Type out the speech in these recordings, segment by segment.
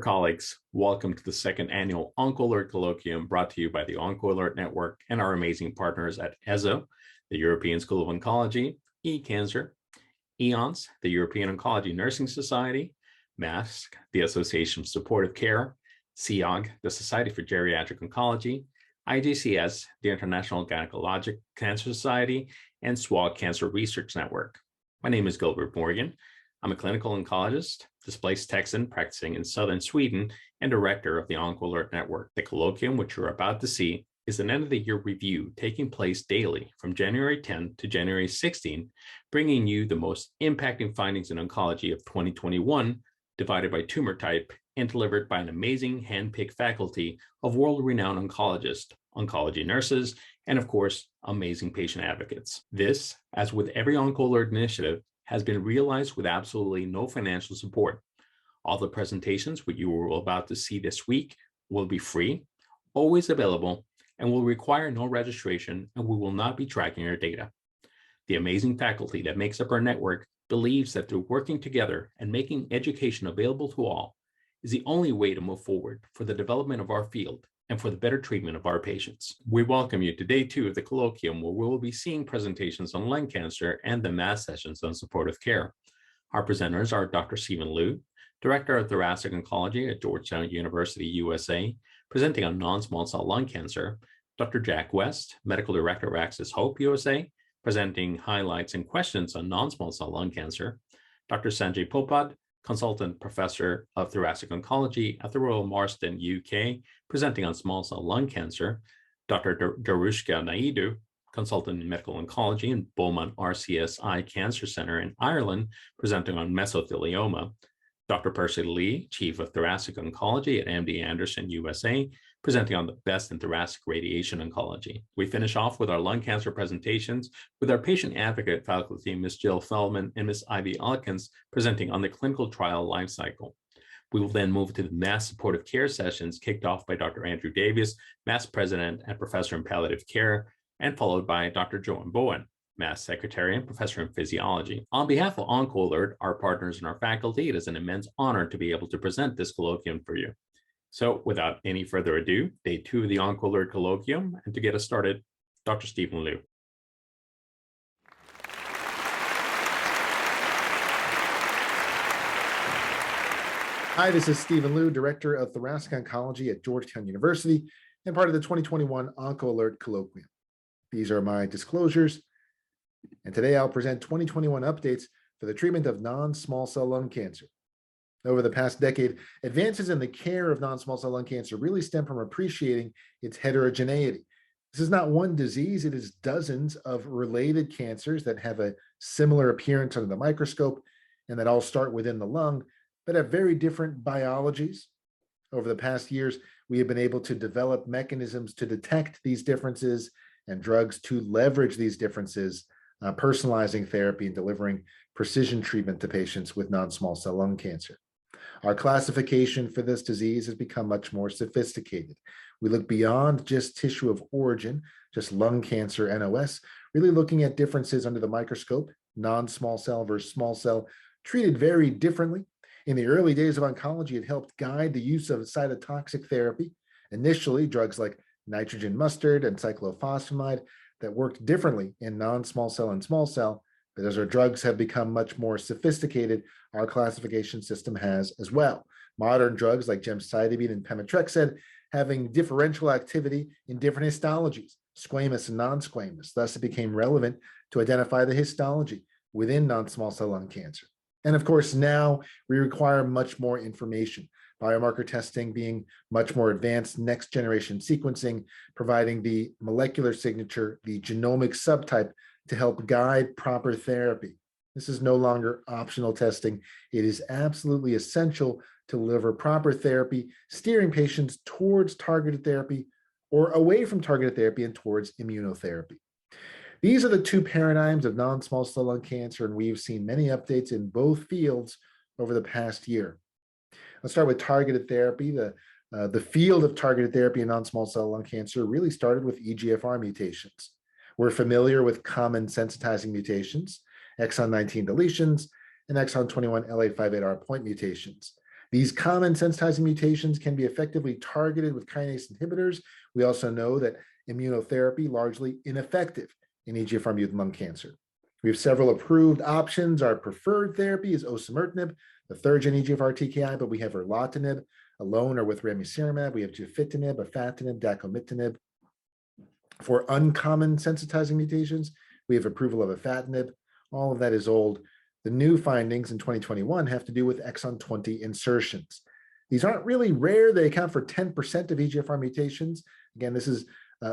colleagues, welcome to the second annual OncoAlert Colloquium brought to you by the OncoAlert Network and our amazing partners at ESO, the European School of Oncology, eCancer, EONS, the European Oncology Nursing Society, MASCC, the Association of Supportive Care, CEOG, the Society for Geriatric Oncology, IGCS, the International Gynecologic Cancer Society, and SWOG Cancer Research Network. My name is Gilbert Morgan. I'm a clinical oncologist, displaced Texan practicing in southern Sweden, and director of the OncoAlert Network. The colloquium, which you're about to see, is an end-of-the-year review taking place daily from January 10 to January 16, bringing you the most impacting findings in oncology of 2021, divided by tumor type, and delivered by an amazing hand-picked faculty of world-renowned oncologists, oncology nurses, and of course, amazing patient advocates. This, as with every OncoAlert initiative, has been realized with absolutely no financial support. All the presentations, what you are about to see this week, will be free, always available, and will require no registration, and we will not be tracking your data. The amazing faculty that makes up our network believes that through working together and making education available to all is the only way to move forward for the development of our field and for the better treatment of our patients. We welcome you to day 2 of the colloquium, where we will be seeing presentations on lung cancer and the mass sessions on supportive care. Our presenters are Dr. Stephen Liu, Director of Thoracic Oncology at Georgetown University, USA, presenting on non-small cell lung cancer, Dr. Jack West, Medical Director of Access Hope USA, presenting highlights and questions on non-small cell lung cancer, Dr. Sanjay Popat, Consultant Professor of Thoracic Oncology at the Royal Marsden, UK, presenting on small cell lung cancer, Dr. Jarushka Naidooo, Consultant in Medical Oncology in Beaumont RCSI Cancer Center in Ireland, presenting on mesothelioma, Dr. Percy Lee, Chief of Thoracic Oncology at MD Anderson, USA, presenting on the best in thoracic radiation oncology. We finish off with our lung cancer presentations with our patient advocate faculty, Ms. Jill Feldman and Ms. Ivy Elkins, presenting on the clinical trial life cycle. We will then move to the mass supportive care sessions kicked off by Dr. Andrew Davies, Mass President and Professor in Palliative Care, and followed by Dr. Joanne Bowen, Mass Secretary and Professor in Physiology. On behalf of OncoAlert, our partners and our faculty, it is an immense honor to be able to present this colloquium for you. So without any further ado, day 2 of the OncoAlert Colloquium, and to get us started, Dr. Stephen Liu. Hi, this is Stephen Liu, Director of Thoracic Oncology at Georgetown University and part of the 2021 OncoAlert Colloquium. These are my disclosures, and today I'll present 2021 updates for the treatment of non-small cell lung cancer. Over the past decade, advances in the care of non-small cell lung cancer really stem from appreciating its heterogeneity. This is not one disease, it is dozens of related cancers that have a similar appearance under the microscope and that all start within the lung, but have very different biologies. Over the past years, we have been able to develop mechanisms to detect these differences and drugs to leverage these differences, personalizing therapy and delivering precision treatment to patients with non-small cell lung cancer. Our classification for this disease has become much more sophisticated. We look beyond just tissue of origin, just lung cancer NOS, really looking at differences under the microscope, non-small cell versus small cell, treated very differently. In the early days of oncology, it helped guide the use of cytotoxic therapy. Initially, drugs like nitrogen mustard and cyclophosphamide that worked differently in non-small cell and small cell. But as our drugs have become much more sophisticated, our classification system has as well. Modern drugs like gemcitabine and pemetrexed having differential activity in different histologies, squamous and non-squamous. Thus, it became relevant to identify the histology within non-small cell lung cancer. And of course, now we require much more information, biomarker testing being much more advanced, next generation sequencing, providing the molecular signature, the genomic subtype to help guide proper therapy. This is no longer optional testing. It is absolutely essential to deliver proper therapy, steering patients towards targeted therapy or away from targeted therapy and towards immunotherapy. These are the two paradigms of non-small cell lung cancer, and we've seen many updates in both fields over the past year. Let's start with targeted therapy. The field of targeted therapy in non-small cell lung cancer really started with EGFR mutations. We're familiar with common sensitizing mutations, exon 19 deletions, and exon 21 L858R point mutations. These common sensitizing mutations can be effectively targeted with kinase inhibitors. We also know that immunotherapy largely ineffective in EGFR mutant lung cancer. We have several approved options. Our preferred therapy is osimertinib, the third gen EGFR TKI, but we have erlotinib alone or with ramucirumab. We have gefitinib, afatinib, dacomitinib. For uncommon sensitizing mutations, we have approval of afatinib. All of that is old. The new findings in 2021 have to do with exon 20 insertions. These aren't really rare. They account for 10% of EGFR mutations. Again, this is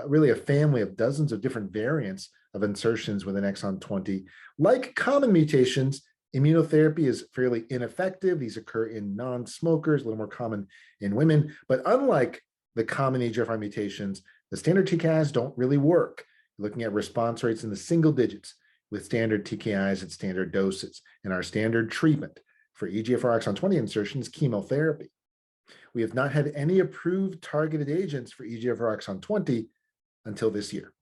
really a family of dozens of different variants of insertions within exon 20. Like common mutations, immunotherapy is fairly ineffective. These occur in non-smokers, a little more common in women. But unlike the common EGFR mutations, the standard TKIs don't really work. You're looking at response rates in the single digits with standard TKIs at standard doses. And our standard treatment for EGFR exon 20 insertion is chemotherapy. We have not had any approved targeted agents for EGFR exon 20 until this year.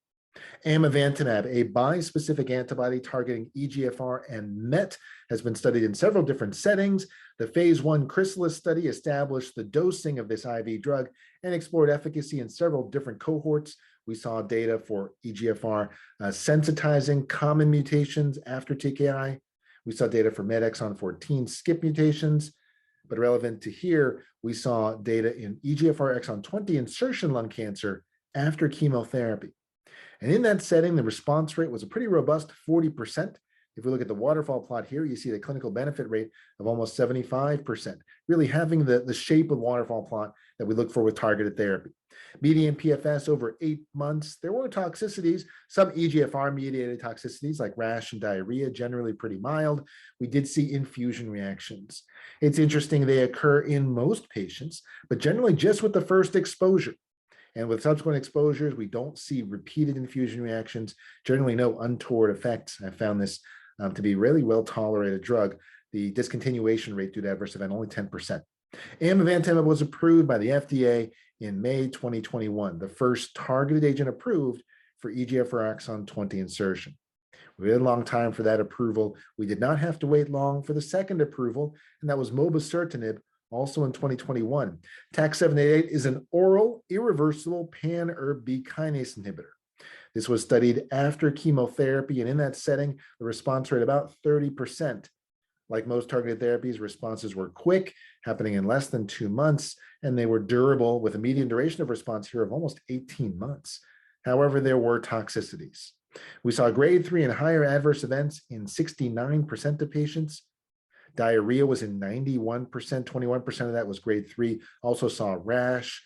Amivantamab, a bispecific antibody targeting EGFR and MET, has been studied in several different settings. The phase 1 Chrysalis study established the dosing of this IV drug and explored efficacy in several different cohorts. We saw data for EGFR sensitizing common mutations after TKI. We saw data for MET exon 14 skip mutations. But relevant to here, we saw data in EGFR exon 20 insertion lung cancer after chemotherapy. And in that setting, the response rate was a pretty robust 40%. If we look at the waterfall plot here, you see the clinical benefit rate of almost 75%, really having the shape of the waterfall plot that we look for with targeted therapy. Median PFS over 8 months. There were toxicities, some EGFR-mediated toxicities like rash and diarrhea, generally pretty mild. We did see infusion reactions. It's interesting, they occur in most patients, but generally just with the first exposure. And with subsequent exposures, we don't see repeated infusion reactions, generally no untoward effects. I found this to be really well-tolerated drug. The discontinuation rate due to adverse event, only 10%. Amivantamab was approved by the FDA in May 2021, the first targeted agent approved for EGFR exon 20 insertion. We waited a long time for that approval. We did not have to wait long for the second approval, and that was mobocertinib, also in 2021. TAK-788 is an oral, irreversible pan-ERB kinase inhibitor. This was studied after chemotherapy, and in that setting, the response rate about 30%. Like most targeted therapies, responses were quick, happening in less than 2 months, and they were durable with a median duration of response here of almost 18 months. However, there were toxicities. We saw grade 3 and higher adverse events in 69% of patients. Diarrhea was in 91%, 21% of that was grade 3. Also saw rash.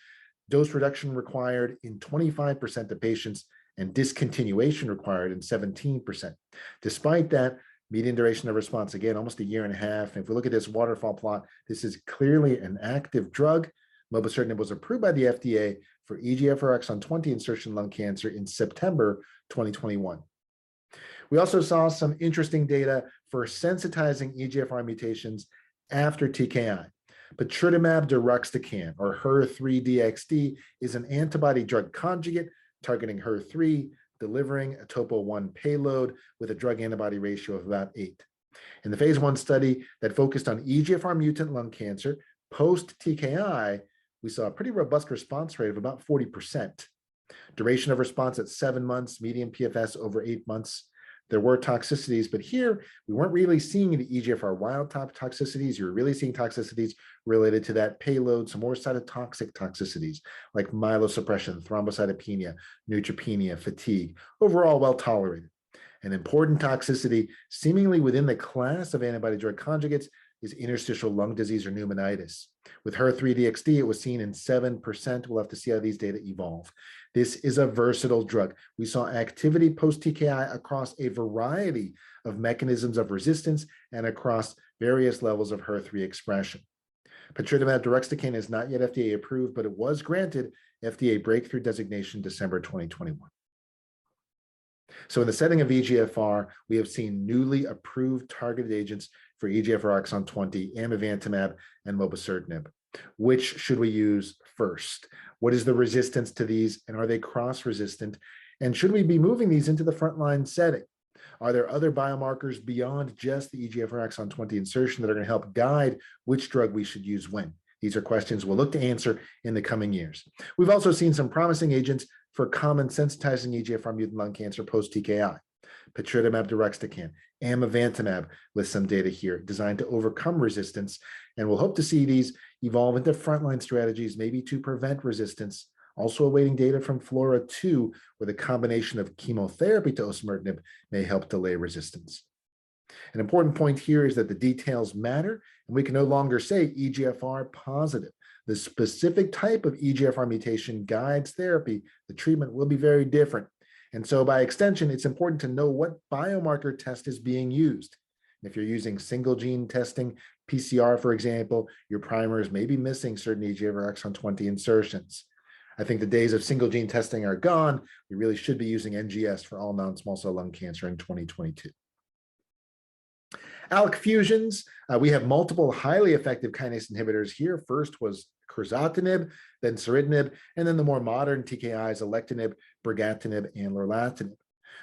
Dose reduction required in 25% of patients and discontinuation required in 17%. Despite that, median duration of response, again, almost 1.5 years. And if we look at this waterfall plot, this is clearly an active drug. Mobocertinib was approved by the FDA for EGFR exon 20 insertion lung cancer in September 2021. We also saw some interesting data for sensitizing EGFR mutations after TKI. Patritumab deruxtecan, or HER3-DXd, is an antibody drug conjugate targeting HER3, delivering a topo-1 payload with a drug-antibody ratio of about 8. In the phase 1 study that focused on EGFR mutant lung cancer, post-TKI, we saw a pretty robust response rate of about 40%. Duration of response at 7 months, median PFS over 8 months. There were toxicities, but here we weren't really seeing the EGFR wild-type toxicities. You were really seeing toxicities related to that payload, some more cytotoxic toxicities like myelosuppression, thrombocytopenia, neutropenia, fatigue. Overall, well-tolerated. An important toxicity, seemingly within the class of antibody-drug conjugates, is interstitial lung disease or pneumonitis. With HER3-DXd, it was seen in 7%. We'll have to see how these data evolve. This is a versatile drug. We saw activity post-TKI across a variety of mechanisms of resistance and across various levels of HER3 expression. Patritumab deruxtecan is not yet FDA approved, but it was granted FDA breakthrough designation December 2021. So in the setting of EGFR, we have seen newly approved targeted agents for EGFR exon 20, amivantamab, and mobocertinib. Which should we use first? What is the resistance to these, and are they cross-resistant? And should we be moving these into the frontline setting? Are there other biomarkers beyond just the EGFR exon 20 insertion that are going to help guide which drug we should use when? These are questions we'll look to answer in the coming years. We've also seen some promising agents for common sensitizing EGFR mutant lung cancer post-TKI. Patritumab deruxtecan, amivantamab, with some data here designed to overcome resistance. And we'll hope to see these evolve into frontline strategies, maybe to prevent resistance. Also awaiting data from FLAURA2, where the combination of chemotherapy to osimertinib may help delay resistance. An important point here is that the details matter, and we can no longer say EGFR positive. The specific type of EGFR mutation guides therapy. The treatment will be very different. And so by extension, it's important to know what biomarker test is being used. If you're using single gene testing, PCR, for example, your primers may be missing certain EGFR exon 20 insertions. I think the days of single gene testing are gone. We really should be using NGS for all non-small cell lung cancer in 2022. ALK fusions, we have multiple highly effective kinase inhibitors here. First was crizotinib, then ceritinib, and then the more modern TKIs, alectinib, brigatinib, and lorlatinib.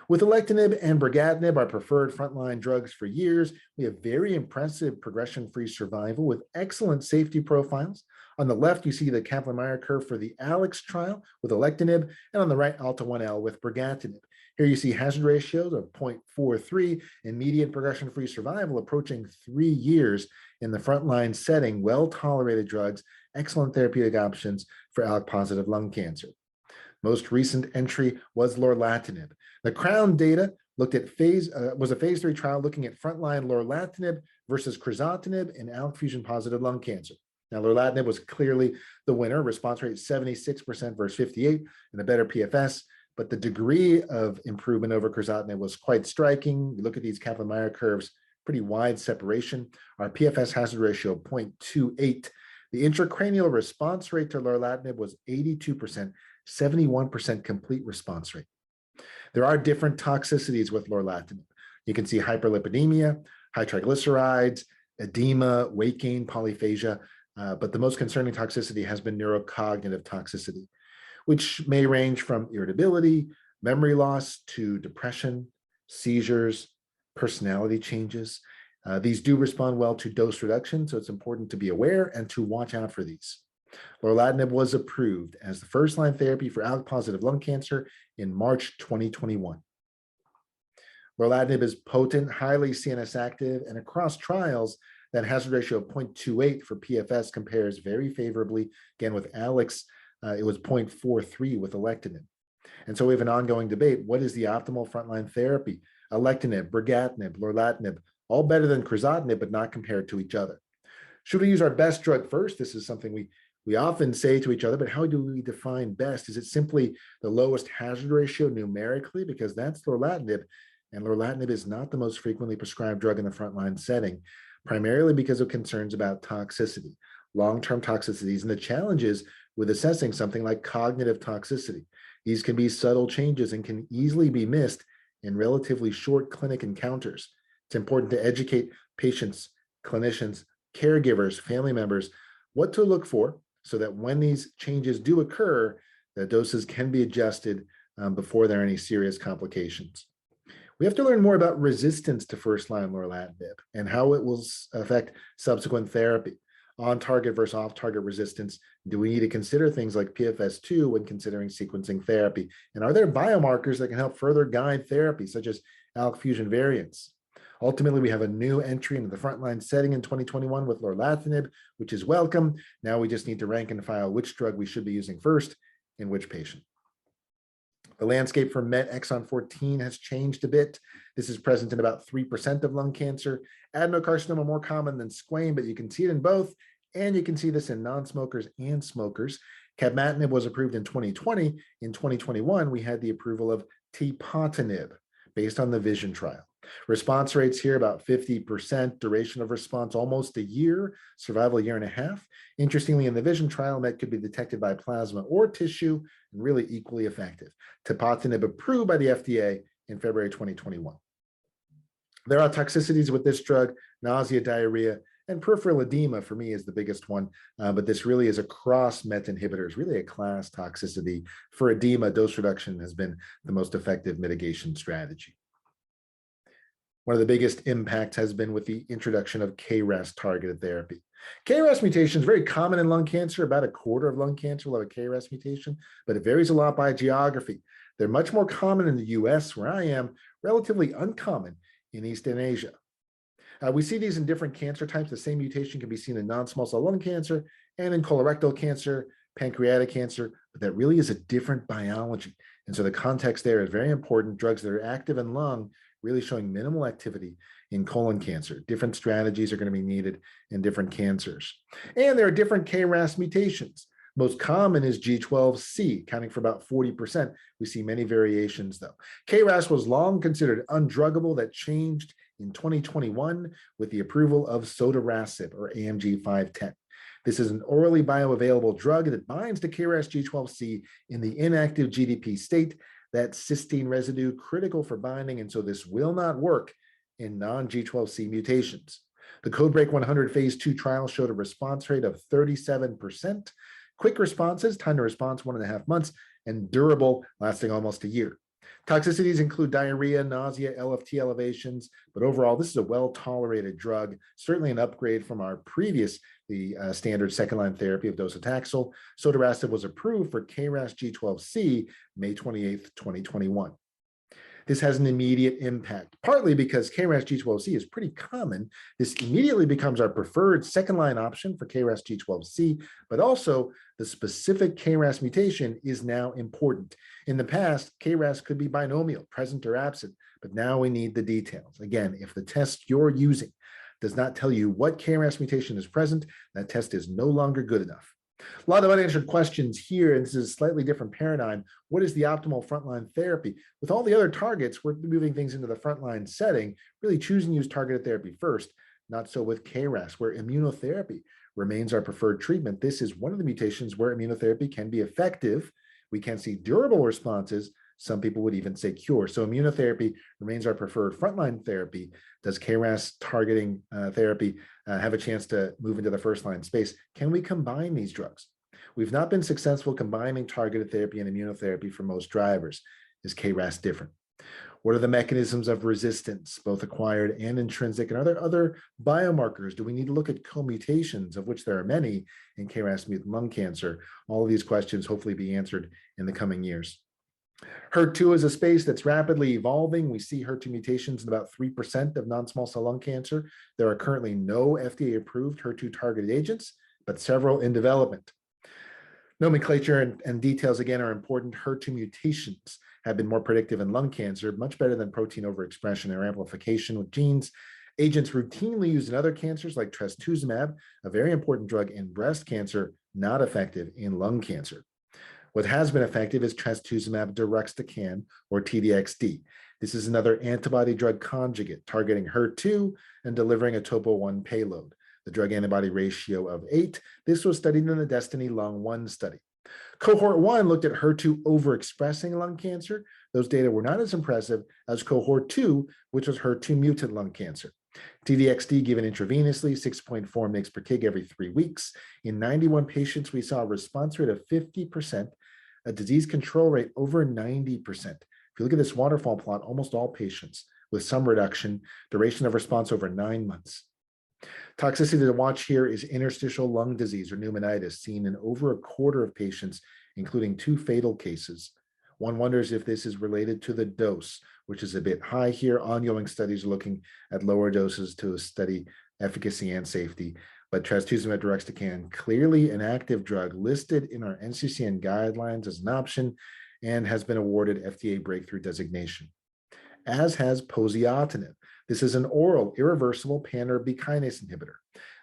With alectinib and brigatinib, our preferred frontline drugs for years, we have very impressive progression-free survival with excellent safety profiles. On the left, you see the Kaplan-Meier curve for the ALEX trial with alectinib, and on the right, ALTA-1L with brigatinib. Here you see hazard ratios of 0.43 and median progression-free survival approaching 3 years in the frontline setting, well-tolerated drugs, excellent therapeutic options for ALK-positive lung cancer. Most recent entry was lorlatinib. The CROWN data looked at was a phase 3 trial looking at frontline lorlatinib versus crizotinib in ALK fusion-positive lung cancer. Now, lorlatinib was clearly the winner, response rate 76% versus 58, and a better PFS. But the degree of improvement over crizotinib was quite striking. You look at these Kaplan-Meier curves, pretty wide separation. Our PFS hazard ratio of 0.28. The intracranial response rate to lorlatinib was 82%, 71% complete response rate. There are different toxicities with lorlatinib. You can see hyperlipidemia, high triglycerides, edema, weight gain, polyphagia, but the most concerning toxicity has been neurocognitive toxicity, which may range from irritability, memory loss, to depression, seizures, personality changes. These do respond well to dose reduction, so it's important to be aware and to watch out for these. Lorlatinib was approved as the first-line therapy for ALK-positive lung cancer in March 2021. Lorlatinib is potent, highly CNS active, and across trials, that hazard ratio of 0.28 for PFS compares very favorably. Again, with ALEX, it was 0.43 with alectinib. And so we have an ongoing debate. What is the optimal frontline therapy? Alectinib, brigatinib, lorlatinib, all better than crizotinib, but not compared to each other. Should we use our best drug first? This is something we often say to each other, but how do we define best? Is it simply the lowest hazard ratio numerically? Because that's lorlatinib, and lorlatinib is not the most frequently prescribed drug in the frontline setting, primarily because of concerns about toxicity, long-term toxicities, and the challenges with assessing something like cognitive toxicity. These can be subtle changes and can easily be missed in relatively short clinic encounters. It's important to educate patients, clinicians, caregivers, family members, what to look for so that when these changes do occur, the doses can be adjusted before there are any serious complications. We have to learn more about resistance to first-line lorlatinib and how it will affect subsequent therapy. On-target versus off-target resistance. Do we need to consider things like PFS2 when considering sequencing therapy? And are there biomarkers that can help further guide therapy, such as ALK fusion variants? Ultimately, we have a new entry into the frontline setting in 2021 with lorlatinib, which is welcome. Now we just need to rank and file which drug we should be using first in which patient. The landscape for MET exon 14 has changed a bit. This is present in about 3% of lung cancer. Adenocarcinoma more common than squame, but you can see it in both, and you can see this in non-smokers and smokers. Capmatinib was approved in 2020. In 2021, we had the approval of tepotinib based on the VISION trial. Response rates here about 50%, duration of response almost a year, survival a year and a half. Interestingly, in the VISION trial, MET could be detected by plasma or tissue and really equally effective. Tepotinib approved by the FDA in February 2021. There are toxicities with this drug, nausea, diarrhea, and peripheral edema for me is the biggest one, but this really is across MET inhibitors, really a class toxicity. For edema, dose reduction has been the most effective mitigation strategy. One of the biggest impacts has been with the introduction of KRAS targeted therapy. KRAS mutation is very common in lung cancer. About a quarter of lung cancer will have a KRAS mutation, but it varies a lot by geography. They're much more common in the US, where I am, relatively uncommon in Eastern Asia. We see these in different cancer types. The same mutation can be seen in non-small cell lung cancer and in colorectal cancer, pancreatic cancer, but that really is a different biology. And so the context there is very important. Drugs that are active in lung really showing minimal activity in colon cancer. Different strategies are going to be needed in different cancers. And there are different KRAS mutations. Most common is G12C, accounting for about 40%. We see many variations though. KRAS was long considered undruggable. That changed in 2021 with the approval of sotorasib, or AMG 510. This is an orally bioavailable drug that binds to KRAS G12C in the inactive GDP state, that cysteine residue critical for binding, and so this will not work in non-G12C mutations. The CodeBreak 100 phase 2 trial showed a response rate of 37%, quick responses, time to response 1.5 months, and durable, lasting almost a year. Toxicities include diarrhea, nausea, LFT elevations, but overall, this is a well-tolerated drug, certainly an upgrade from our previous, the standard second-line therapy of docetaxel. Sotorasib was approved for KRAS G12C May 28th, 2021. This has an immediate impact, partly because KRAS G12C is pretty common. This immediately becomes our preferred second-line option for KRAS G12C, but also the specific KRAS mutation is now important. In the past, KRAS could be binomial, present or absent, but now we need the details. Again, if the test you're using does not tell you what KRAS mutation is present, that test is no longer good enough. A lot of unanswered questions here, and this is a slightly different paradigm. What is the optimal frontline therapy? With all the other targets, we're moving things into the frontline setting, really choosing to use targeted therapy first. Not so with KRAS, where immunotherapy remains our preferred treatment. This is one of the mutations where immunotherapy can be effective. We can see durable responses. Some people would even say cure. So immunotherapy remains our preferred frontline therapy. Does KRAS targeting therapy have a chance to move into the first line space? Can we combine these drugs? We've not been successful combining targeted therapy and immunotherapy for most drivers. Is KRAS different? What are the mechanisms of resistance, both acquired and intrinsic? And are there other biomarkers? Do we need to look at co-mutations, of which there are many in KRAS mutant lung cancer? All of these questions hopefully be answered in the coming years. HER2 is a space that's rapidly evolving. We see HER2 mutations in about 3% of non-small cell lung cancer. There are currently no FDA-approved HER2 targeted agents, but several in development. Nomenclature and details, again, are important. HER2 mutations have been more predictive in lung cancer, much better than protein overexpression or amplification with genes. Agents routinely used in other cancers like trastuzumab, a very important drug in breast cancer, not effective in lung cancer. What has been effective is trastuzumab deruxtecan, or TDXD. This is another antibody drug conjugate targeting HER2 and delivering a topo-1 payload. The drug-antibody ratio of 8. This was studied in the DESTINY-Lung-1 study. Cohort 1 looked at HER2 overexpressing lung cancer. Those data were not as impressive as Cohort 2, which was HER2 mutant lung cancer. TDXD given intravenously, 6.4 mg per kg every 3 weeks. In 91 patients, we saw a response rate of 50%, a disease control rate over 90%. If you look at this waterfall plot, almost all patients with some reduction, duration of response over 9 months. Toxicity to watch here is interstitial lung disease, or pneumonitis, seen in over a quarter of patients, including 2 fatal cases. One wonders if this is related to the dose, which is a bit high here. Ongoing studies are looking at lower doses to study efficacy and safety. But trastuzumab deruxtecan, clearly an active drug listed in our NCCN guidelines as an option and has been awarded FDA breakthrough designation, as has poziotinib. This is an oral irreversible pan-ERB kinase inhibitor.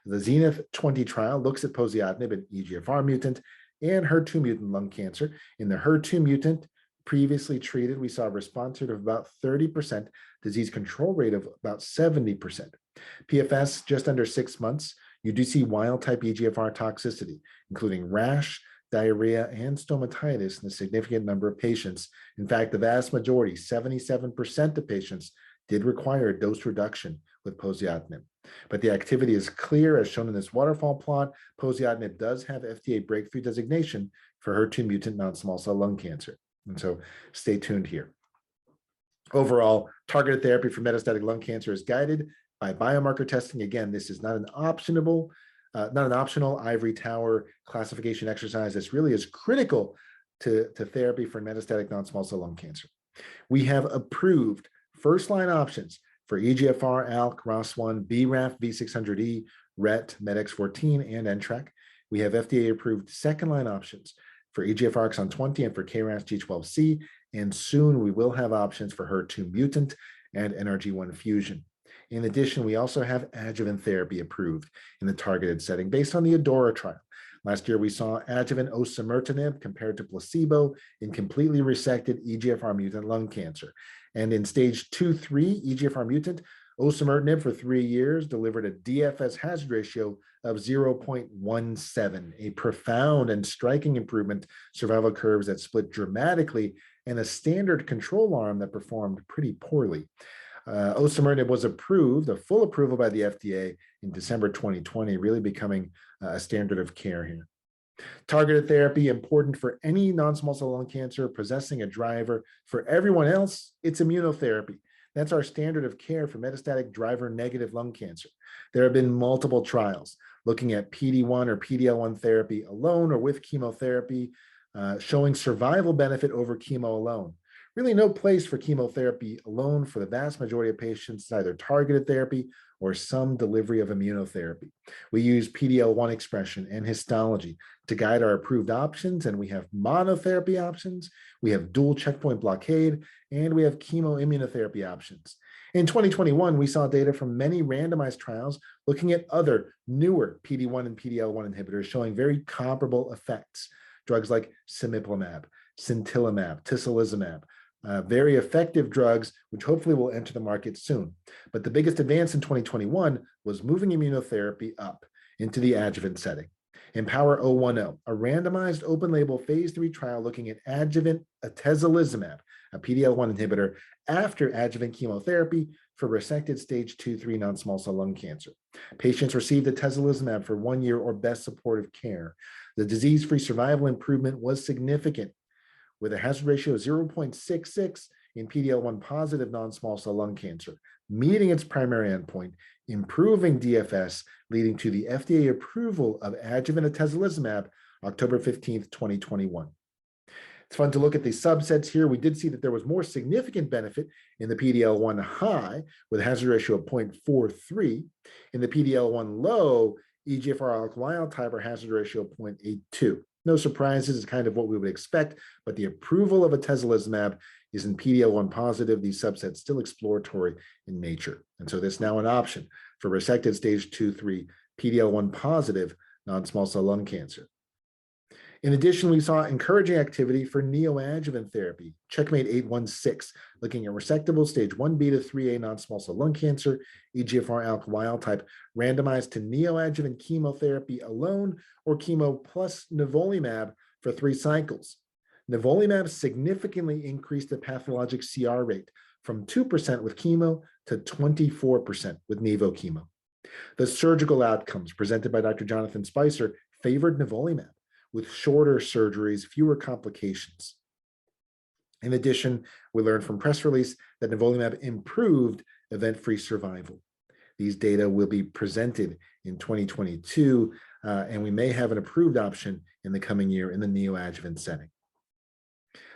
The Zenith 20 trial looks at poziotinib in EGFR mutant and HER2 mutant lung cancer. In the HER2 mutant, previously treated, we saw a response rate of about 30%, disease control rate of about 70%. PFS just under 6 months. You do see wild-type EGFR toxicity, including rash, diarrhea, and stomatitis in a significant number of patients. In fact, the vast majority, 77% of patients, did require a dose reduction with poziotinib. But the activity is clear, as shown in this waterfall plot. Poziotinib does have FDA breakthrough designation for HER2 mutant non-small cell lung cancer. And so stay tuned here. Overall, targeted therapy for metastatic lung cancer is guided by biomarker testing. Again, this is not an optional ivory tower classification exercise. This really is critical to therapy for metastatic non-small cell lung cancer. We have approved first-line options for EGFR, ALK, ROS1, BRAF, V600E, RET, MEDX14, and NTRK. We have FDA-approved second-line options for EGFR exon 20 and for KRAS G12C, and soon we will have options for HER2 mutant and NRG1 fusion. In addition, we also have adjuvant therapy approved in the targeted setting based on the ADAURA trial. Last year, we saw adjuvant osimertinib compared to placebo in completely resected EGFR mutant lung cancer. And in stage 2-3 EGFR mutant, osimertinib for 3 years delivered a DFS hazard ratio of 0.17, a profound and striking improvement, survival curves that split dramatically, and a standard control arm that performed pretty poorly. Osimertinib was approved, a full approval by the FDA in December 2020, really becoming a standard of care here. Targeted therapy, important for any non-small cell lung cancer possessing a driver. For everyone else, it's immunotherapy. That's our standard of care for metastatic driver-negative lung cancer. There have been multiple trials looking at PD-1 or PD-L1 therapy alone or with chemotherapy, showing survival benefit over chemo alone. Really no place for chemotherapy alone for the vast majority of patients. It's either targeted therapy or some delivery of immunotherapy. We use PD-L1 expression and histology to guide our approved options, and we have monotherapy options, we have dual checkpoint blockade, and we have chemoimmunotherapy options. In 2021, we saw data from many randomized trials looking at other newer PD-1 and PD-L1 inhibitors showing very comparable effects. Drugs like cemiplimab, sintilimab, tislelizumab, very effective drugs, which hopefully will enter the market soon. But the biggest advance in 2021 was moving immunotherapy up into the adjuvant setting. Empower 010, a randomized open-label phase 3 trial looking at adjuvant atezolizumab, a PD-L1 inhibitor, after adjuvant chemotherapy for resected stage 2-3 non-small cell lung cancer. Patients received atezolizumab for 1 year or best supportive care. The disease-free survival improvement was significant, with a hazard ratio of 0.66 in PD-L1 positive non-small cell lung cancer, meeting its primary endpoint, improving DFS, leading to the FDA approval of adjuvant atezolizumab October 15th, 2021. It's fun to look at the subsets here. We did see that there was more significant benefit in the PD-L1 high with a hazard ratio of 0.43. In the PD-L1 low, EGFR wild type or hazard ratio of 0.82. No surprises, it's kind of what we would expect, but the approval of atezolizumab is in PD-L1 positive, these subsets still exploratory in nature. And so this is now an option for resected stage 2-3 PD-L1 positive non-small cell lung cancer. In addition, we saw encouraging activity for neoadjuvant therapy, Checkmate 816, looking at resectable stage 1B to 3A non-small cell lung cancer, EGFR ALK wild type, randomized to neoadjuvant chemotherapy alone or chemo plus nivolumab for 3 cycles. Nivolumab significantly increased the pathologic CR rate from 2% with chemo to 24% with nivo chemo. The surgical outcomes presented by Dr. Jonathan Spicer favored nivolumab, with shorter surgeries, fewer complications. In addition, we learned from press release that nivolumab improved event-free survival. These data will be presented in 2022, and we may have an approved option in the coming year in the neoadjuvant setting.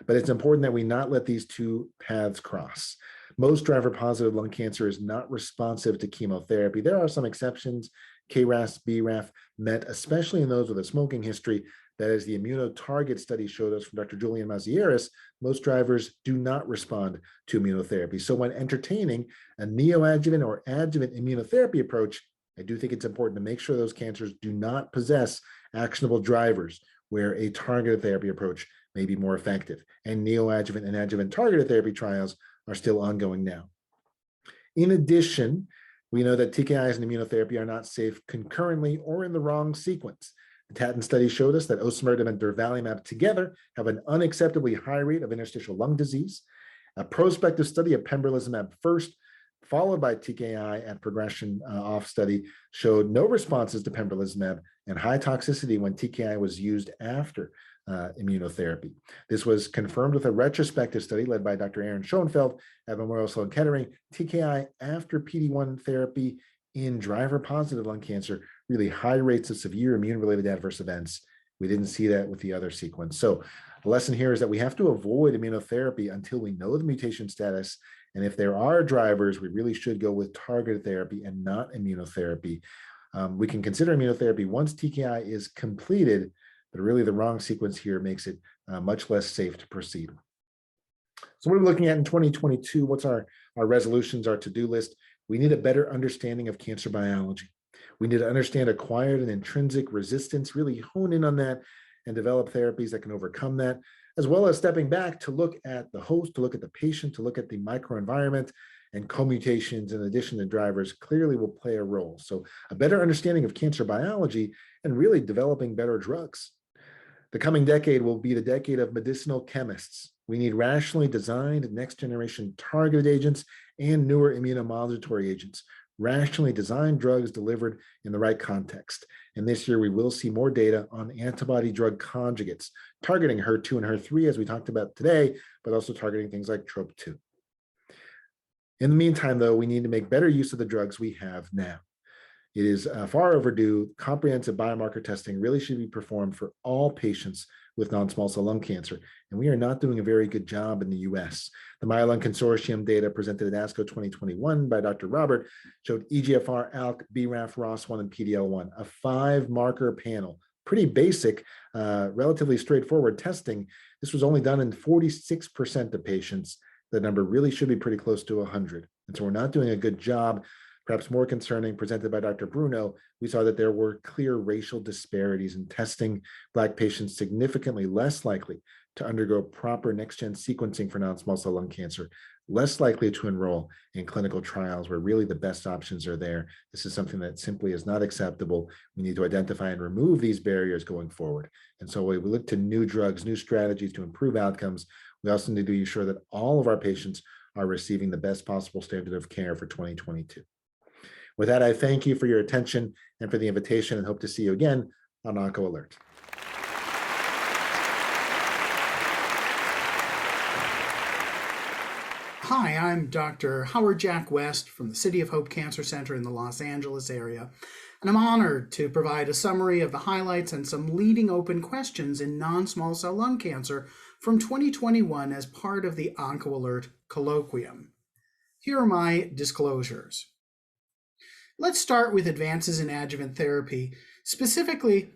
But it's important that we not let these two paths cross. Most driver-positive lung cancer is not responsive to chemotherapy. There are some exceptions, KRAS, BRAF, MET, especially in those with a smoking history. That is, the immunotarget study showed us from Dr. Julian Mazieres, most drivers do not respond to immunotherapy. So when entertaining a neoadjuvant or adjuvant immunotherapy approach, I do think it's important to make sure those cancers do not possess actionable drivers where a targeted therapy approach may be more effective. And neoadjuvant and adjuvant targeted therapy trials are still ongoing now. In addition, we know that TKIs and immunotherapy are not safe concurrently or in the wrong sequence. The TATTON study showed us that osimertinib and durvalumab together have an unacceptably high rate of interstitial lung disease. A prospective study of pembrolizumab first followed by TKI at progression off study, showed no responses to pembrolizumab and high toxicity when TKI was used after immunotherapy. This was confirmed with a retrospective study led by Dr. Aaron Schoenfeld at Memorial Sloan Kettering. TKI after PD-1 therapy in driver-positive lung cancer, really high rates of severe immune-related adverse events. We didn't see that with the other sequence. So the lesson here is that we have to avoid immunotherapy until we know the mutation status. And if there are drivers, we really should go with targeted therapy and not immunotherapy. We can consider immunotherapy once TKI is completed, but really the wrong sequence here makes it much less safe to proceed. So what are we looking at in 2022? What's our resolutions, our to-do list? We need a better understanding of cancer biology. We need to understand acquired and intrinsic resistance, really hone in on that and develop therapies that can overcome that, as well as stepping back to look at the host, to look at the patient, to look at the microenvironment, and co-mutations in addition to drivers clearly will play a role. So a better understanding of cancer biology and really developing better drugs. The coming decade will be the decade of medicinal chemists. We need rationally designed next generation targeted agents and newer immunomodulatory agents, rationally designed drugs delivered in the right context. And this year we will see more data on antibody drug conjugates, targeting HER2 and HER3 as we talked about today, but also targeting things like TROP2. In the meantime, though, we need to make better use of the drugs we have now. It is far overdue. Comprehensive biomarker testing really should be performed for all patients with non-small cell lung cancer, and we are not doing a very good job in the US. The MyLung Consortium data presented at ASCO 2021 by Dr. Robert showed EGFR, ALK, BRAF, ROS1, and PD-L1, a 5-marker panel. Pretty basic, relatively straightforward testing. This was only done in 46% of patients. The number really should be pretty close to 100. And so we're not doing a good job. Perhaps more concerning, presented by Dr. Bruno, we saw that there were clear racial disparities in testing. Black patients significantly less likely to undergo proper next-gen sequencing for non-small cell lung cancer, less likely to enroll in clinical trials where really the best options are there. This is something that simply is not acceptable. We need to identify and remove these barriers going forward. And so we look to new drugs, new strategies to improve outcomes. We also need to ensure that all of our patients are receiving the best possible standard of care for 2022. With that, I thank you for your attention and for the invitation, and hope to see you again on OncoAlert. Hi, I'm Dr. Howard Jack West from the City of Hope Cancer Center in the Los Angeles area, and I'm honored to provide a summary of the highlights and some leading open questions in non-small cell lung cancer from 2021 as part of the OncoAlert Colloquium. Here are my disclosures. Let's start with advances in adjuvant therapy, specifically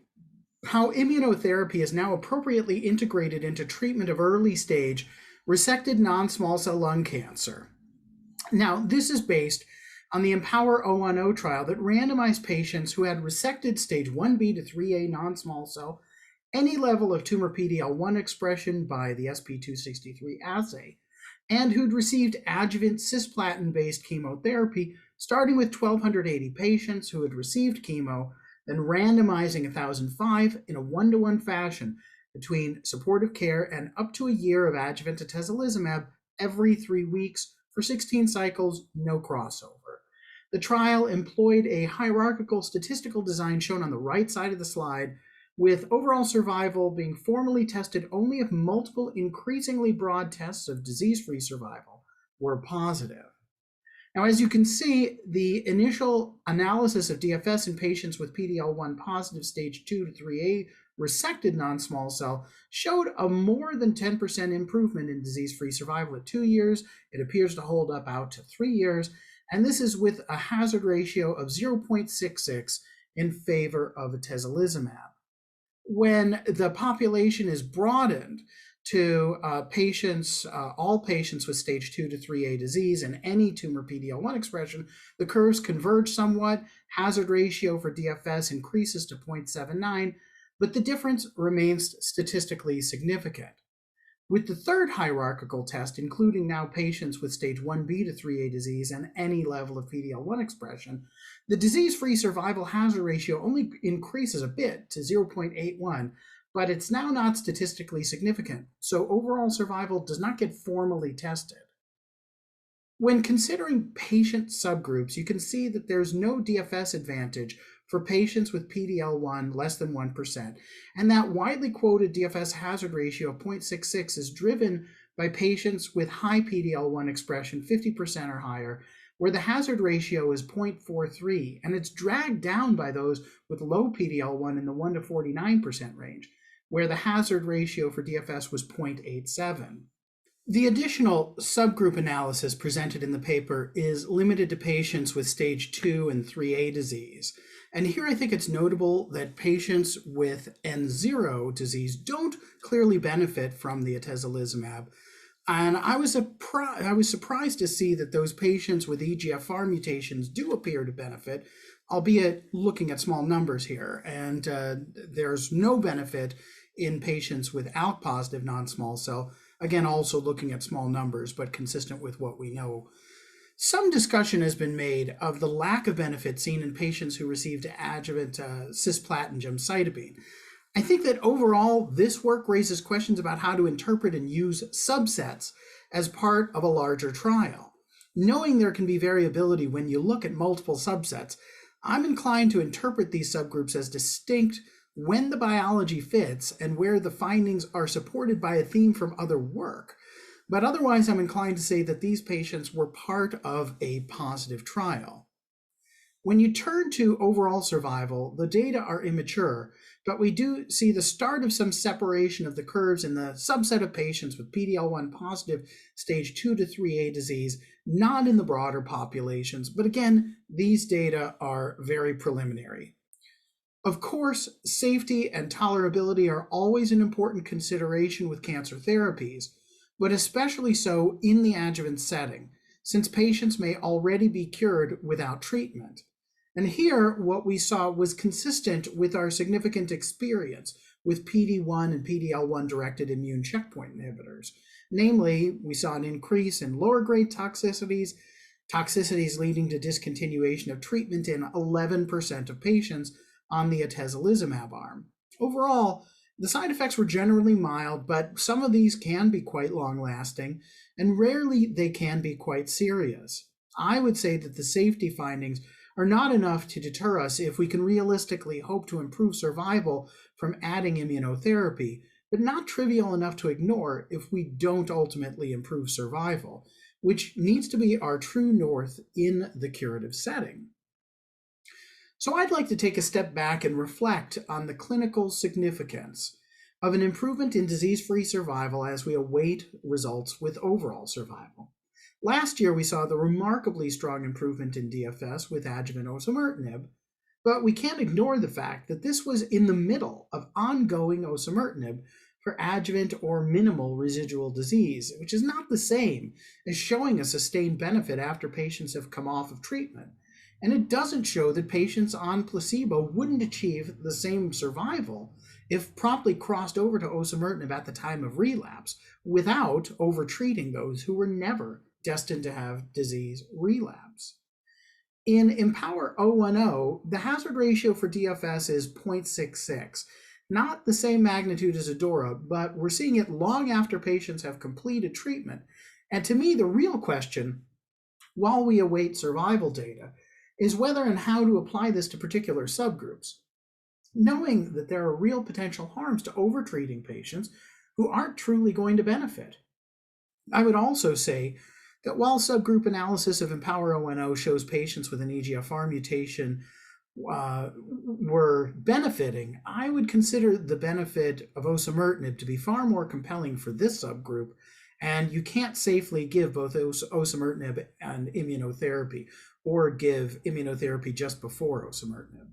how immunotherapy is now appropriately integrated into treatment of early stage resected non-small cell lung cancer. Now, this is based on the Empower 010 trial that randomized patients who had resected stage 1B to 3A non-small cell, any level of tumor PD-L1 expression by the SP263 assay, and who'd received adjuvant cisplatin-based chemotherapy, starting with 1,280 patients who had received chemo, then randomizing 1,005 in a 1-to-1 fashion between supportive care and up to a year of adjuvant atezolizumab every 3 weeks for 16 cycles, no crossover. The trial employed a hierarchical statistical design shown on the right side of the slide, with overall survival being formally tested only if multiple increasingly broad tests of disease-free survival were positive. Now, as you can see, the initial analysis of DFS in patients with PD-L1 positive stage 2 to 3A resected non-small cell showed a more than 10% improvement in disease-free survival at 2 years. It appears to hold up out to 3 years, and this is with a hazard ratio of 0.66 in favor of atezolizumab. When the population is broadened to all patients with stage 2 to 3A disease and any tumor PD-L1 expression, the curves converge somewhat. Hazard ratio for DFS increases to 0.79, but the difference remains statistically significant. With the third hierarchical test, including now patients with stage 1B to 3A disease and any level of PD-L1 expression, the disease-free survival hazard ratio only increases a bit to 0.81, but it's now not statistically significant, so overall survival does not get formally tested. When considering patient subgroups, you can see that there's no DFS advantage for patients with PDL1 less than 1%. And that widely quoted DFS hazard ratio of 0.66 is driven by patients with high PDL1 expression, 50% or higher, where the hazard ratio is 0.43, and it's dragged down by those with low PDL1 in the 1 to 49% range, where the hazard ratio for DFS was 0.87. The additional subgroup analysis presented in the paper is limited to patients with stage 2 and 3A disease. And here I think it's notable that patients with N0 disease don't clearly benefit from the atezolizumab. And I was surprised to see that those patients with EGFR mutations do appear to benefit, albeit looking at small numbers here. And there's no benefit in patients with ALK-positive non-small cell. Again, also looking at small numbers, but consistent with what we know. Some discussion has been made of the lack of benefit seen in patients who received adjuvant cisplatin gemcitabine. I think that overall, this work raises questions about how to interpret and use subsets as part of a larger trial. Knowing there can be variability when you look at multiple subsets, I'm inclined to interpret these subgroups as distinct when the biology fits and where the findings are supported by a theme from other work. But otherwise, I'm inclined to say that these patients were part of a positive trial. When you turn to overall survival, the data are immature, but we do see the start of some separation of the curves in the subset of patients with PDL1 positive stage 2 to 3A disease, not in the broader populations. But again, these data are very preliminary. Of course, safety and tolerability are always an important consideration with cancer therapies, but especially so in the adjuvant setting, since patients may already be cured without treatment. And here, what we saw was consistent with our significant experience with PD-1 and PD-L1 directed immune checkpoint inhibitors. Namely, we saw an increase in lower grade toxicities leading to discontinuation of treatment in 11% of patients on the atezolizumab arm. Overall, the side effects were generally mild, but some of these can be quite long-lasting, and rarely they can be quite serious. I would say that the safety findings are not enough to deter us if we can realistically hope to improve survival from adding immunotherapy, but not trivial enough to ignore if we don't ultimately improve survival, which needs to be our true north in the curative setting. So I'd like to take a step back and reflect on the clinical significance of an improvement in disease-free survival as we await results with overall survival. Last year, we saw the remarkably strong improvement in DFS with adjuvant osimertinib, but we can't ignore the fact that this was in the middle of ongoing osimertinib for adjuvant or minimal residual disease, which is not the same as showing a sustained benefit after patients have come off of treatment. And it doesn't show that patients on placebo wouldn't achieve the same survival if promptly crossed over to osimertinib at the time of relapse without overtreating those who were never destined to have disease relapse. In Empower 010, the hazard ratio for DFS is 0.66, not the same magnitude as ADAURA, but we're seeing it long after patients have completed treatment. And to me, the real question, while we await survival data, is whether and how to apply this to particular subgroups, knowing that there are real potential harms to overtreating patients who aren't truly going to benefit. I would also say that while subgroup analysis of Empower 010 shows patients with an EGFR mutation were benefiting, I would consider the benefit of osimertinib to be far more compelling for this subgroup, and you can't safely give both osimertinib and immunotherapy, or give immunotherapy just before osimertinib.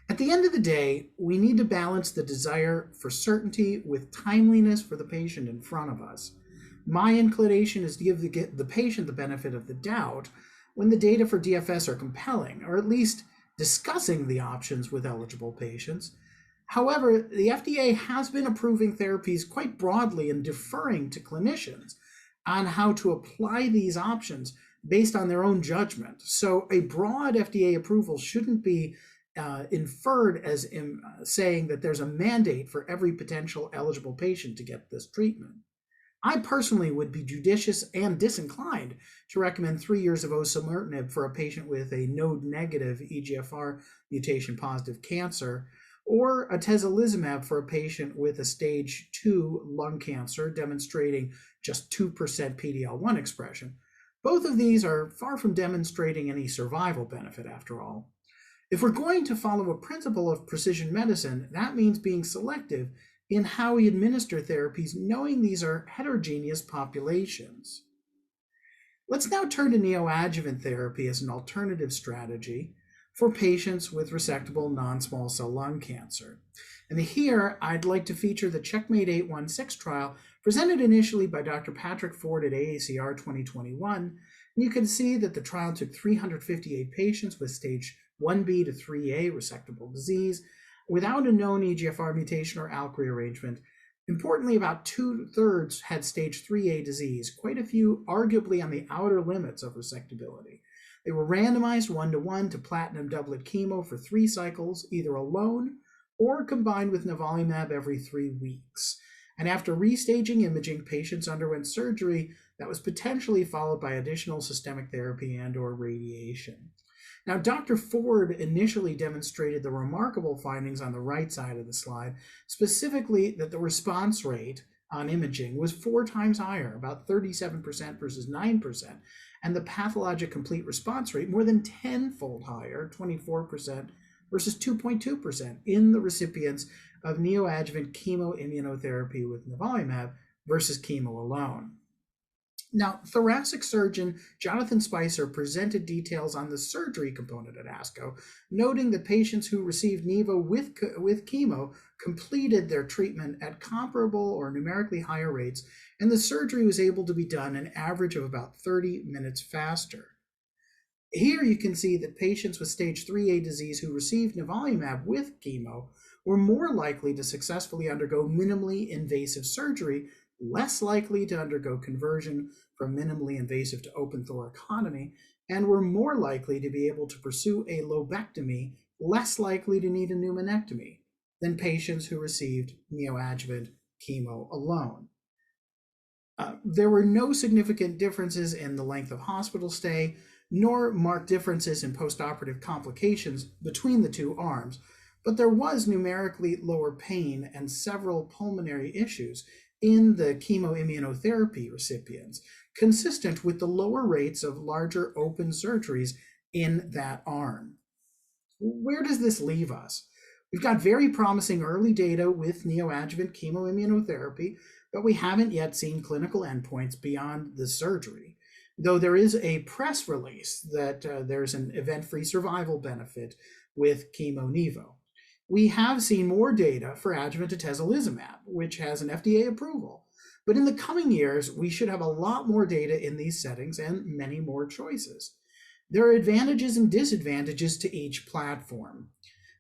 At the end of the day, we need to balance the desire for certainty with timeliness for the patient in front of us. My inclination is to give the patient the benefit of the doubt when the data for DFS are compelling, or at least discussing the options with eligible patients. However, the FDA has been approving therapies quite broadly and deferring to clinicians on how to apply these options based on their own judgment. So a broad FDA approval shouldn't be inferred as saying that there's a mandate for every potential eligible patient to get this treatment. I personally would be judicious and disinclined to recommend 3 years of osimertinib for a patient with a node-negative EGFR mutation-positive cancer, or atezolizumab for a patient with a stage 2 lung cancer demonstrating just 2% PD-L1 expression. Both of these are far from demonstrating any survival benefit after all. If we're going to follow a principle of precision medicine, that means being selective in how we administer therapies, knowing these are heterogeneous populations. Let's now turn to neoadjuvant therapy as an alternative strategy for patients with resectable non-small cell lung cancer. And here, I'd like to feature the Checkmate 816 trial presented initially by Dr. Patrick Ford at AACR 2021. And you can see that the trial took 358 patients with stage 1B to 3A resectable disease without a known EGFR mutation or ALK rearrangement. Importantly, about 2/3 had stage 3A disease, quite a few arguably on the outer limits of resectability. They were randomized 1-to-1 to platinum doublet chemo for 3 cycles, either alone or combined with nivolumab every 3 weeks. And after restaging imaging, patients underwent surgery that was potentially followed by additional systemic therapy and/or radiation. Now, Dr. Ford initially demonstrated the remarkable findings on the right side of the slide, specifically that the response rate on imaging was 4 times higher, about 37% versus 9%, and the pathologic complete response rate more than 10-fold higher, 24% versus 2.2% in the recipients of neoadjuvant chemoimmunotherapy with nivolumab versus chemo alone. Now, thoracic surgeon Jonathan Spicer presented details on the surgery component at ASCO, noting that patients who received Nivo with chemo completed their treatment at comparable or numerically higher rates, and the surgery was able to be done an average of about 30 minutes faster. Here you can see that patients with stage 3A disease who received nivolumab with chemo were more likely to successfully undergo minimally invasive surgery, less likely to undergo conversion from minimally invasive to open thoracotomy, and were more likely to be able to pursue a lobectomy, less likely to need a pneumonectomy than patients who received neoadjuvant chemo alone. There were no significant differences in the length of hospital stay, nor marked differences in postoperative complications between the 2 arms, but there was numerically lower pain and several pulmonary issues in the chemoimmunotherapy recipients, consistent with the lower rates of larger open surgeries in that arm. Where does this leave us? We've got very promising early data with neoadjuvant chemoimmunotherapy, but we haven't yet seen clinical endpoints beyond the surgery, though there is a press release that there's an event-free survival benefit with chemo-nivo. We have seen more data for adjuvant atezolizumab, which has an FDA approval. But in the coming years, we should have a lot more data in these settings and many more choices. There are advantages and disadvantages to each platform.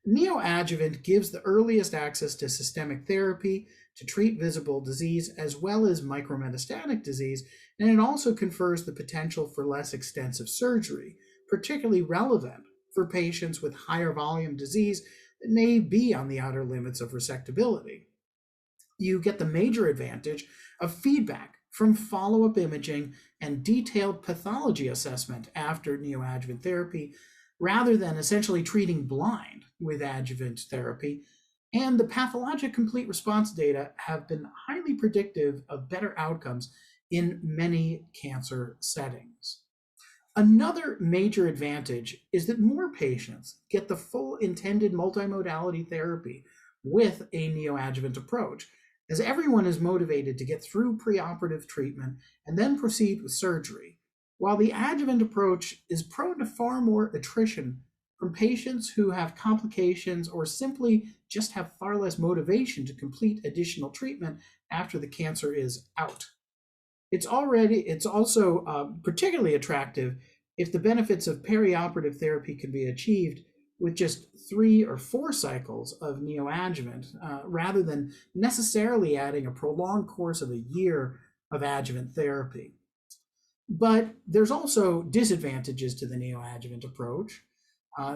Neoadjuvant gives the earliest access to systemic therapy to treat visible disease as well as micrometastatic disease, and it also confers the potential for less extensive surgery, particularly relevant for patients with higher volume disease that may be on the outer limits of resectability. You get the major advantage of feedback from follow-up imaging and detailed pathology assessment after neoadjuvant therapy, rather than essentially treating blind with adjuvant therapy. And the pathologic complete response data have been highly predictive of better outcomes in many cancer settings. Another major advantage is that more patients get the full intended multimodality therapy with a neoadjuvant approach, as everyone is motivated to get through preoperative treatment and then proceed with surgery, while the adjuvant approach is prone to far more attrition from patients who have complications or simply just have far less motivation to complete additional treatment after the cancer is out. It's also particularly attractive if the benefits of perioperative therapy can be achieved with just 3 or 4 cycles of neoadjuvant, rather than necessarily adding a prolonged course of a year of adjuvant therapy. But there's also disadvantages to the neoadjuvant approach.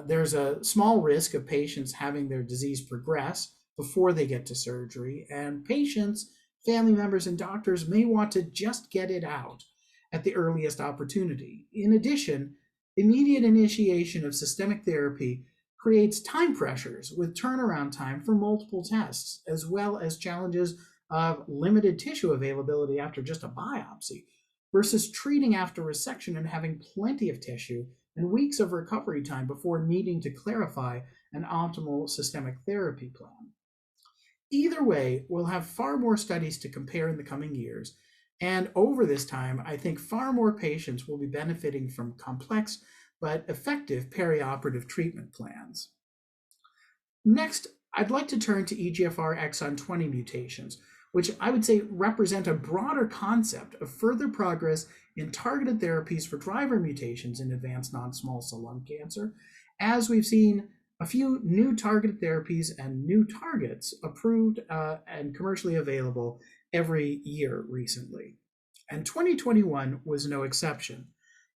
There's a small risk of patients having their disease progress before they get to surgery, and patients family members and doctors may want to just get it out at the earliest opportunity. In addition, immediate initiation of systemic therapy creates time pressures with turnaround time for multiple tests, as well as challenges of limited tissue availability after just a biopsy, versus treating after resection and having plenty of tissue and weeks of recovery time before needing to clarify an optimal systemic therapy plan. Either way, we'll have far more studies to compare in the coming years, and over this time, I think far more patients will be benefiting from complex but effective perioperative treatment plans. Next, I'd like to turn to EGFR exon 20 mutations, which I would say represent a broader concept of further progress in targeted therapies for driver mutations in advanced non-small cell lung cancer, as we've seen a few new targeted therapies and new targets approved and commercially available every year recently. And 2021 was no exception.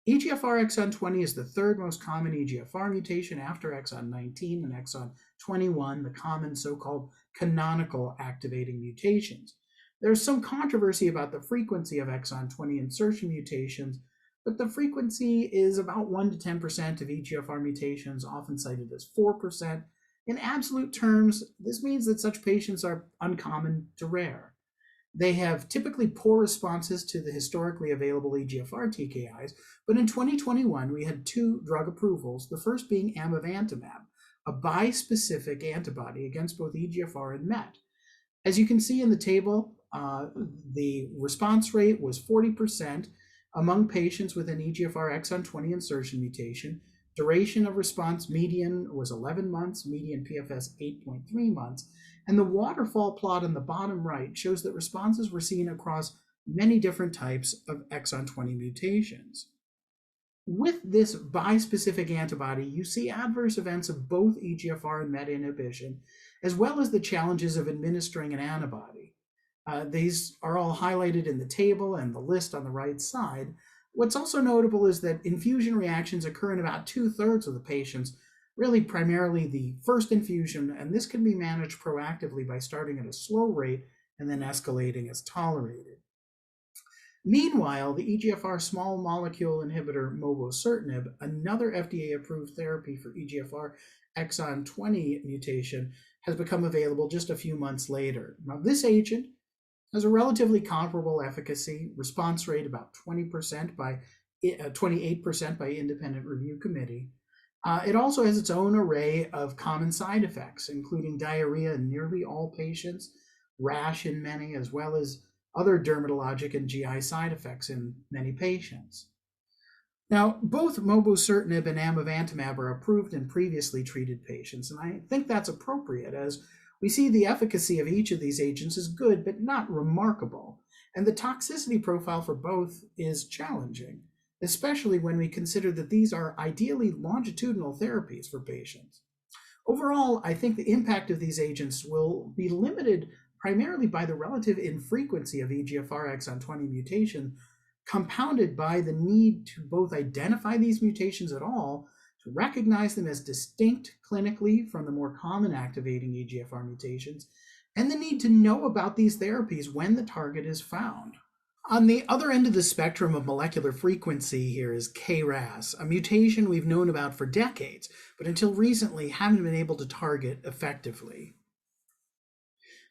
EGFR exon 20 is the third most common EGFR mutation after exon 19 and exon 21, the common so-called canonical activating mutations. There's some controversy about the frequency of exon 20 insertion mutations, but the frequency is about 1 to 10% of EGFR mutations, often cited as 4%. In absolute terms, this means that such patients are uncommon to rare. They have typically poor responses to the historically available EGFR TKIs, but in 2021, we had 2 drug approvals, the first being amivantamab, a bispecific antibody against both EGFR and MET. As you can see in the table, the response rate was 40% among patients with an EGFR exon 20 insertion mutation. Duration of response median was 11 months, median PFS 8.3 months, and the waterfall plot on the bottom right shows that responses were seen across many different types of exon 20 mutations. With this bispecific antibody, you see adverse events of both EGFR and MET inhibition, as well as the challenges of administering an antibody. These are all highlighted in the table and the list on the right side. What's also notable is that infusion reactions occur in about 2/3 of the patients, really primarily the first infusion, and this can be managed proactively by starting at a slow rate and then escalating as tolerated. Meanwhile, the EGFR small molecule inhibitor mobocertinib, another FDA-approved therapy for EGFR exon 20 mutation, has become available just a few months later. Now, this agent has a relatively comparable efficacy, response rate about 28% by independent review committee. It also has its own array of common side effects, including diarrhea in nearly all patients, rash in many, as well as other dermatologic and GI side effects in many patients. Now, both mobocertinib and amivantamab are approved in previously treated patients, and I think that's appropriate, as we see the efficacy of each of these agents is good, but not remarkable, and the toxicity profile for both is challenging, especially when we consider that these are ideally longitudinal therapies for patients. Overall, I think the impact of these agents will be limited primarily by the relative infrequency of EGFR exon 20 mutation, compounded by the need to both identify these mutations at all, to recognize them as distinct clinically from the more common activating EGFR mutations, and the need to know about these therapies when the target is found. On the other end of the spectrum of molecular frequency here is KRAS, a mutation we've known about for decades, but until recently haven't been able to target effectively.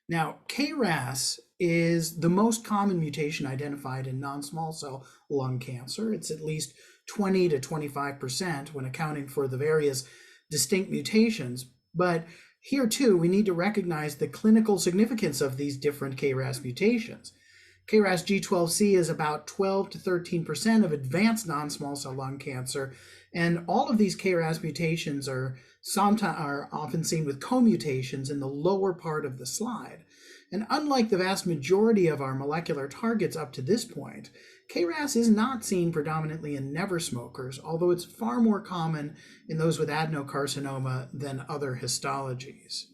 Now, KRAS is the most common mutation identified in non-small cell lung cancer. It's at least 20 to 25% when accounting for the various distinct mutations. But here too, we need to recognize the clinical significance of these different KRAS mutations. KRAS G12C is about 12 to 13% of advanced non-small cell lung cancer, and all of these KRAS mutations are often seen with co-mutations in the lower part of the slide. And unlike the vast majority of our molecular targets up to this point, KRAS is not seen predominantly in never smokers, although it's far more common in those with adenocarcinoma than other histologies.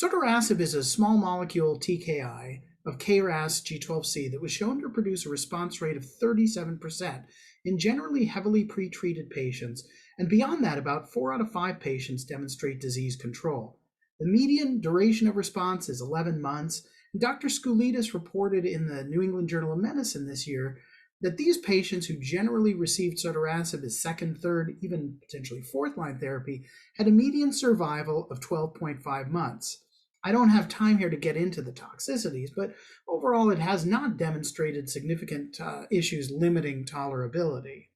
Sotorasib is a small molecule TKI of KRAS G12C that was shown to produce a response rate of 37% in generally heavily pretreated patients, and beyond that, about 4 out of 5 patients demonstrate disease control. The median duration of response is 11 months, Dr. Skoulidis reported in the New England Journal of Medicine this year that these patients who generally received sotorasib as second, third, even potentially fourth-line therapy had a median survival of 12.5 months. I don't have time here to get into the toxicities, but overall it has not demonstrated significant issues limiting tolerability.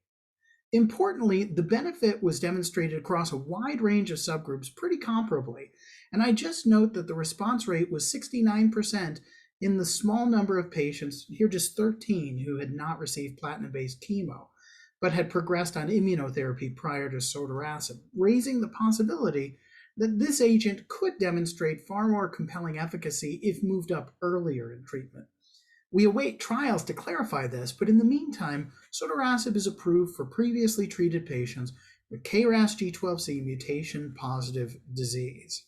Importantly, the benefit was demonstrated across a wide range of subgroups pretty comparably, and I just note that the response rate was 69% in the small number of patients, here just 13, who had not received platinum-based chemo, but had progressed on immunotherapy prior to sotorasib, raising the possibility that this agent could demonstrate far more compelling efficacy if moved up earlier in treatment. We await trials to clarify this, but in the meantime, sotorasib is approved for previously treated patients with KRAS G12C mutation positive disease.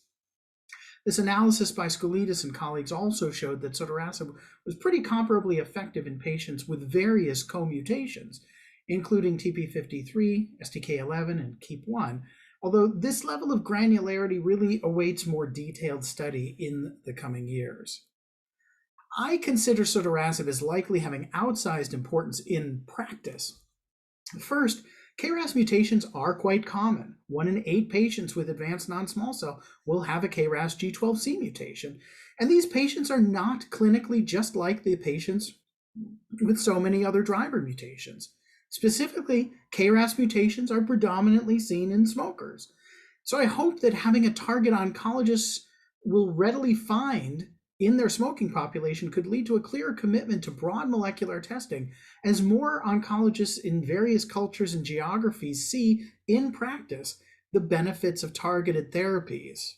This analysis by Skoulidis and colleagues also showed that sotorasib was pretty comparably effective in patients with various co-mutations, including TP53, STK11, and KEAP1, although this level of granularity really awaits more detailed study in the coming years. I consider sotorasib as likely having outsized importance in practice. First, KRAS mutations are quite common. 1 in 8 patients with advanced non-small cell will have a KRAS G12C mutation, and these patients are not clinically just like the patients with so many other driver mutations. Specifically, KRAS mutations are predominantly seen in smokers. So I hope that having a target oncologists will readily find in their smoking population could lead to a clearer commitment to broad molecular testing as more oncologists in various cultures and geographies see in practice the benefits of targeted therapies.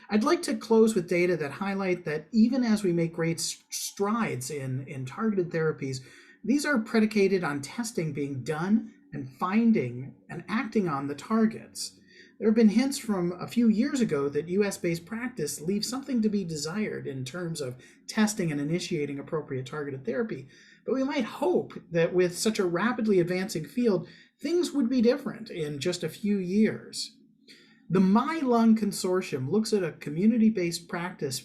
I'd like to close with data that highlight that even as we make great strides in targeted therapies, these are predicated on testing being done and finding and acting on the targets. There have been hints from a few years ago that US-based practice leaves something to be desired in terms of testing and initiating appropriate targeted therapy, but we might hope that with such a rapidly advancing field, things would be different in just a few years. The MyLung Consortium looks at a community-based practice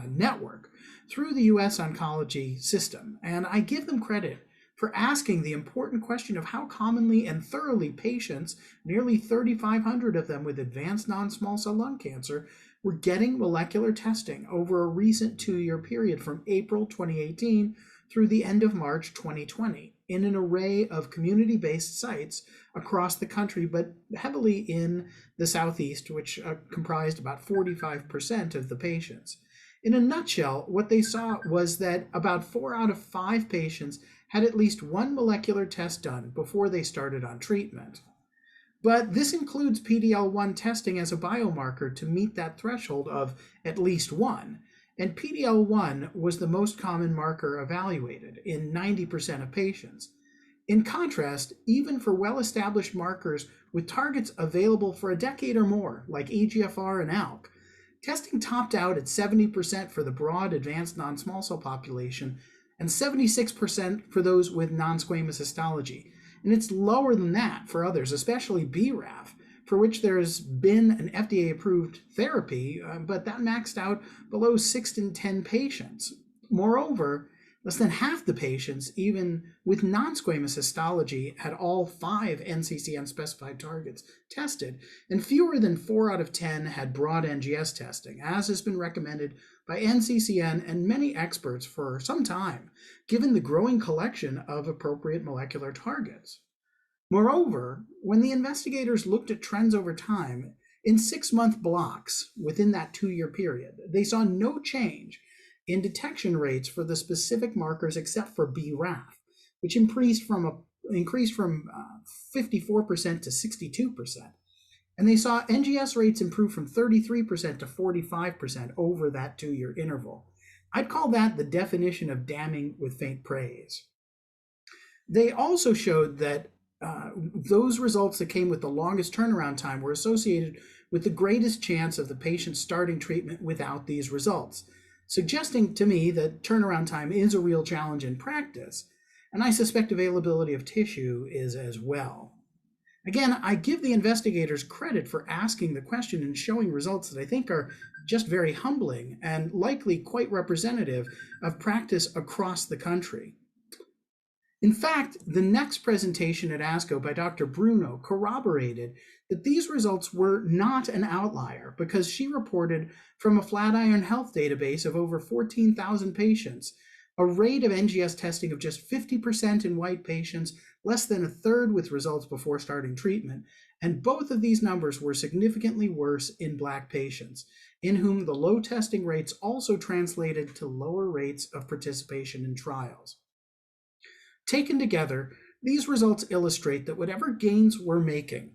network through the US oncology system, and I give them credit for asking the important question of how commonly and thoroughly patients, nearly 3,500 of them with advanced non-small cell lung cancer, were getting molecular testing over a recent 2-year period from April 2018 through the end of March 2020 in an array of community-based sites across the country, but heavily in the Southeast, which comprised about 45% of the patients. In a nutshell, what they saw was that about 4 out of 5 patients had at least one molecular test done before they started on treatment. But this includes PD-L1 testing as a biomarker to meet that threshold of at least one, and PD-L1 was the most common marker evaluated in 90% of patients. In contrast, even for well-established markers with targets available for a decade or more, like EGFR and ALK, testing topped out at 70% for the broad advanced non-small cell population and 76% for those with non-squamous histology. And it's lower than that for others, especially BRAF, for which there's been an FDA-approved therapy, but that maxed out below 6 in 10 patients. Moreover, less than half the patients, even with non-squamous histology, had all 5 NCCN-specified targets tested, and fewer than 4 out of 10 had broad NGS testing, as has been recommended by NCCN and many experts for some time, given the growing collection of appropriate molecular targets. Moreover, when the investigators looked at trends over time, in 6-month blocks within that 2-year period, they saw no change in detection rates for the specific markers except for BRAF, which increased from 54% to 62%. And they saw NGS rates improve from 33% to 45% over that 2-year interval. I'd call that the definition of damning with faint praise. They also showed that those results that came with the longest turnaround time were associated with the greatest chance of the patient starting treatment without these results, suggesting to me that turnaround time is a real challenge in practice, and I suspect availability of tissue is as well. Again, I give the investigators credit for asking the question and showing results that I think are just very humbling and likely quite representative of practice across the country. In fact, the next presentation at ASCO by Dr. Bruno corroborated that these results were not an outlier because she reported from a Flatiron Health database of over 14,000 patients, a rate of NGS testing of just 50% in white patients, less than a third with results before starting treatment, and both of these numbers were significantly worse in Black patients, in whom the low testing rates also translated to lower rates of participation in trials. Taken together, these results illustrate that whatever gains we're making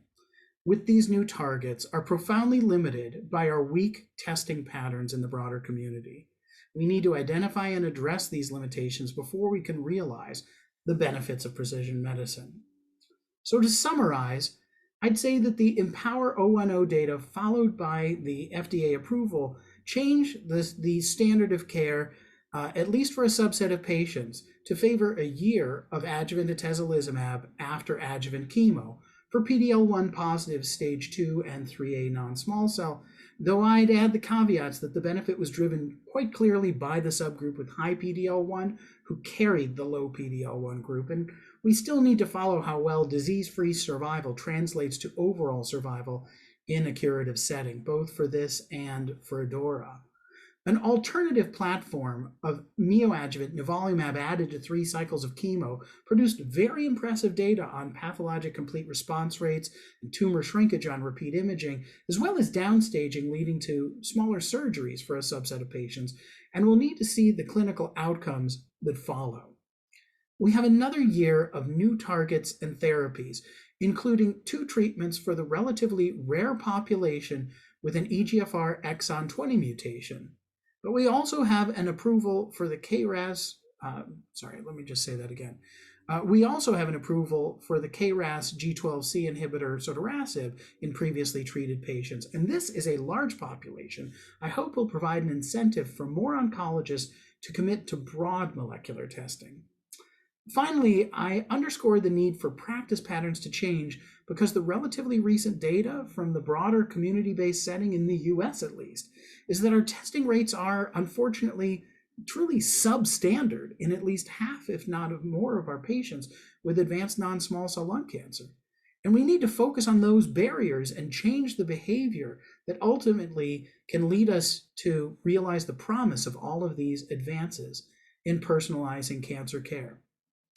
with these new targets are profoundly limited by our weak testing patterns in the broader community. We need to identify and address these limitations before we can realize the benefits of precision medicine. So to summarize, I'd say that the Empower 010 data followed by the FDA approval changed the standard of care, at least for a subset of patients, to favor a year of adjuvant atezolizumab after adjuvant chemo for PD-L1 positive stage 2 and 3A non-small cell, though I'd add the caveats that the benefit was driven quite clearly by the subgroup with high PD-L1 who carried the low PD-L1 group, and we still need to follow how well disease-free survival translates to overall survival in a curative setting, both for this and for ADAURA. An alternative platform of neoadjuvant nivolumab added to 3 cycles of chemo produced very impressive data on pathologic complete response rates and tumor shrinkage on repeat imaging, as well as downstaging leading to smaller surgeries for a subset of patients, and we'll need to see the clinical outcomes that follow. We have another year of new targets and therapies, including 2 treatments for the relatively rare population with an EGFR exon 20 mutation. But we also have an approval for the KRAS, we also have an approval for the KRAS G12C inhibitor sotorasib in previously treated patients. And this is a large population. I hope will provide an incentive for more oncologists to commit to broad molecular testing. Finally, I underscore the need for practice patterns to change because the relatively recent data from the broader community-based setting in the US at least is that our testing rates are unfortunately truly substandard in at least half, if not more, of our patients with advanced non-small cell lung cancer. And we need to focus on those barriers and change the behavior that ultimately can lead us to realize the promise of all of these advances in personalizing cancer care.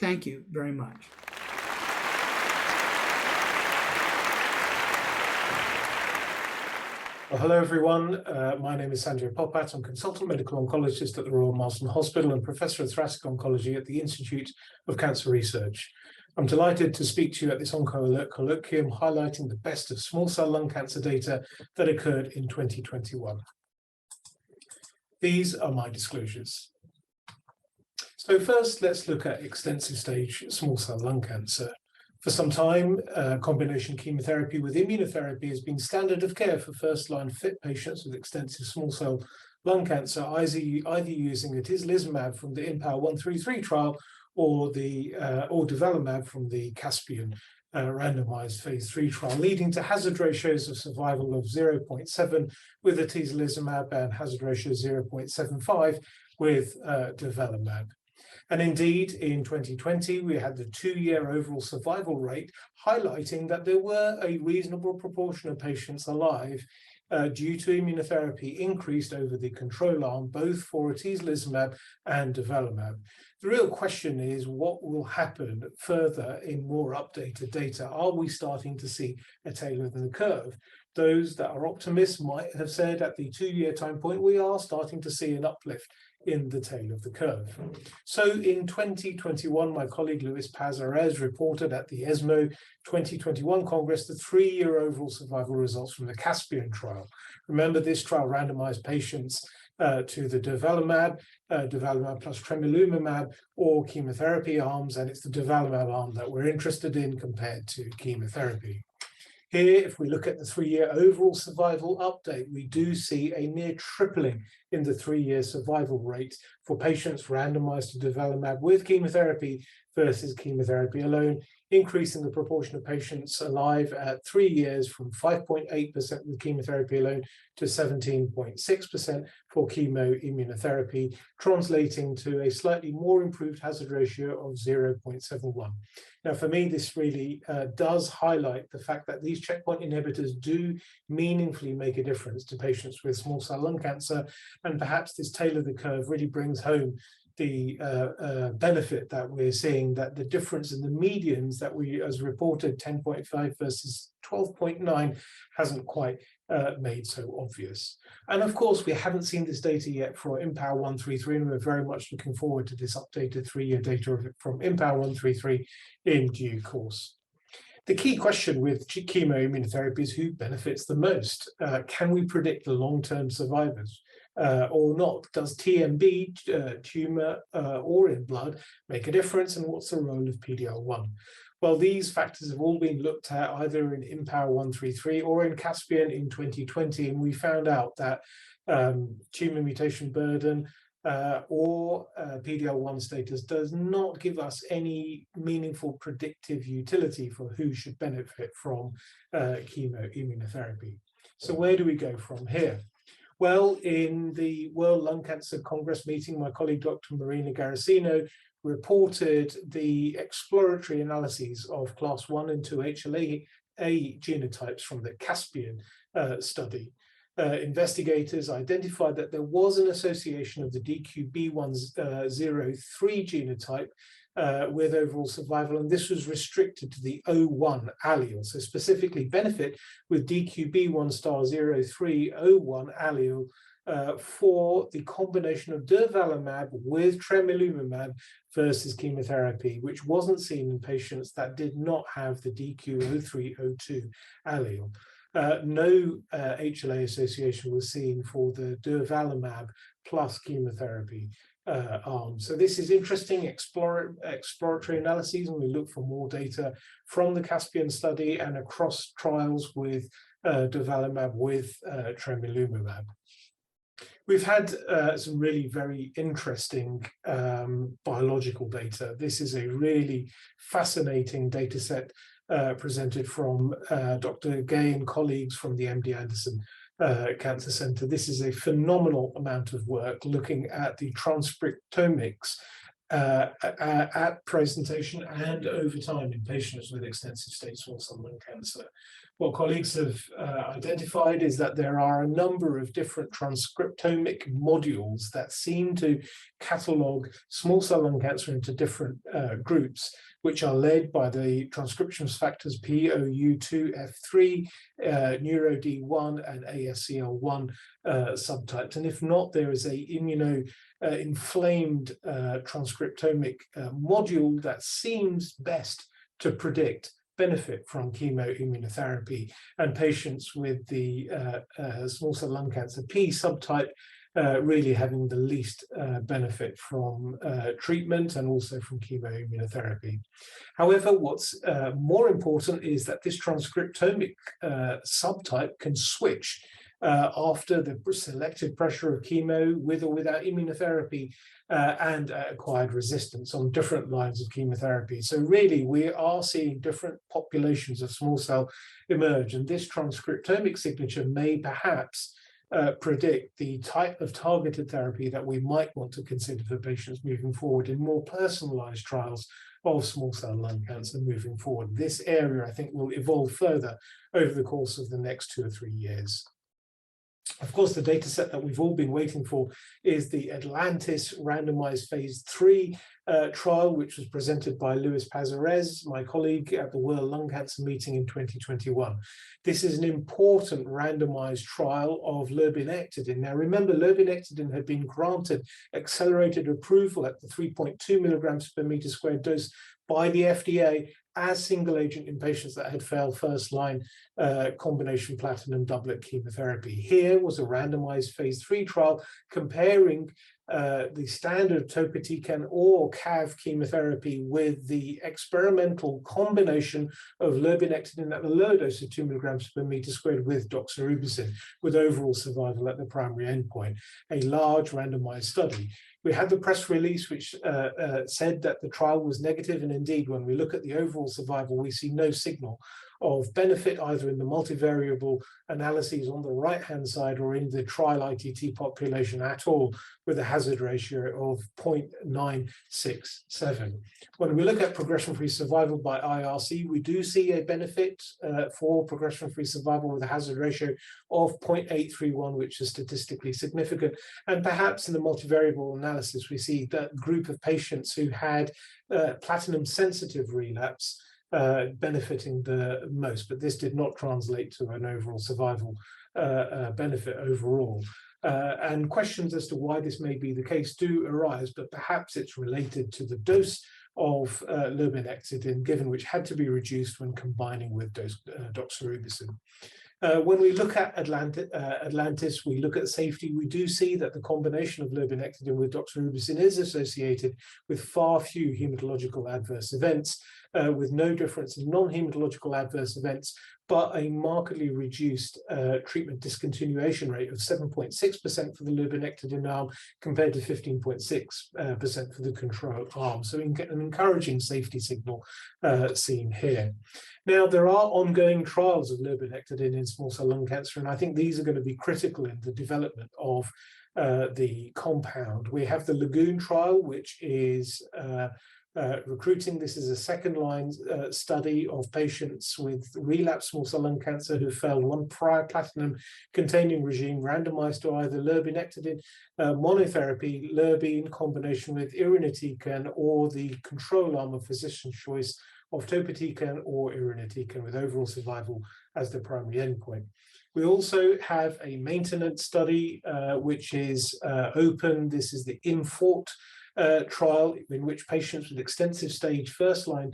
Thank you very much. Well, hello, everyone. My name is Sanjay Popat. I'm Consultant Medical Oncologist at the Royal Marsden Hospital and Professor of Thoracic Oncology at the Institute of Cancer Research. I'm delighted to speak to you at this OncoAlert Colloquium, highlighting the best of small cell lung cancer data that occurred in 2021. These are my disclosures. So first, let's look at extensive stage small cell lung cancer. For some time, combination chemotherapy with immunotherapy has been standard of care for first-line fit patients with extensive small cell lung cancer, either using atezolizumab from the IMpower 133 trial or durvalumab from the Caspian randomized phase 3 trial, leading to hazard ratios of survival of 0.7 with atezolizumab and hazard ratio 0.75 with durvalumab. And indeed, in 2020, we had the 2-year overall survival rate, highlighting that there were a reasonable proportion of patients alive due to immunotherapy increased over the control arm, both for atezolizumab and durvalumab. The real question is what will happen further in more updated data? Are we starting to see a tail of the curve? Those that are optimists might have said at the 2-year time point, we are starting to see an uplift in the tail of the curve. So in 2021, my colleague Luis Paz-Arez reported at the ESMO 2021 Congress the 3-year overall survival results from the Caspian trial. Remember, this trial randomized patients to the durvalumab plus tremelimumab or chemotherapy arms, and it's the durvalumab arm that we're interested in compared to chemotherapy. Here, if we look at the 3-year overall survival update, we do see a near tripling in the 3-year survival rate for patients randomized to durvalumab with chemotherapy versus chemotherapy alone, increasing the proportion of patients alive at 3 years from 5.8% with chemotherapy alone to 17.6% for chemoimmunotherapy, translating to a slightly more improved hazard ratio of 0.71. Now, for me, this really does highlight the fact that these checkpoint inhibitors do meaningfully make a difference to patients with small cell lung cancer, and perhaps this tail of the curve really brings home the benefit that we're seeing, that the difference in the medians that we, as reported, 10.5 versus 12.9, hasn't quite made so obvious. And of course, we haven't seen this data yet for IMpower 133, and we're very much looking forward to this updated 3-year data from IMpower 133 in due course. The key question with chemoimmunotherapy is who benefits the most? Can we predict the long-term survivors or not? Does TMB, tumor or in blood, make a difference? And what's the role of PD-L1? Well, these factors have all been looked at either in IMpower 133 or in Caspian in 2020, and we found out that tumor mutation burden or PD-L1 status does not give us any meaningful predictive utility for who should benefit from chemoimmunotherapy. So where do we go from here? Well, in the World Lung Cancer Congress meeting, my colleague Dr. Marina Garasino reported the exploratory analyses of class 1 and 2 HLA-A genotypes from the Caspian study. Investigators identified that there was an association of the DQB103 genotype with overall survival, and this was restricted to the O1 allele, so specifically benefit with DQB1*03 O1 allele for the combination of durvalumab with tremelimumab versus chemotherapy, which wasn't seen in patients that did not have the DQ0302 allele. No HLA association was seen for the durvalumab plus chemotherapy arm. So this is interesting exploratory analyses, and we look for more data from the Caspian study and across trials with durvalumab with tremelimumab. We've had some really very interesting biological data. This is a really fascinating data set presented from Dr. Gay and colleagues from the MD Anderson Cancer Center. This is a phenomenal amount of work looking at the transcriptomics at presentation and over time in patients with extensive stage small cell lung cancer. What colleagues have identified is that there are a number of different transcriptomic modules that seem to catalog small cell lung cancer into different groups, which are led by the transcription factors POU2F3, NeuroD1, and ASCL1 subtypes. And if not, there is a inflamed transcriptomic module that seems best to predict benefit from chemoimmunotherapy, and patients with the small cell lung cancer P subtype really having the least benefit from treatment and also from chemoimmunotherapy. However, what's more important is that this transcriptomic subtype can switch after the selected pressure of chemo with or without immunotherapy and acquired resistance on different lines of chemotherapy. So really, we are seeing different populations of small cell emerge, and this transcriptomic signature may perhaps predict the type of targeted therapy that we might want to consider for patients moving forward in more personalized trials of small cell lung cancer moving forward. This area, I think, will evolve further over the course of the next 2 or 3 years. Of course, the data set that we've all been waiting for is the Atlantis randomized phase 3 trial, which was presented by Luis Pazarez, my colleague at the World Lung Cancer meeting in 2021. This is an important randomized trial of lurbinectedin. Now, remember, lurbinectedin had been granted accelerated approval at the 3.2 milligrams per meter squared dose by the FDA as single agent in patients that had failed first-line combination platinum doublet chemotherapy. Here was a randomized phase 3 trial comparing the standard topotecan or CAV chemotherapy with the experimental combination of lurbinectedin at the low dose of 2 milligrams per meter squared with doxorubicin, with overall survival at the primary endpoint, a large randomized study. We had the press release which said that the trial was negative, and indeed, when we look at the overall survival, we see no signal of benefit either in the multivariable analyses on the right-hand side or in the trial ITT population at all, with a hazard ratio of 0.967. When we look at progression-free survival by IRC, we do see a benefit for progression-free survival with a hazard ratio of 0.831, which is statistically significant. And perhaps in the multivariable analysis, we see that group of patients who had platinum-sensitive relapse benefiting the most, but this did not translate to an overall survival benefit overall. And questions as to why this may be the case do arise, but perhaps it's related to the dose of lurbinectedin given, which had to be reduced when combining with doxorubicin. When we look at Atlantis, we look at safety, we do see that the combination of lurbinectedin with doxorubicin is associated with far few hematological adverse events, with no difference in non-hematological adverse events, but a markedly reduced treatment discontinuation rate of 7.6% for the lurbinectedin arm compared to 15.6% for the control arm. So an encouraging safety signal seen here. Now, there are ongoing trials of lurbinectedin in small cell lung cancer, and I think these are going to be critical in the development of the compound. We have the Lagoon trial, which is recruiting. This is a second-line study of patients with relapsed small cell lung cancer who failed one prior platinum-containing regime, randomized to either lurbinectedin monotherapy, lurbi in combination with irinotecan, or the control arm of physician's choice of topotecan or irinotecan, with overall survival as the primary endpoint. We also have a maintenance study, which is open. This is the IMFORT trial, in which patients with extensive stage first-line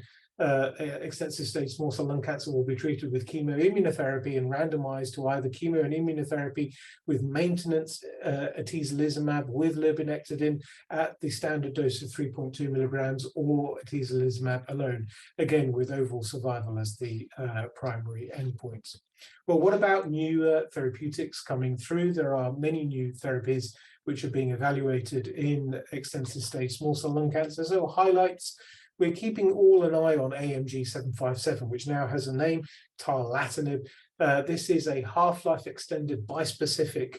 extensive stage small cell lung cancer will be treated with chemoimmunotherapy and randomized to either chemo and immunotherapy with maintenance atezolizumab with lurbinectedin at the standard dose of 3.2 milligrams, or atezolizumab alone, again with overall survival as the primary endpoints. Well, what about new therapeutics coming through? There are many new therapies which are being evaluated in extensive stage small cell lung cancer. So highlights: we're keeping all an eye on AMG 757, which now has a name, tarlatinib. This is a half-life extended bispecific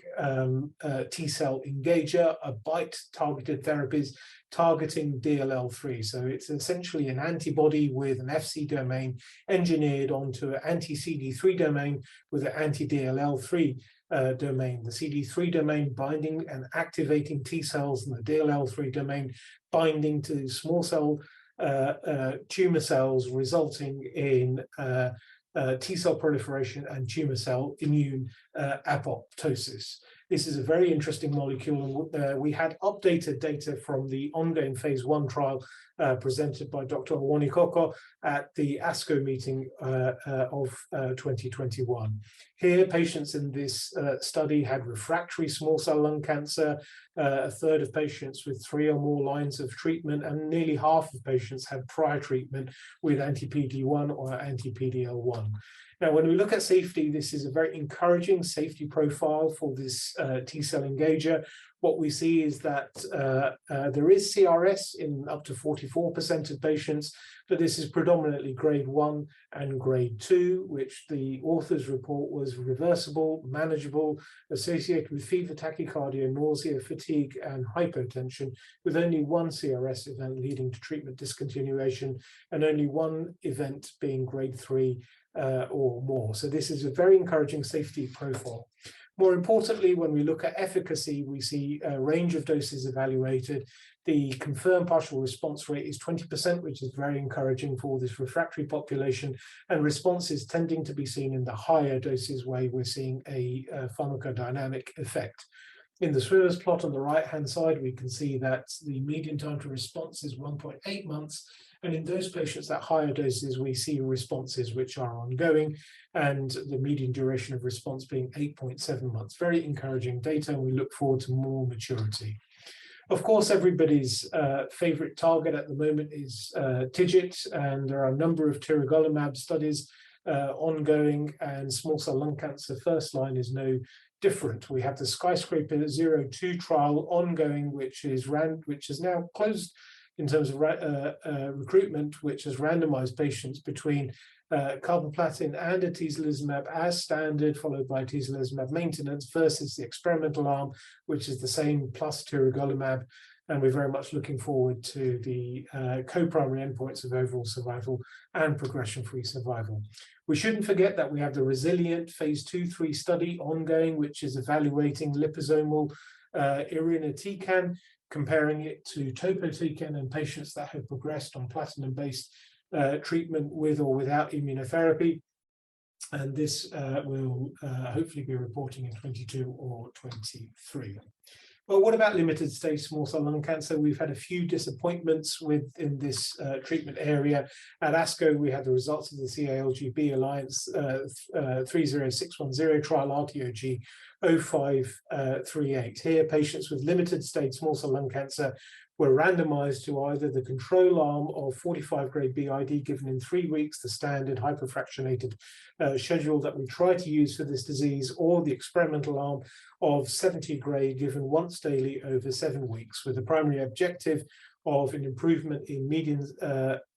T-cell engager, a BiTE-targeted therapies targeting DLL3. So it's essentially an antibody with an Fc domain engineered onto an anti-CD3 domain with an anti-DLL3 domain. The CD3 domain binding and activating T-cells, and the DLL3 domain binding to small cell tumor cells, resulting in T-cell proliferation and tumor cell immune apoptosis. This is a very interesting molecule. We had updated data from the ongoing phase 1 trial presented by Dr. Owonikoko at the ASCO meeting of 2021. Here, patients in this study had refractory small cell lung cancer, a third of patients with 3 or more lines of treatment, and nearly half of patients had prior treatment with anti-PD-1 or anti-PD-L1. Now, when we look at safety, this is a very encouraging safety profile for this T-cell engager. What we see is that there is CRS in up to 44% of patients, but this is predominantly grade 1 and grade 2, which the authors report was reversible, manageable, associated with fever, tachycardia, nausea, fatigue, and hypotension, with only one CRS event leading to treatment discontinuation and only one event being grade 3 or more. So this is a very encouraging safety profile. More importantly, when we look at efficacy, we see a range of doses evaluated. The confirmed partial response rate is 20%, which is very encouraging for this refractory population, and responses tending to be seen in the higher doses where we're seeing a pharmacodynamic effect. In the swimmer's plot on the right-hand side, we can see that the median time to response is 1.8 months. And in those patients at higher doses, we see responses which are ongoing, and the median duration of response being 8.7 months. Very encouraging data, and we look forward to more maturity. Of course, everybody's favorite target at the moment is TIGIT, and there are a number of tiragolumab studies ongoing, and small cell lung cancer first line is no different. We have the Skyscraper 02 trial ongoing, which is now closed in terms of recruitment, which has randomized patients between carboplatin and atezolizumab as standard, followed by atezolizumab maintenance versus the experimental arm, which is the same plus tiragolumab. And we're very much looking forward to the co-primary endpoints of overall survival and progression-free survival. We shouldn't forget that we have the resilient phase 2/3 study ongoing, which is evaluating liposomal irinotecan, comparing it to topotecan in patients that have progressed on platinum-based treatment with or without immunotherapy. And this will hopefully be reporting in 22 or 23. Well, what about limited stage small cell lung cancer? We've had a few disappointments within this treatment area. At ASCO, we had the results of the CALGB Alliance 30610 trial RTOG 0538. Here, patients with limited stage small cell lung cancer were randomized to either the control arm of 45 gray BID given in 3 weeks, the standard hyperfractionated schedule that we try to use for this disease, or the experimental arm of 70 gray given once daily over 7 weeks, with the primary objective of an improvement in median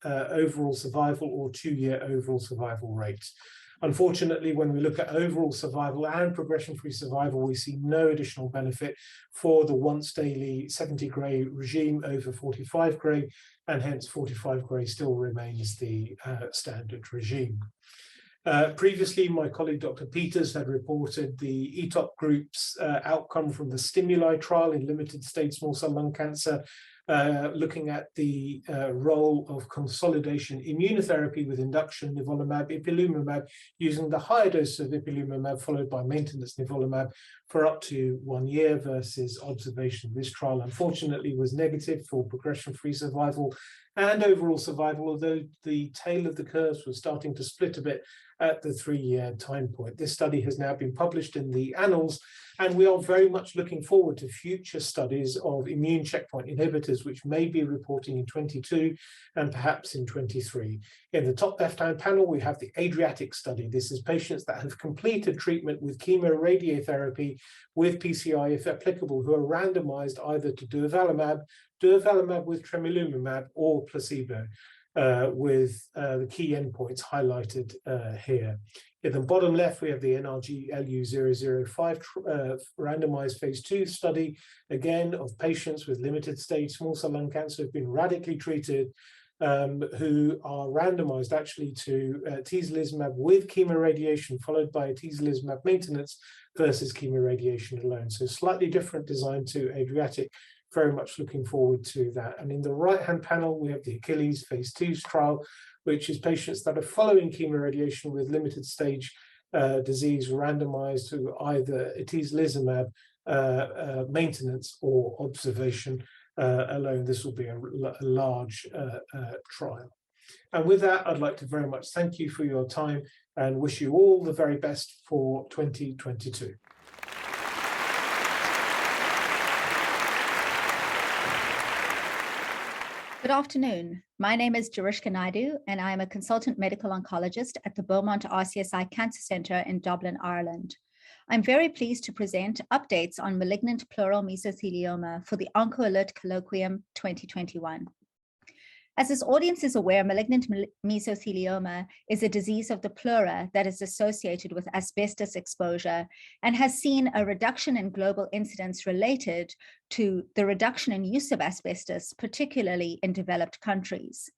overall survival or 2-year overall survival rate. Unfortunately, when we look at overall survival and progression-free survival, we see no additional benefit for the once-daily 70 gray regime over 45 gray, and hence 45 gray still remains the standard regime. Previously, my colleague Dr. Peters had reported the ETOP group's outcome from the Stimuli trial in limited stage small cell lung cancer, looking at the role of consolidation immunotherapy with induction nivolumab, ipilimumab, using the higher dose of ipilimumab followed by maintenance nivolumab for up to 1 year versus observation. This trial, unfortunately, was negative for progression-free survival and overall survival, although the tail of the curves was starting to split a bit at the 3-year time point. This study has now been published in the Annals, and we are very much looking forward to future studies of immune checkpoint inhibitors, which may be reporting in 22 and perhaps in 23. In the top left-hand panel, we have the Adriatic study. This is patients that have completed treatment with chemoradiotherapy with PCI, if applicable, who are randomized either to durvalumab with tremelimumab, or placebo, with the key endpoints highlighted here. In the bottom left, we have the NRG LU005 randomized phase 2 study, again, of patients with limited stage small cell lung cancer who have been radically treated, who are randomized actually to atezolizumab with chemoradiation, followed by atezolizumab maintenance versus chemoradiation alone. So slightly different design to Adriatic. Very much looking forward to that. And in the right-hand panel, we have the Achilles phase 2 trial, which is patients that are following chemoradiation with limited stage disease, randomized to either atezolizumab maintenance or observation alone. This will be a large trial. And with that, I'd like to very much thank you for your time and wish you all the very best for 2022. Good afternoon. My name is Jarushka Naidooo, and I am a consultant medical oncologist at the Beaumont RCSI Cancer Centre in Dublin, Ireland. I'm very pleased to present updates on malignant pleural mesothelioma for the OncoAlert Colloquium 2021. As this audience is aware, malignant mesothelioma is a disease of the pleura that is associated with asbestos exposure and has seen a reduction in global incidence related to the reduction in use of asbestos, particularly in developed countries.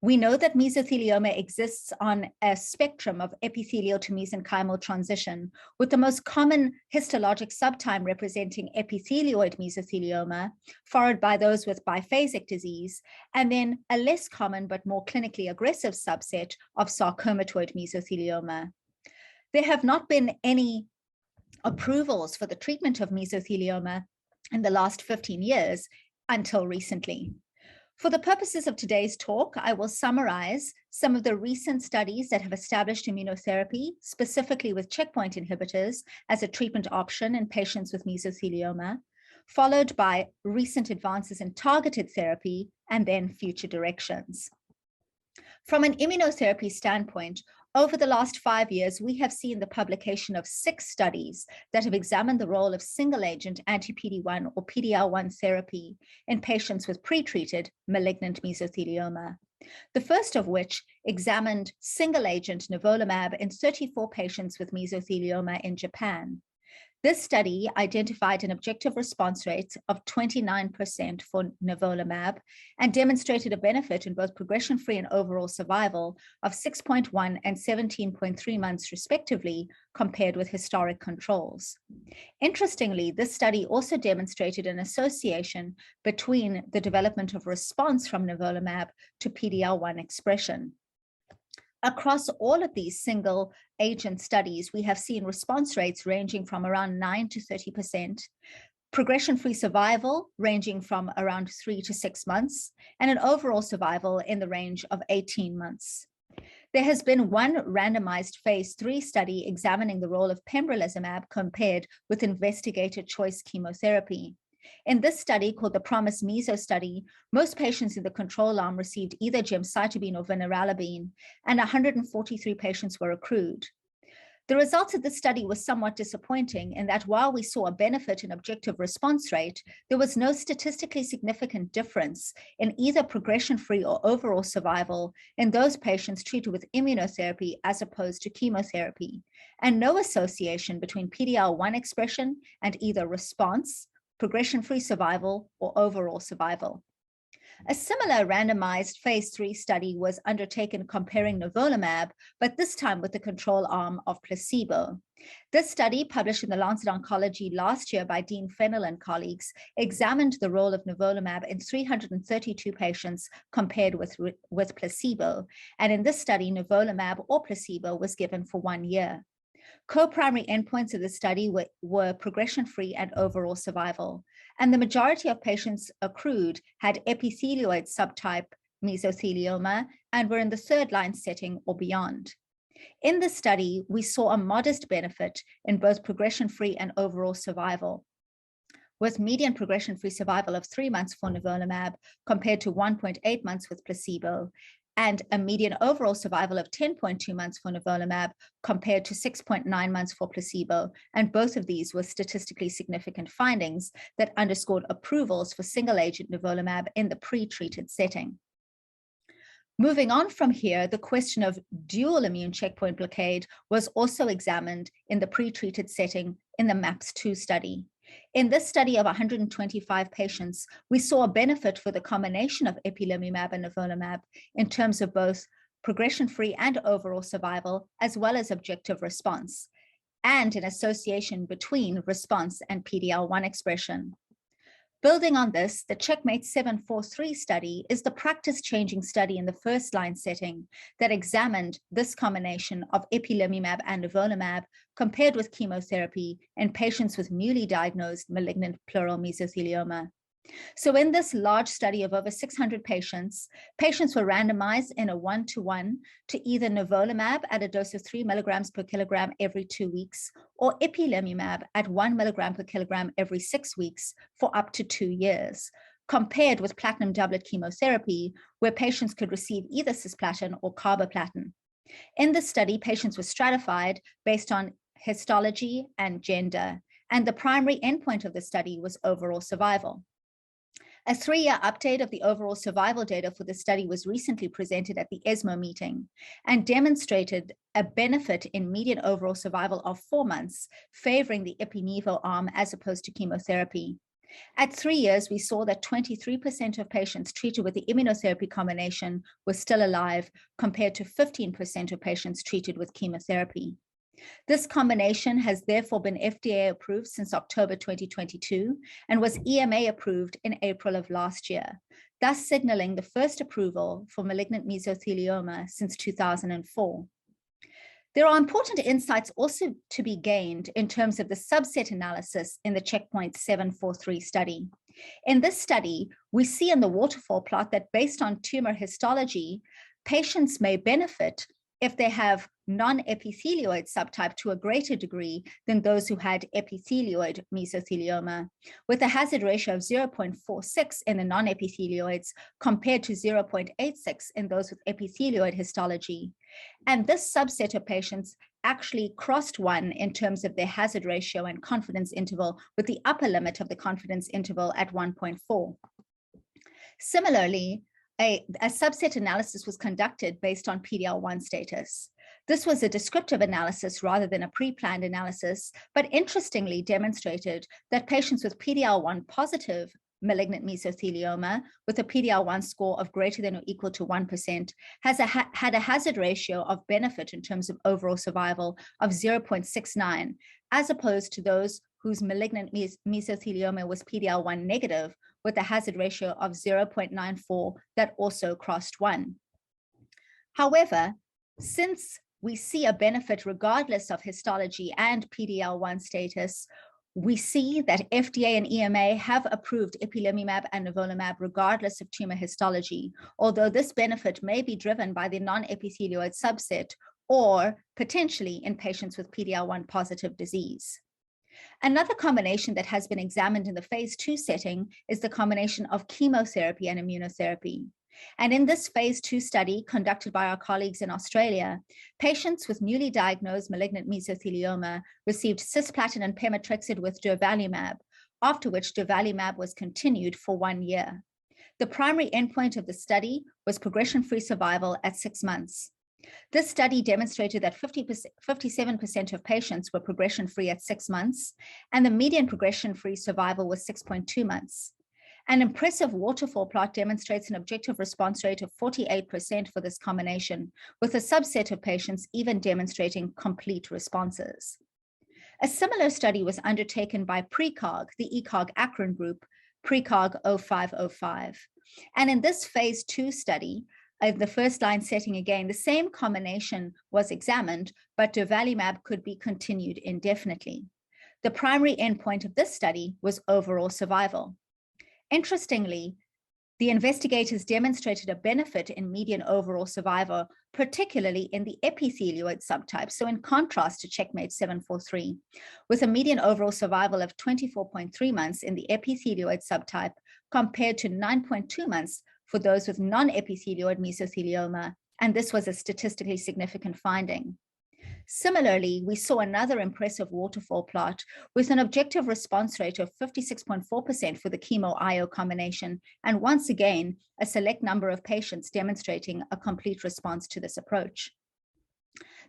We know that mesothelioma exists on a spectrum of epithelial to mesenchymal transition, with the most common histologic subtype representing epithelioid mesothelioma, followed by those with biphasic disease, and then a less common but more clinically aggressive subset of sarcomatoid mesothelioma. There have not been any approvals for the treatment of mesothelioma in the last 15 years until recently. For the purposes of today's talk, I will summarize some of the recent studies that have established immunotherapy, specifically with checkpoint inhibitors, as a treatment option in patients with mesothelioma, followed by recent advances in targeted therapy, and then future directions. From an immunotherapy standpoint, over the last 5 years, we have seen the publication of 6 studies that have examined the role of single-agent anti-PD-1 or PD-L1 therapy in patients with pretreated malignant mesothelioma. The first of which examined single-agent nivolumab in 34 patients with mesothelioma in Japan. This study identified an objective response rate of 29% for nivolumab and demonstrated a benefit in both progression-free and overall survival of 6.1 and 17.3 months respectively, compared with historic controls. Interestingly, this study also demonstrated an association between the development of response from nivolumab to PD-L1 expression. Across all of these single agent studies, we have seen response rates ranging from around 9 to 30%, progression-free survival ranging from around 3 to 6 months, and an overall survival in the range of 18 months. There has been one randomized phase 3 study examining the role of pembrolizumab compared with investigator choice chemotherapy. In this study, called the PROMISE MESO study, most patients in the control arm received either gemcitabine or vinorelbine, and 143 patients were accrued. The results of this study were somewhat disappointing in that while we saw a benefit in objective response rate, there was no statistically significant difference in either progression-free or overall survival in those patients treated with immunotherapy as opposed to chemotherapy, and no association between PD-L1 expression and either response, progression-free survival, or overall survival. A similar randomized phase 3 study was undertaken comparing nivolumab, but this time with the control arm of placebo. This study, published in the Lancet Oncology last year by Dean Fennell and colleagues, examined the role of nivolumab in 332 patients compared with placebo. And in this study, nivolumab or placebo was given for 1 year. Co-primary endpoints of the study were progression-free and overall survival, and the majority of patients accrued had epithelioid subtype mesothelioma and were in the third-line setting or beyond. In this study, we saw a modest benefit in both progression-free and overall survival, with median progression-free survival of 3 months for nivolumab compared to 1.8 months with placebo, and a median overall survival of 10.2 months for nivolumab compared to 6.9 months for placebo. And both of these were statistically significant findings that underscored approvals for single-agent nivolumab in the pre-treated setting. Moving on from here, the question of dual immune checkpoint blockade was also examined in the pre-treated setting in the MAPS-2 study. In this study of 125 patients, we saw a benefit for the combination of ipilimumab and nivolumab in terms of both progression-free and overall survival, as well as objective response, and an association between response and PD-L1 expression. Building on this, the CheckMate 743 study is the practice-changing study in the first-line setting that examined this combination of ipilimumab and nivolumab compared with chemotherapy in patients with newly diagnosed malignant pleural mesothelioma. So in this large study of over 600 patients, patients were randomized in a 1-to-1 to either nivolumab at a dose of 3 milligrams per kilogram every 2 weeks, or ipilimumab at 1 milligram per kilogram every 6 weeks for up to 2 years, compared with platinum doublet chemotherapy, where patients could receive either cisplatin or carboplatin. In this study, patients were stratified based on histology and gender, and the primary endpoint of the study was overall survival. A 3-year update of the overall survival data for the study was recently presented at the ESMO meeting and demonstrated a benefit in median overall survival of 4 months, favoring the ipi-nivo arm as opposed to chemotherapy. At 3 years, we saw that 23% of patients treated with the immunotherapy combination were still alive, compared to 15% of patients treated with chemotherapy. This combination has therefore been FDA approved since October 2022 and was EMA approved in April of last year, thus signaling the first approval for malignant mesothelioma since 2004. There are important insights also to be gained in terms of the subset analysis in the checkpoint 743 study. In this study, we see in the waterfall plot that based on tumor histology, patients may benefit if they have non-epithelioid subtype to a greater degree than those who had epithelioid mesothelioma, with a hazard ratio of 0.46 in the non-epithelioids compared to 0.86 in those with epithelioid histology. And this subset of patients actually crossed 1 in terms of their hazard ratio and confidence interval, with the upper limit of the confidence interval at 1.4. Similarly, a subset analysis was conducted based on PD-L1 status. This was a descriptive analysis rather than a pre-planned analysis, but interestingly demonstrated that patients with PD-L1 positive malignant mesothelioma with a PD-L1 score of greater than or equal to 1% had a hazard ratio of benefit in terms of overall survival of 0.69, as opposed to those whose malignant mesothelioma was PD-L1 negative with a hazard ratio of 0.94 that also crossed 1. However, since we see a benefit regardless of histology and PD-L1 status, we see that FDA and EMA have approved ipilimumab and nivolumab regardless of tumor histology, although this benefit may be driven by the non-epithelioid subset or potentially in patients with PD-L1 positive disease. Another combination that has been examined in the phase 2 setting is the combination of chemotherapy and immunotherapy. And in this phase 2 study conducted by our colleagues in Australia, patients with newly diagnosed malignant mesothelioma received cisplatin and pemetrexed with durvalumab, after which durvalumab was continued for 1 year. The primary endpoint of the study was progression-free survival at 6 months. This study demonstrated that 57% of patients were progression-free at 6 months, and the median progression-free survival was 6.2 months. An impressive waterfall plot demonstrates an objective response rate of 48% for this combination, with a subset of patients even demonstrating complete responses. A similar study was undertaken by PRECOG, the ECOG acron group, PRECOG 0505. And in this phase 2 study, the first line setting again, the same combination was examined, but durvalumab could be continued indefinitely. The primary endpoint of this study was overall survival. Interestingly, the investigators demonstrated a benefit in median overall survival, particularly in the epithelioid subtype, so in contrast to Checkmate 743, with a median overall survival of 24.3 months in the epithelioid subtype compared to 9.2 months for those with non-epithelioid mesothelioma, and this was a statistically significant finding. Similarly, we saw another impressive waterfall plot with an objective response rate of 56.4% for the chemo-IO combination, and once again, a select number of patients demonstrating a complete response to this approach.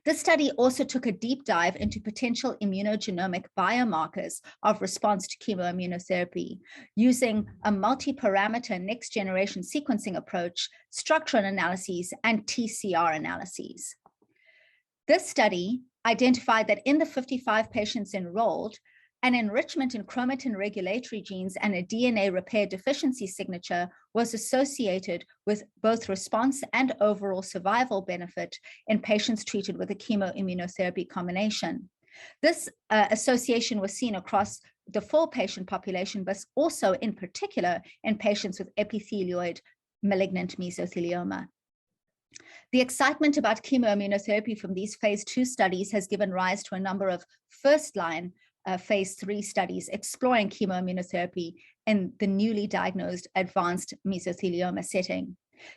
This study also took a deep dive into potential immunogenomic biomarkers of response to chemoimmunotherapy using a multi-parameter next-generation sequencing approach, structural analyses, and TCR analyses. This study identified that in the 55 patients enrolled, an enrichment in chromatin regulatory genes and a DNA repair deficiency signature was associated with both response and overall survival benefit in patients treated with a chemoimmunotherapy combination. This association was seen across the full patient population, but also in particular in patients with epithelioid malignant mesothelioma. The excitement about chemoimmunotherapy from these phase 2 studies has given rise to a number of first-line phase 3 studies exploring chemoimmunotherapy in the newly diagnosed advanced mesothelioma setting.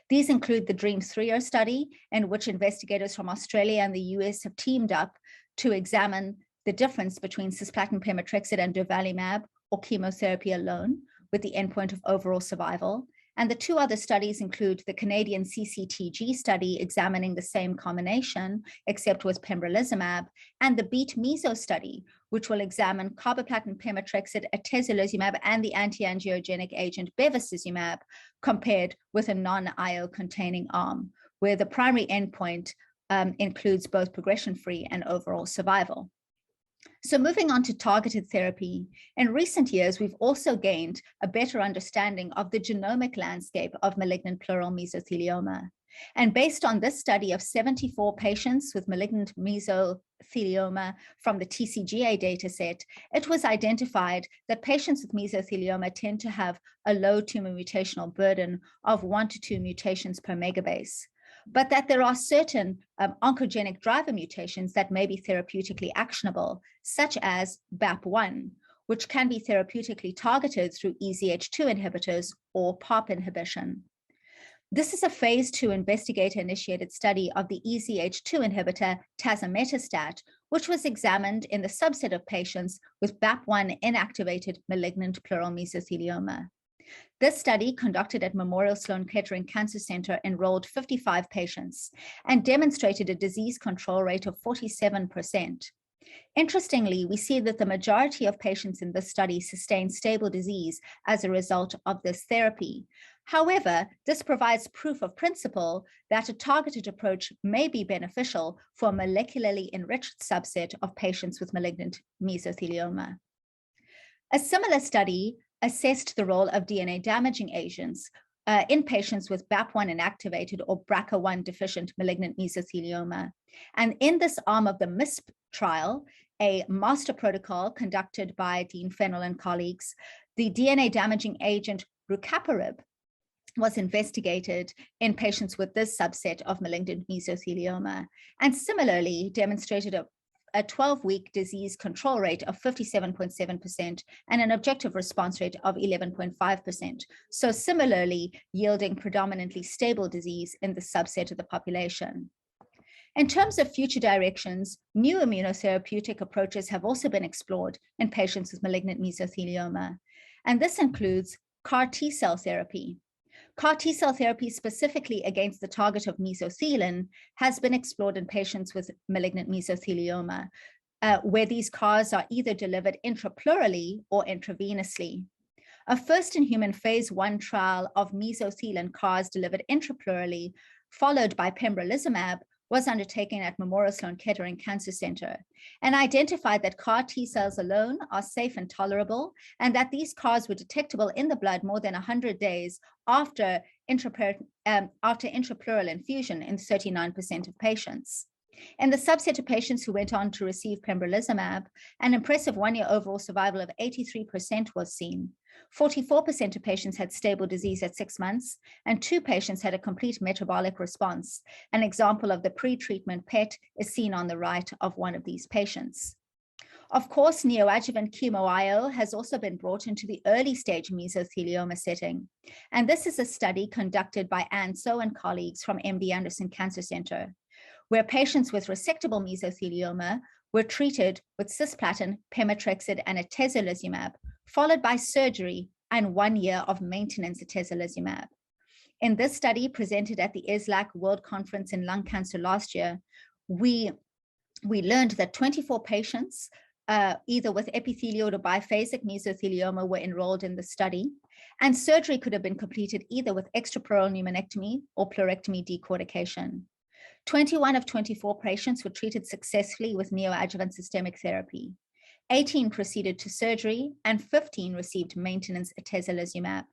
These include the DREAM-3 study, in which investigators from Australia and the US have teamed up to examine the difference between cisplatin pemetrexed and durvalumab or chemotherapy alone with the endpoint of overall survival. And the 2 other studies include the Canadian CCTG study examining the same combination, except with pembrolizumab, and the BEAT-MESO study, which will examine carboplatin pemetrexed, atezolizumab, and the anti-angiogenic agent bevacizumab compared with a non-IO containing arm, where the primary endpoint includes both progression-free and overall survival. So moving on to targeted therapy, in recent years, we've also gained a better understanding of the genomic landscape of malignant pleural mesothelioma. And based on this study of 74 patients with malignant mesothelioma from the TCGA dataset, it was identified that patients with mesothelioma tend to have a low tumor mutational burden of 1 to 2 mutations per megabase, but that there are certain oncogenic driver mutations that may be therapeutically actionable, such as BAP1, which can be therapeutically targeted through EZH2 inhibitors or PARP inhibition. This is a phase 2 investigator-initiated study of the EZH2 inhibitor tazemetostat, which was examined in the subset of patients with BAP1 inactivated malignant pleural mesothelioma. This study, conducted at Memorial Sloan Kettering Cancer Center, enrolled 55 patients and demonstrated a disease control rate of 47%. Interestingly, we see that the majority of patients in this study sustained stable disease as a result of this therapy. However, this provides proof of principle that a targeted approach may be beneficial for a molecularly enriched subset of patients with malignant mesothelioma. A similar study assessed the role of DNA damaging agents in patients with BAP1 inactivated or BRCA1 deficient malignant mesothelioma. And in this arm of the MISP trial, a master protocol conducted by Dean Fennell and colleagues, the DNA damaging agent rucaparib was investigated in patients with this subset of malignant mesothelioma, and similarly demonstrated a 12-week disease control rate of 57.7% and an objective response rate of 11.5%. So similarly, yielding predominantly stable disease in the subset of the population. In terms of future directions, new immunotherapeutic approaches have also been explored in patients with malignant mesothelioma, and this includes CAR T-cell therapy. CAR T-cell therapy specifically against the target of mesothelin has been explored in patients with malignant mesothelioma, where these CARs are either delivered intrapleurally or intravenously. A first-in-human phase 1 trial of mesothelin CARs delivered intrapleurally, followed by pembrolizumab, was undertaken at Memorial Sloan Kettering Cancer Center and identified that CAR T cells alone are safe and tolerable, and that these CARs were detectable in the blood more than 100 days after intrapleural infusion in 39% of patients. In the subset of patients who went on to receive pembrolizumab, an impressive 1-year overall survival of 83% was seen. 44% of patients had stable disease at 6 months, and 2 patients had a complete metabolic response. An example of the pre-treatment PET is seen on the right of one of these patients. Of course, neoadjuvant chemo-IO has also been brought into the early stage mesothelioma setting. And this is a study conducted by Ann So and colleagues from MD Anderson Cancer Center, where patients with resectable mesothelioma were treated with cisplatin, pemetrexed, and atezolizumab, followed by surgery and 1 year of maintenance atezolizumab. In this study presented at the ISLAC World Conference in Lung Cancer last year, we learned that 24 patients, either with epithelial or biphasic mesothelioma, were enrolled in the study, and surgery could have been completed either with extrapleural pneumonectomy or pleurectomy decortication. 21 of 24 patients were treated successfully with neoadjuvant systemic therapy. 18 proceeded to surgery, and 15 received maintenance atezolizumab.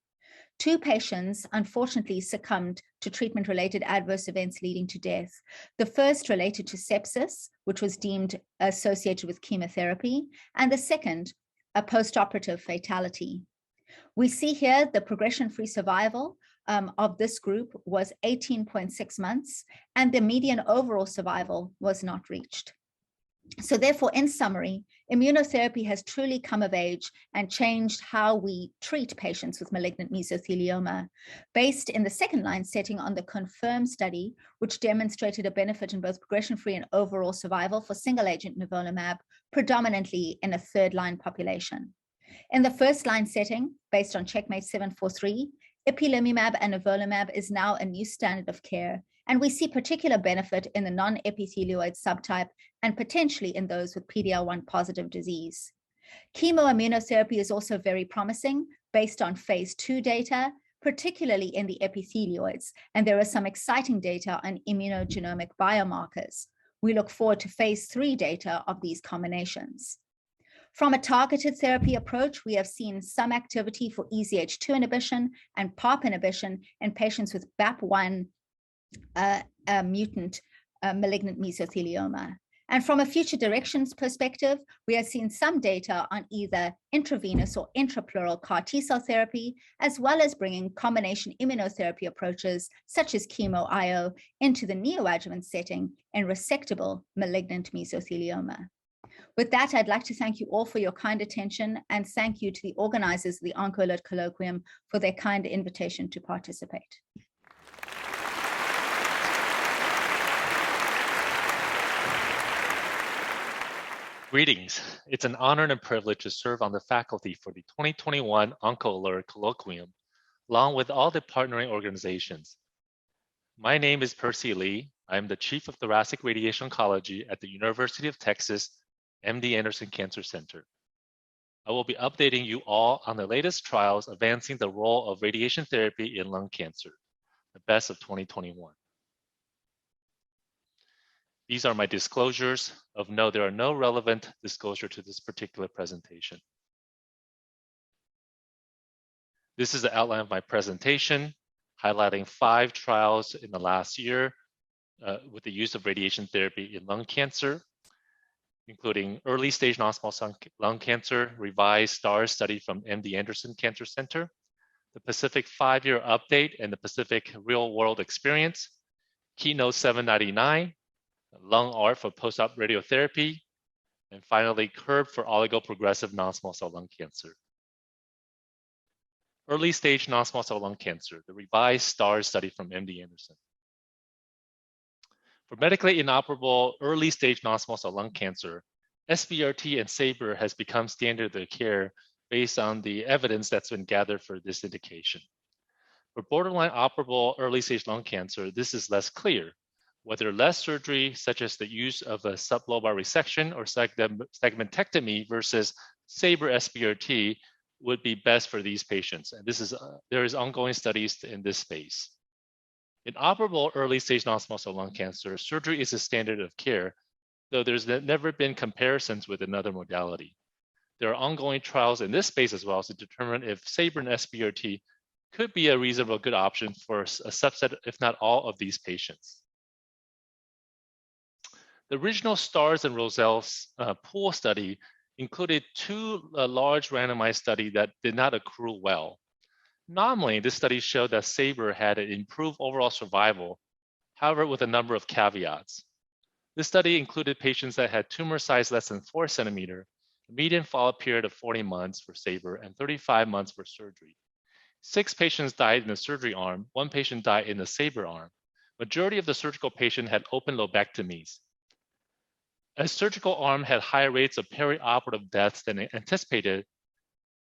2 patients unfortunately succumbed to treatment-related adverse events leading to death. The first related to sepsis, which was deemed associated with chemotherapy, and the second, a postoperative fatality. We see here the progression-free survival of this group was 18.6 months, and the median overall survival was not reached. So therefore, in summary, immunotherapy has truly come of age and changed how we treat patients with malignant mesothelioma, based in the second-line setting on the CONFIRM study, which demonstrated a benefit in both progression-free and overall survival for single-agent nivolumab, predominantly in a third-line population. In the first-line setting, based on CheckMate 743, ipilimumab and nivolumab is now a new standard of care, and we see particular benefit in the non-epithelioid subtype and potentially in those with PD-L1 positive disease. Chemoimmunotherapy is also very promising based on phase 2 data, particularly in the epithelioids, and there are some exciting data on immunogenomic biomarkers. We look forward to phase 3 data of these combinations. From a targeted therapy approach, we have seen some activity for EZH2 inhibition and PARP inhibition in patients with BAP1 mutant malignant mesothelioma. And from a future directions perspective, we have seen some data on either intravenous or intrapleural CAR T-cell therapy, as well as bringing combination immunotherapy approaches such as chemo-IO into the neoadjuvant setting in resectable malignant mesothelioma. With that, I'd like to thank you all for your kind attention, and thank you to the organizers of the OncoAlert Colloquium for their kind invitation to participate. Greetings. It's an honor and a privilege to serve on the faculty for the 2021 OncoAlert Colloquium, along with all the partnering organizations. My name is Percy Lee. I am the Chief of Thoracic Radiation Oncology at the University of Texas MD Anderson Cancer Center. I will be updating you all on the latest trials advancing the role of radiation therapy in lung cancer, the best of 2021. These are my disclosures. Of note, there are no relevant disclosure to this particular presentation. This is the outline of my presentation, highlighting 5 trials in the last year with the use of radiation therapy in lung cancer, including early stage non-small cell lung cancer, revised STARS study from MD Anderson Cancer Center, the Pacific 5-year update and the Pacific real world experience, Keynote 799, lung ART for post-op radiotherapy, and finally, CURB for oligoprogressive non-small cell lung cancer. Early stage non-small cell lung cancer, the revised STARS study from MD Anderson. For medically inoperable early stage non-small cell lung cancer, SBRT and SABR has become standard of care based on the evidence that's been gathered for this indication. For borderline operable early stage lung cancer, this is less clear, whether less surgery, such as the use of a sublobar resection or segmentectomy versus SABR SBRT, would be best for these patients. And there is ongoing studies in this space. In operable early stage non-small cell lung cancer, surgery is a standard of care, though there's never been comparisons with another modality. There are ongoing trials in this space as well to determine if SABR and SBRT could be a reasonable good option for a subset, if not all, of these patients. The original STARS and Roselle pool study included 2 large randomized studies that did not accrue well. Nominally, this study showed that SABR had an improved overall survival, however, with a number of caveats. This study included patients that had tumor size less than 4 centimeters, a median follow-up period of 40 months for SABR and 35 months for surgery. 6 patients died in the surgery arm, 1 patient died in the SABR arm. Majority of the surgical patients had open lobectomies. As surgical arm had higher rates of perioperative deaths than anticipated,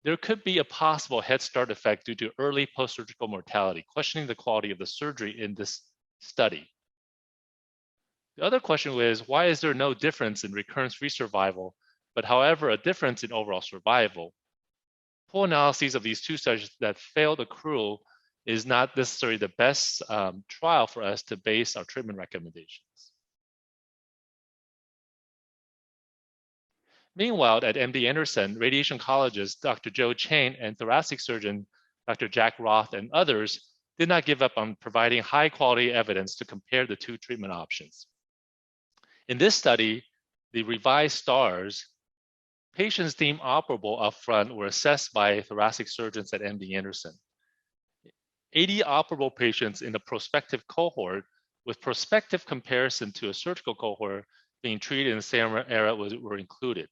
there could be a possible head start effect due to early post-surgical mortality, questioning the quality of the surgery in this study. The other question was, why is there no difference in recurrence-free survival, but however, a difference in overall survival? Pool analyses of these 2 studies that failed accrual is not necessarily the best trial for us to base our treatment recommendations. Meanwhile, at MD Anderson, radiation oncologist Dr. Joe Chang and thoracic surgeon Dr. Jack Roth and others did not give up on providing high-quality evidence to compare the 2 treatment options. In this study, the revised STARS, patients deemed operable upfront were assessed by thoracic surgeons at MD Anderson. 80 operable patients in the prospective cohort with prospective comparison to a surgical cohort being treated in the same era were included.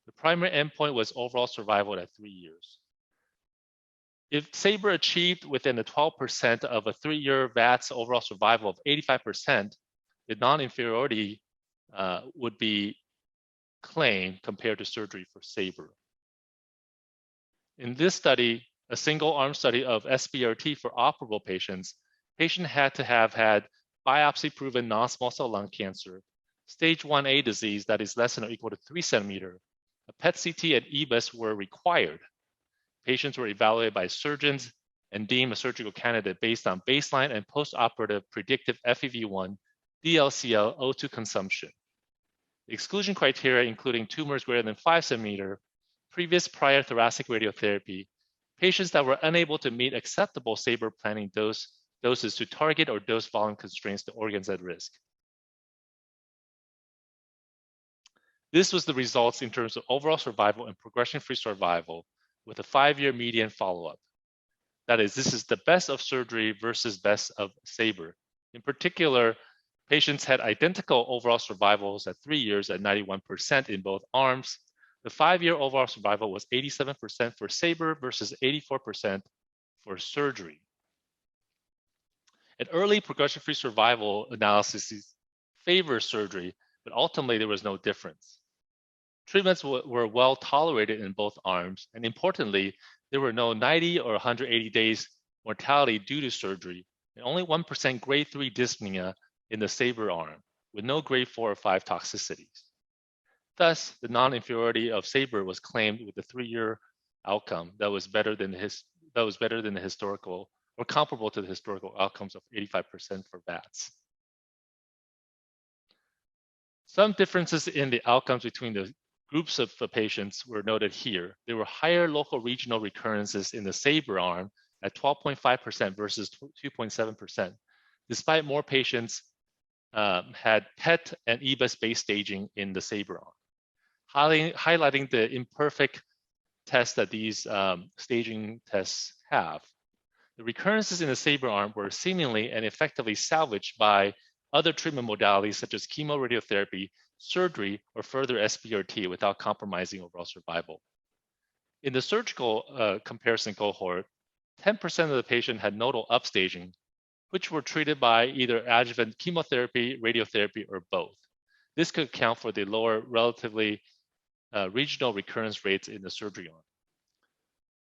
The primary endpoint was overall survival at 3 years. If SABR achieved within the 12% of a 3-year VATS overall survival of 85%, the non-inferiority would be claimed compared to surgery for SABR. In this study, a single arm study of SBRT for operable patients, patient had to have had biopsy-proven non-small cell lung cancer, stage 1A disease that is less than or equal to 3 centimeters. A PET-CT and EBUS were required. Patients were evaluated by surgeons and deemed a surgical candidate based on baseline and post-operative predictive FEV1, DLCL, O2 consumption. The exclusion criteria including tumors greater than 5 centimeters, previous prior thoracic radiotherapy, patients that were unable to meet acceptable SABR planning dose doses to target or dose volume constraints to organs at risk. This was the results in terms of overall survival and progression-free survival with a 5-year median follow-up. That is, this is the best of surgery versus best of SABR. In particular, patients had identical overall survivals at 3 years at 91% in both arms. The 5-year overall survival was 87% for SABR versus 84% for surgery. An early progression-free survival analysis favors surgery, but ultimately there was no difference. Treatments were well tolerated in both arms, and importantly, there were no 90 or 180 days mortality due to surgery, and only 1% grade 3 dyspnea in the SABR arm, with no grade 4 or 5 toxicities. Thus, the non-inferiority of SABR was claimed with a 3-year outcome that was better than the historical, or comparable to the historical outcomes of 85% for VATS. Some differences in the outcomes between the groups of patients were noted here. There were higher local regional recurrences in the SABR arm at 12.5% versus 2.7%, despite more patients had PET and EBUS-based staging in the SABR arm, highlighting the imperfect tests that these staging tests have. The recurrences in the SABR arm were seemingly and effectively salvaged by other treatment modalities such as chemoradiotherapy, surgery, or further SBRT without compromising overall survival. In the surgical comparison cohort, 10% of the patient had nodal upstaging, which were treated by either adjuvant chemotherapy, radiotherapy, or both. This could account for the lower relatively regional recurrence rates in the surgery arm.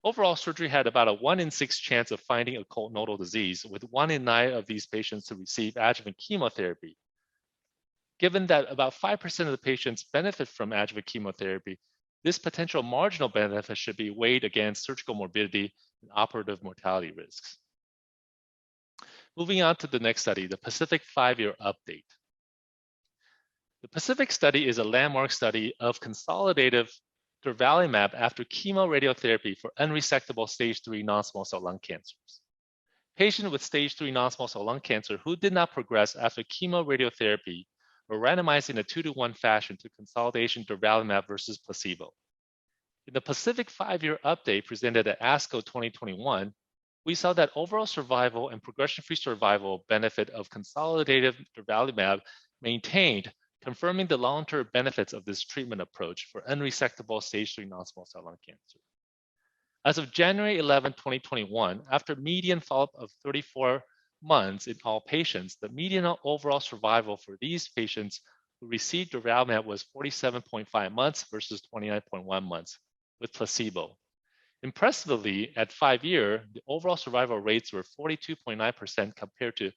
Overall, surgery had about a 1 in 6 chance of finding occult nodal disease, with 1 in 9 of these patients to receive adjuvant chemotherapy. Given that about 5% of the patients benefit from adjuvant chemotherapy, this potential marginal benefit should be weighed against surgical morbidity and operative mortality risks. Moving on to the next study, the Pacific 5-year update. The Pacific study is a landmark study of consolidative durvalumab after chemoradiotherapy for unresectable stage 3 non-small cell lung cancers. Patients with stage 3 non-small cell lung cancer who did not progress after chemoradiotherapy were randomized in a 2-to-1 fashion to consolidation durvalumab versus placebo. In the Pacific 5-year update presented at ASCO 2021, we saw that overall survival and progression-free survival benefit of consolidative durvalumab maintained, confirming the long-term benefits of this treatment approach for unresectable stage 3 non-small cell lung cancer. As of January 11, 2021, after median follow-up of 34 months in all patients, the median overall survival for these patients who received durvalumab was 47.5 months versus 29.1 months with placebo. Impressively, at 5 years, the overall survival rates were 42.9% compared to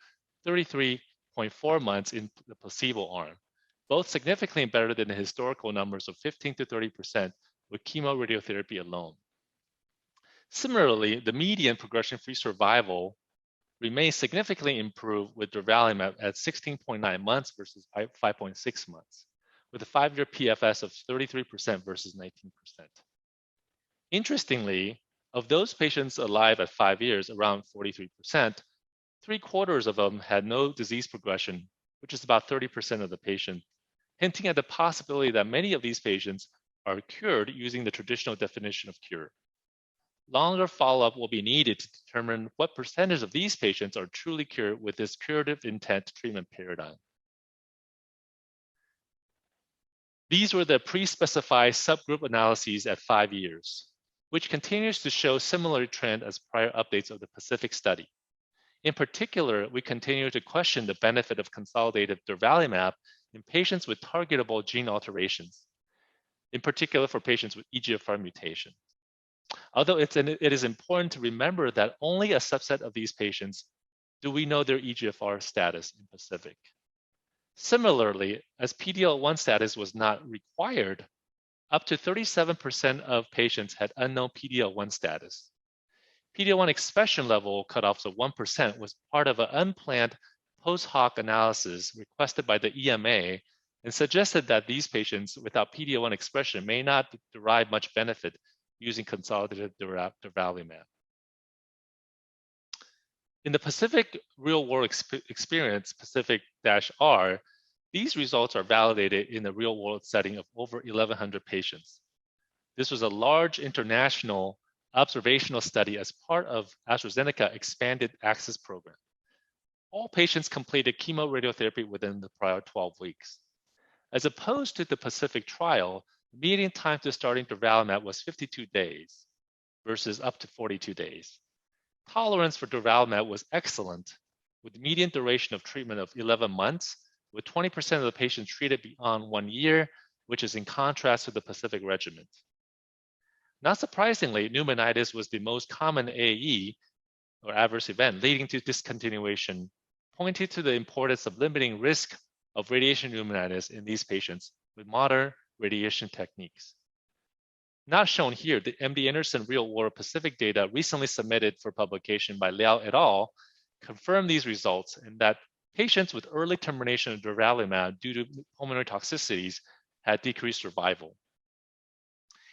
33.4 months in the placebo arm, both significantly better than the historical numbers of 15 to 30% with chemoradiotherapy alone. Similarly, the median progression-free survival remains significantly improved with durvalumab at 16.9 months versus 5.6 months, with a 5-year PFS of 33% versus 19%. Interestingly, of those patients alive at 5 years, around 43%, 3/4 of them had no disease progression, which is about 30% of the patient, hinting at the possibility that many of these patients are cured using the traditional definition of cure. Longer follow-up will be needed to determine what percentage of these patients are truly cured with this curative intent treatment paradigm. These were the pre-specified subgroup analyses at 5 years, which continues to show similar trend as prior updates of the Pacific study. In particular, we continue to question the benefit of consolidative durvalumab in patients with targetable gene alterations, in particular for patients with EGFR mutation. Although it is important to remember that only a subset of these patients do we know their EGFR status in Pacific. Similarly, as PD-L1 status was not required, up to 37% of patients had unknown PD-L1 status. PD-L1 expression level cutoffs of 1% was part of an unplanned post hoc analysis requested by the EMA and suggested that these patients without PD-L1 expression may not derive much benefit using consolidated durvalumab. In the Pacific real-world experience, Pacific-R, these results are validated in the real-world setting of over 1,100 patients. This was a large international observational study as part of AstraZeneca Expanded Access Program. All patients completed chemoradiotherapy within the prior 12 weeks. As opposed to the Pacific trial, the median time to starting durvalumab was 52 days versus up to 42 days. Tolerance for durvalumab was excellent, with median duration of treatment of 11 months, with 20% of the patients treated beyond 1 year, which is in contrast to the Pacific regimen. Not surprisingly, pneumonitis was the most common AE, or adverse event, leading to discontinuation, pointing to the importance of limiting risk of radiation pneumonitis in these patients with modern radiation techniques. Not shown here, the MD Anderson real-world Pacific data recently submitted for publication by Liao et al. Confirm these results in that patients with early termination of durvalumab due to pulmonary toxicities had decreased survival.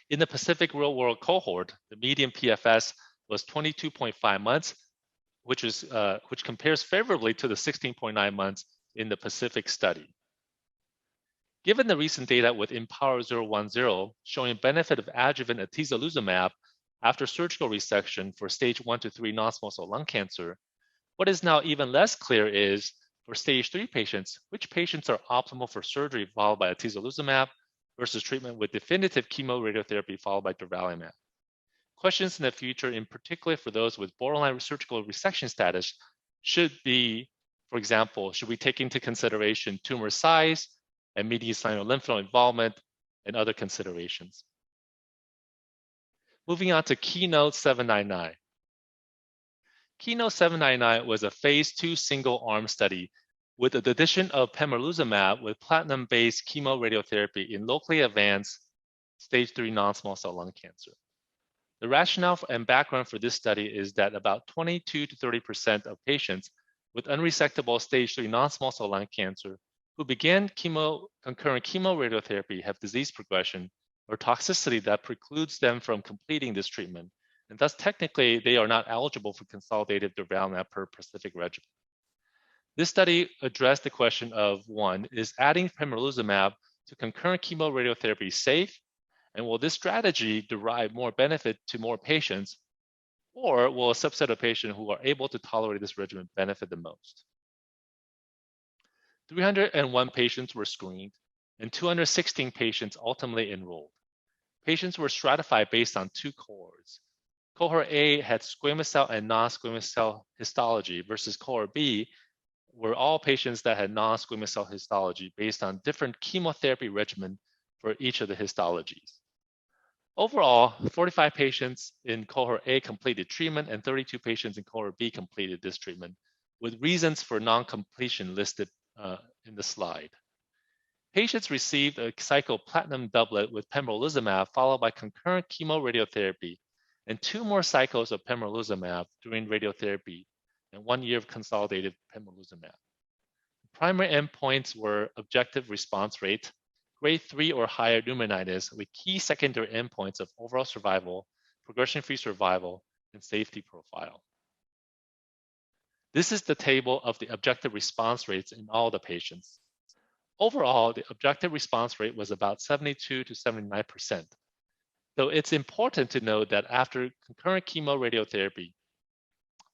In the Pacific real-world cohort, the median PFS was 22.5 months, which compares favorably to the 16.9 months in the Pacific study. Given the recent data with Empower 010 showing benefit of adjuvant atezolizumab after surgical resection for stage 1 to 3 non-small cell lung cancer, what is now even less clear is, for stage 3 patients, which patients are optimal for surgery followed by atezolizumab versus treatment with definitive chemoradiotherapy followed by durvalumab. Questions in the future, in particular for those with borderline surgical resection status, should be, for example, should we take into consideration tumor size and mediastinal lymph node involvement and other considerations? Moving on to Keynote 799. Keynote 799 was a phase 2 single-arm study with the addition of pembrolizumab with platinum-based chemoradiotherapy in locally advanced stage 3 non-small cell lung cancer. The rationale and background for this study is that about 22 to 30% of patients with unresectable stage 3 non-small cell lung cancer who began concurrent chemoradiotherapy have disease progression or toxicity that precludes them from completing this treatment, and thus technically they are not eligible for consolidated durvalumab per Pacific regimen. This study addressed the question of, 1, is adding pembrolizumab to concurrent chemoradiotherapy safe, and will this strategy derive more benefit to more patients, or will a subset of patients who are able to tolerate this regimen benefit the most? 301 patients were screened, and 216 patients ultimately enrolled. Patients were stratified based on 2 cohorts. Cohort A had squamous cell and non-squamous cell histology versus cohort B were all patients that had non-squamous cell histology based on different chemotherapy regimen for each of the histologies. Overall, 45 patients in cohort A completed treatment and 32 patients in cohort B completed this treatment, with reasons for non-completion listed in the slide. Patients received a cycle platinum doublet with pembrolizumab followed by concurrent chemoradiotherapy and 2 more cycles of pembrolizumab during radiotherapy and 1 year of consolidated pembrolizumab. Primary endpoints were objective response rate, grade 3 or higher pneumonitis, with key secondary endpoints of overall survival, progression-free survival, and safety profile. This is the table of the objective response rates in all the patients. Overall, the objective response rate was about 72 to 79%. Though it's important to note that after concurrent chemoradiotherapy,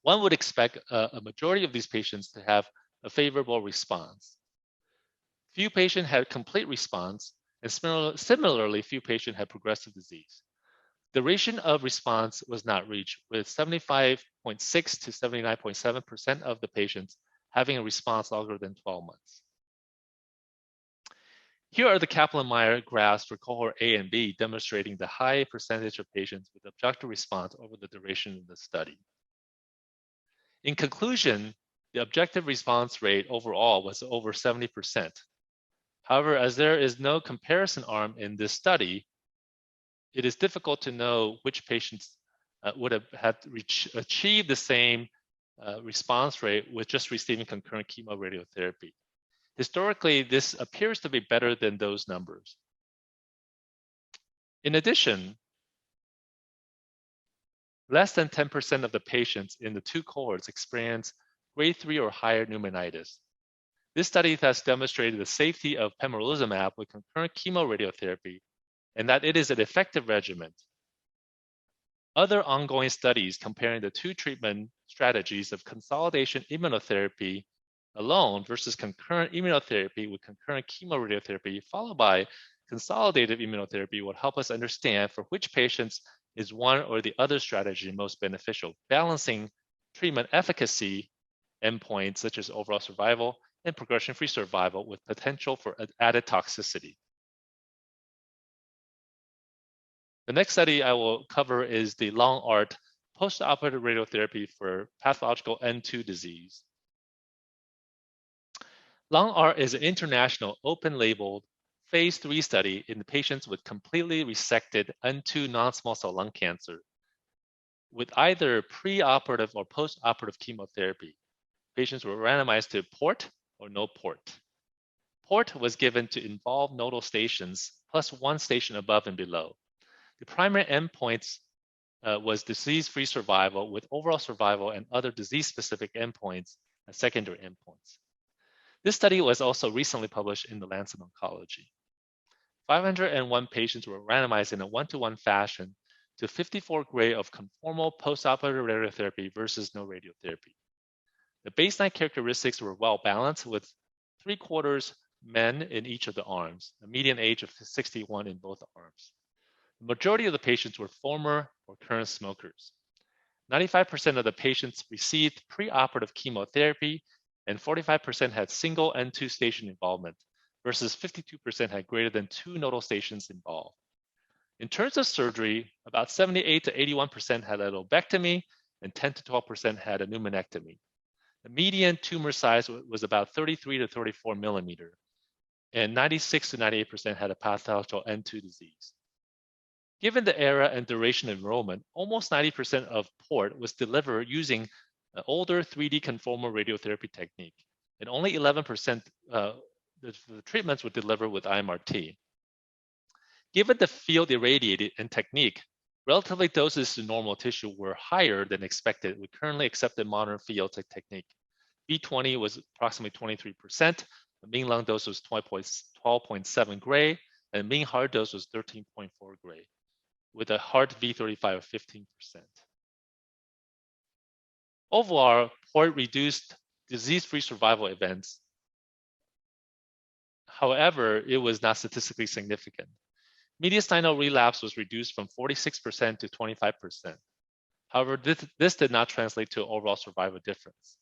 one would expect a majority of these patients to have a favorable response. Few patients had complete response, and similarly, few patients had progressive disease. Duration of response was not reached, with 75.6 to 79.7% of the patients having a response longer than 12 months. Here are the Kaplan-Meier graphs for cohort A and B demonstrating the high percentage of patients with objective response over the duration of the study. In conclusion, the objective response rate overall was over 70%. However, as there is no comparison arm in this study, it is difficult to know which patients would have had achieved the same response rate with just receiving concurrent chemoradiotherapy. Historically, this appears to be better than those numbers. In addition, less than 10% of the patients in the two cohorts experienced grade 3 or higher pneumonitis. This study thus demonstrated the safety of pembrolizumab with concurrent chemoradiotherapy and that it is an effective regimen. Other ongoing studies comparing the two treatment strategies of consolidation immunotherapy alone versus concurrent immunotherapy with concurrent chemoradiotherapy followed by consolidative immunotherapy will help us understand for which patients is one or the other strategy most beneficial, balancing treatment efficacy endpoints such as overall survival and progression-free survival with potential for added toxicity. The next study I will cover is the LongArt postoperative radiotherapy for pathological N2 disease. LongArt is an international open-labeled phase 3 study in the patients with completely resected N2 non-small cell lung cancer with either preoperative or postoperative chemotherapy. Patients were randomized to port or no port. Port was given to involve nodal stations plus one station above and below. The primary endpoints was disease-free survival with overall survival and other disease-specific endpoints as secondary endpoints. This study was also recently published in the Lancet Oncology. 501 patients were randomized in a 1-to-1 fashion to 54 gray of conformal postoperative radiotherapy versus no radiotherapy. The baseline characteristics were well balanced with 3/4 men in each of the arms, a median age of 61 in both arms. The majority of the patients were former or current smokers. 95% of the patients received preoperative chemotherapy and 45% had single N2 station involvement versus 52% had greater than 2 nodal stations involved. In terms of surgery, about 78 to 81% had a lobectomy and 10 to 12% had a pneumonectomy. The median tumor size was about 33 to 34 millimeter, and 96 to 98% had a pathological N2 disease. Given the era and duration of enrollment, almost 90% of port was delivered using an older 3D conformal radiotherapy technique, and only 11% the treatments were delivered with IMRT. Given the field irradiated and technique, relatively doses to normal tissue were higher than expected with currently accepted modern field technique. B20 was approximately 23%, the mean lung dose was 12.7 gray, and mean hard dose was 13.4 gray, with a hard V35 of 15%. Overall, port reduced disease-free survival events. However, it was not statistically significant. Mediastinal relapse was reduced from 46% to 25%. However, this did not translate to overall survival difference.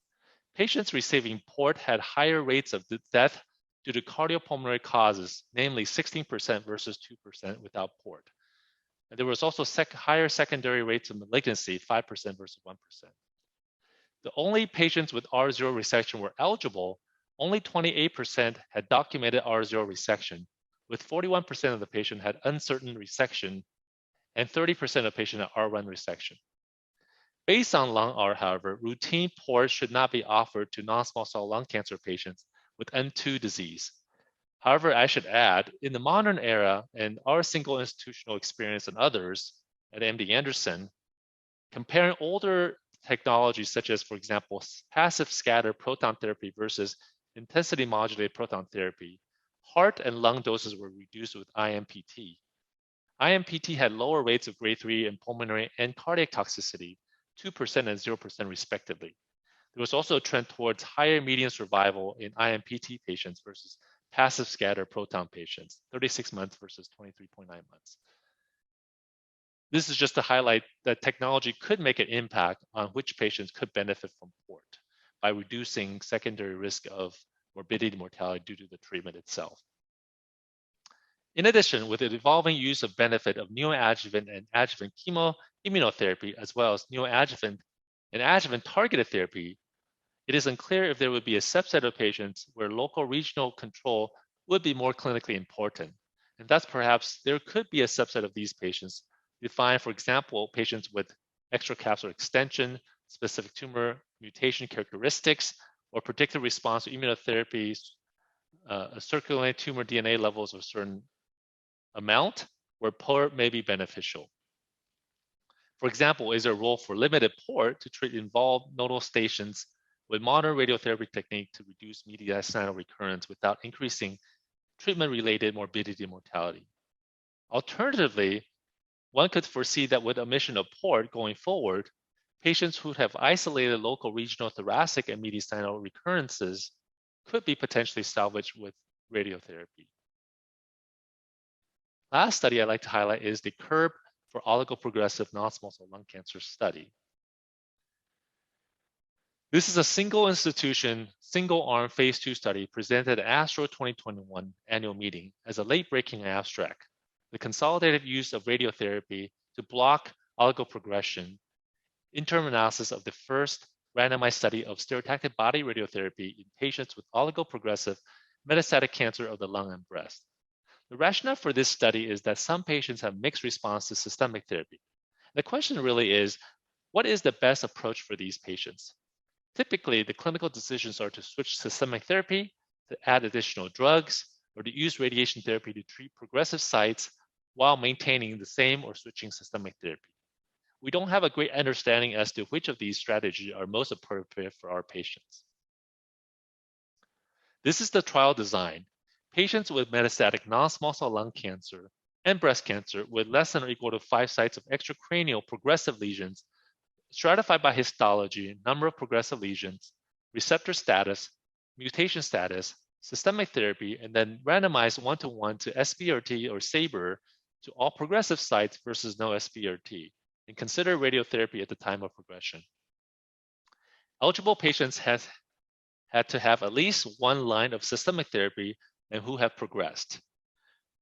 Patients receiving port had higher rates of death due to cardiopulmonary causes, namely 16% versus 2% without port. And there was also higher secondary rates of malignancy, 5% versus 1%. The only patients with R0 resection were eligible. Only 28% had documented R0 resection, with 41% of the patient had uncertain resection, and 30% of patients had R1 resection. Based on LongArt, however, routine port should not be offered to non-small cell lung cancer patients with N2 disease. However, I should add, in the modern era and our single institutional experience and others at MD Anderson, comparing older technologies such as, for example, passive scatter proton therapy versus intensity modulated proton therapy, heart and lung doses were reduced with IMPT. IMPT had lower rates of grade 3 and pulmonary and cardiac toxicity, 2% and 0% respectively. There was also a trend towards higher median survival in IMPT patients versus passive scatter proton patients, 36 months versus 23.9 months. This is just to highlight that technology could make an impact on which patients could benefit from port by reducing secondary risk of morbidity and mortality due to the treatment itself. In addition, with the evolving use of benefit of neoadjuvant and adjuvant chemoimmunotherapy, as well as neoadjuvant and adjuvant targeted therapy, it is unclear if there would be a subset of patients where local regional control would be more clinically important. And thus perhaps there could be a subset of these patients defined, for example, patients with extracapsular extension, specific tumor mutation characteristics, or predictive response to immunotherapies, circulating tumor DNA levels of a certain amount, where port may be beneficial. For example, is there a role for limited port to treat involved nodal stations with modern radiotherapy technique to reduce mediastinal recurrence without increasing treatment-related morbidity and mortality? Alternatively, one could foresee that with omission of port going forward, patients who have isolated local regional thoracic and mediastinal recurrences could be potentially salvaged with radiotherapy. Last study I'd like to highlight is the CURB for oligoprogressive non-small cell lung cancer study. This is a single institution, single arm phase 2 study presented at ASTRO 2021 annual meeting as a late breaking abstract. The consolidated use of radiotherapy to block oligoprogression, interim analysis of the first randomized study of stereotactic body radiotherapy in patients with oligoprogressive metastatic cancer of the lung and breast. The rationale for this study is that some patients have mixed response to systemic therapy. The question really is, what is the best approach for these patients? Typically, the clinical decisions are to switch systemic therapy, to add additional drugs, or to use radiation therapy to treat progressive sites while maintaining the same or switching systemic therapy. We don't have a great understanding as to which of these strategies are most appropriate for our patients. This is the trial design. Patients with metastatic non-small cell lung cancer and breast cancer with less than or equal to 5 sites of extracranial progressive lesions, stratified by histology, number of progressive lesions, receptor status, mutation status, systemic therapy, and then randomized 1-to-1 to SBRT or SABR to all progressive sites versus no SBRT, and consider radiotherapy at the time of progression. Eligible patients had to have at least 1 line of systemic therapy and who have progressed.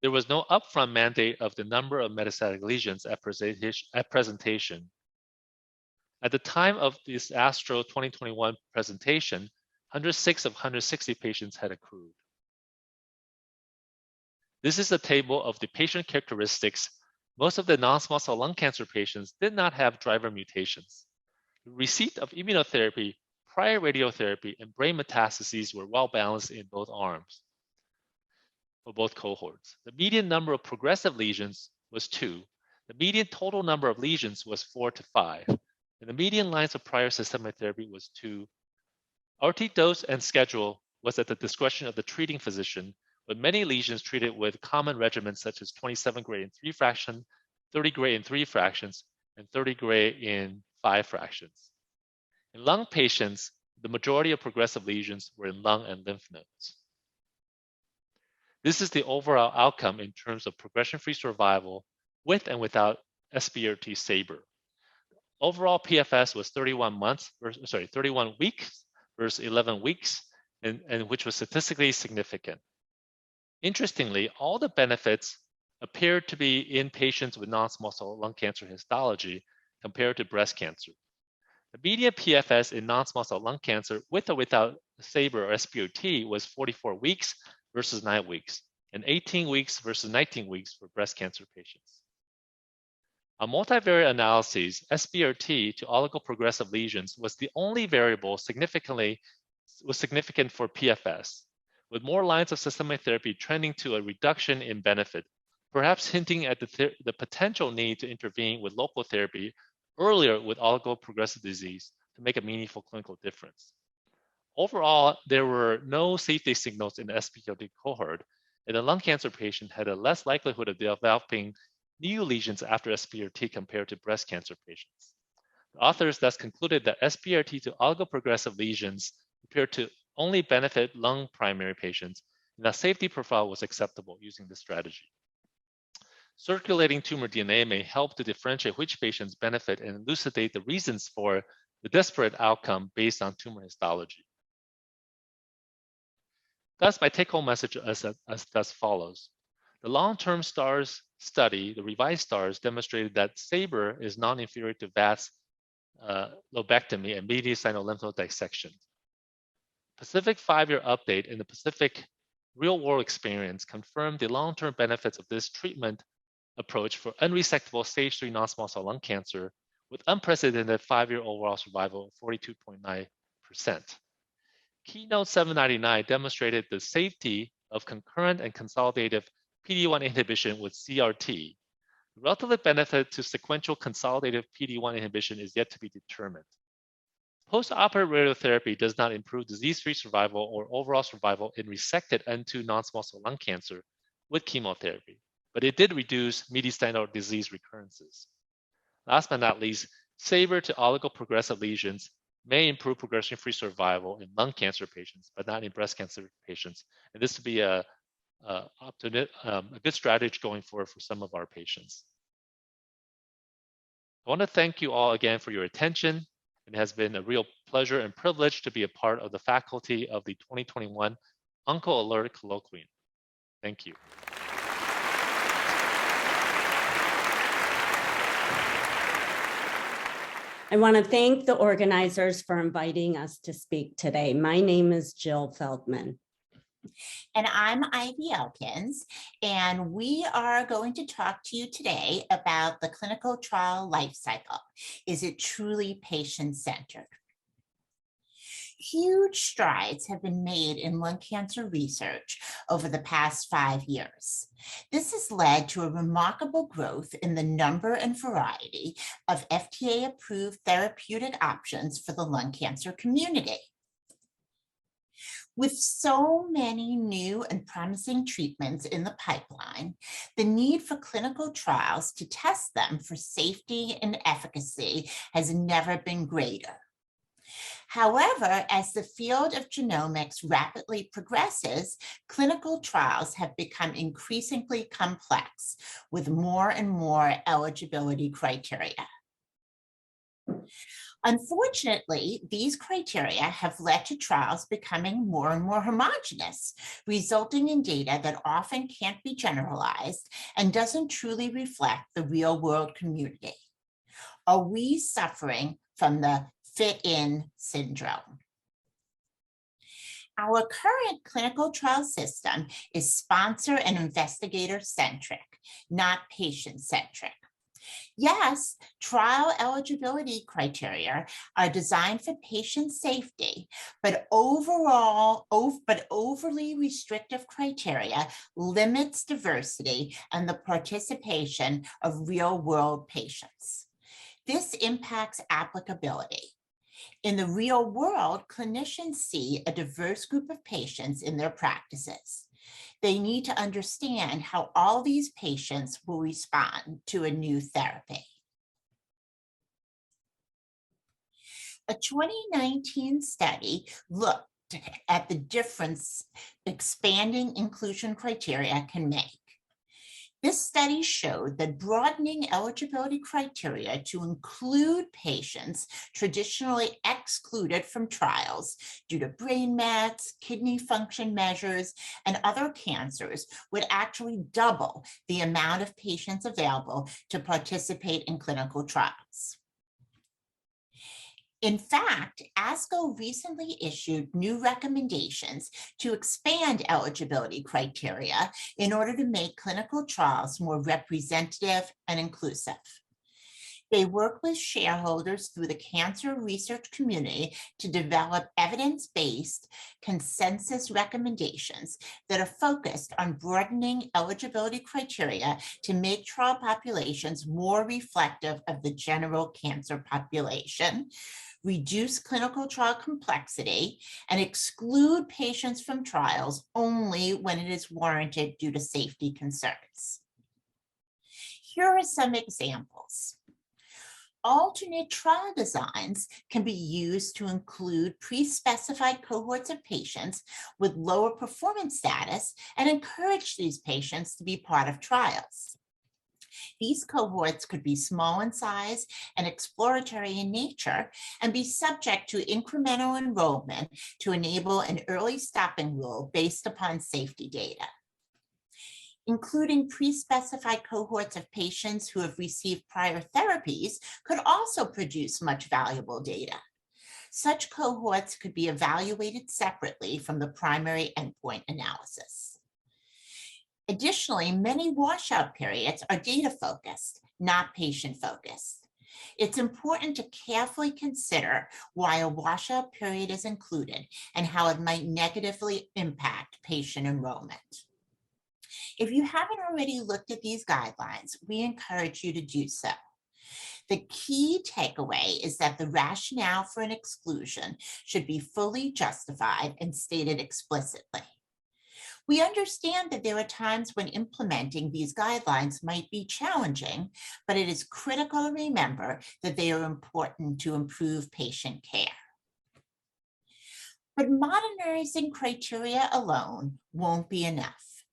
There was no upfront mandate of the number of metastatic lesions at presentation. At the time of this ASTRO 2021 presentation, 106 of 160 patients had accrued. This is a table of the patient characteristics. Most of the non-small cell lung cancer patients did not have driver mutations. The receipt of immunotherapy, prior radiotherapy, and brain metastases were well balanced in both arms, for both cohorts. The median number of progressive lesions was 2. The median total number of lesions was 4 to 5. And the median lines of prior systemic therapy was 2. RT dose and schedule was at the discretion of the treating physician, with many lesions treated with common regimens such as 27 gray in 3 fractions, 30 gray in 3 fractions, and 30 gray in 5 fractions. In lung patients, the majority of progressive lesions were in lung and lymph nodes. This is the overall outcome in terms of progression-free survival with and without SBRT SABR. Overall PFS was 31 weeks versus 11 weeks, and which was statistically significant. Interestingly, all the benefits appeared to be in patients with non-small cell lung cancer histology compared to breast cancer. The median PFS in non-small cell lung cancer with or without SABR or SBRT was 44 weeks versus 9 weeks, and 18 weeks versus 19 weeks for breast cancer patients. On multivariate analyses, SBRT to oligoprogressive lesions was the only variable significant for PFS, with more lines of systemic therapy trending to a reduction in benefit, perhaps hinting at the potential need to intervene with local therapy earlier with oligoprogressive disease to make a meaningful clinical difference. Overall, there were no safety signals in the SBRT cohort, and the lung cancer patient had a less likelihood of developing new lesions after SBRT compared to breast cancer patients. The authors thus concluded that SBRT to oligoprogressive lesions appeared to only benefit lung primary patients, and that safety profile was acceptable using this strategy. Circulating tumor DNA may help to differentiate which patients benefit and elucidate the reasons for the disparate outcome based on tumor histology. Thus, my take-home message is as thus follows. The long-term STARS study, the revised STARS, demonstrated that SABR is non-inferior to VATS lobectomy and mediastinal lymph node dissection. Pacific 5-year update in the Pacific real-world experience confirmed the long-term benefits of this treatment approach for unresectable stage 3 non-small cell lung cancer with unprecedented 5-year overall survival of 42.9%. Keynote 799 demonstrated the safety of concurrent and consolidative PD-1 inhibition with CRT. The relative benefit to sequential consolidative PD-1 inhibition is yet to be determined. Post-operative radiotherapy does not improve disease-free survival or overall survival in resected N2 non-small cell lung cancer with chemotherapy, but it did reduce mediastinal disease recurrences. Last but not least, saber to oligoprogressive lesions may improve progression-free survival in lung cancer patients, but not in breast cancer patients. And this would be a good strategy going forward for some of our patients. I want to thank you all again for your attention. It has been a real pleasure and privilege to be a part of the faculty of the 2021 OncoAlert Colloquium. Thank you. I want to thank the organizers for inviting us to speak today. My name is Jill Feldman. And I'm Ivy Elkins, and we are going to talk to you today about the clinical trial life cycle. Is it truly patient-centered? Huge strides have been made in lung cancer research over the past 5 years. This has led to a remarkable growth in the number and variety of FDA-approved therapeutic options for the lung cancer community. With so many new and promising treatments in the pipeline, the need for clinical trials to test them for safety and efficacy has never been greater. However, as the field of genomics rapidly progresses, clinical trials have become increasingly complex with more and more eligibility criteria. Unfortunately, these criteria have led to trials becoming more and more homogeneous, resulting in data that often can't be generalized and doesn't truly reflect the real-world community. Are we suffering from the fit-in syndrome? Our current clinical trial system is sponsor and investigator-centric, not patient-centric. Yes, trial eligibility criteria are designed for patient safety, but overly restrictive criteria limits diversity and the participation of real-world patients. This impacts applicability. In the real world, clinicians see a diverse group of patients in their practices. They need to understand how all these patients will respond to a new therapy. A 2019 study looked at the difference expanding inclusion criteria can make. This study showed that broadening eligibility criteria to include patients traditionally excluded from trials due to brain mets, kidney function measures, and other cancers would actually double the amount of patients available to participate in clinical trials. In fact, ASCO recently issued new recommendations to expand eligibility criteria in order to make clinical trials more representative and inclusive. They work with shareholders through the cancer research community to develop evidence-based consensus recommendations that are focused on broadening eligibility criteria to make trial populations more reflective of the general cancer population, reduce clinical trial complexity, and exclude patients from trials only when it is warranted due to safety concerns. Here are some examples. Alternate trial designs can be used to include pre-specified cohorts of patients with lower performance status and encourage these patients to be part of trials. These cohorts could be small in size and exploratory in nature and be subject to incremental enrollment to enable an early stopping rule based upon safety data. Including pre-specified cohorts of patients who have received prior therapies could also produce much valuable data. Such cohorts could be evaluated separately from the primary endpoint analysis. Additionally, many washout periods are data-focused, not patient-focused. It's important to carefully consider why a washout period is included and how it might negatively impact patient enrollment. If you haven't already looked at these guidelines, we encourage you to do so. The key takeaway is that the rationale for an exclusion should be fully justified and stated explicitly. We understand that there are times when implementing these guidelines might be challenging, but it is critical to remember that they are important to improve patient care. But modernizing criteria alone won't be enough.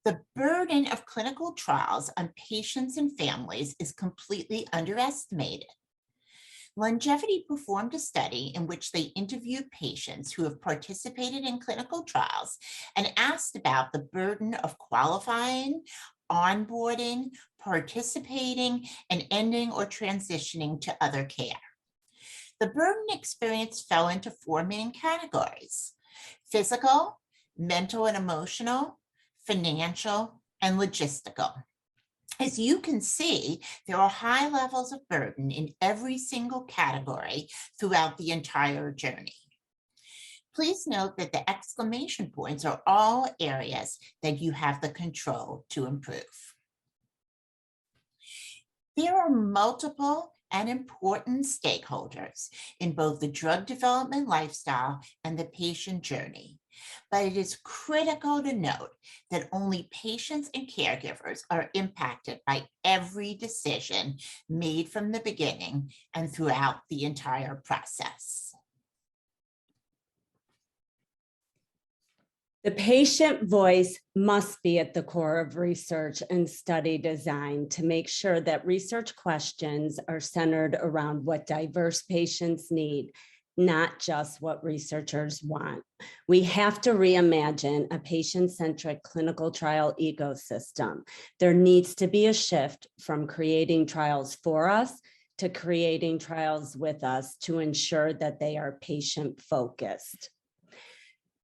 The burden of clinical trials on patients and families is completely underestimated. Longevity performed a study in which they interviewed patients who have participated in clinical trials and asked about the burden of qualifying, onboarding, participating, and ending or transitioning to other care. The burden experience fell into 4 main categories: physical, mental and emotional, financial, and logistical. As you can see, there are high levels of burden in every single category throughout the entire journey. Please note that the exclamation points are all areas that you have the control to improve. There are multiple and important stakeholders in both the drug development lifestyle and the patient journey. But it is critical to note that only patients and caregivers are impacted by every decision made from the beginning and throughout the entire process. The patient voice must be at the core of research and study design to make sure that research questions are centered around what diverse patients need, not just what researchers want. We have to reimagine a patient-centric clinical trial ecosystem. There needs to be a shift from creating trials for us to creating trials with us to ensure that they are patient-focused.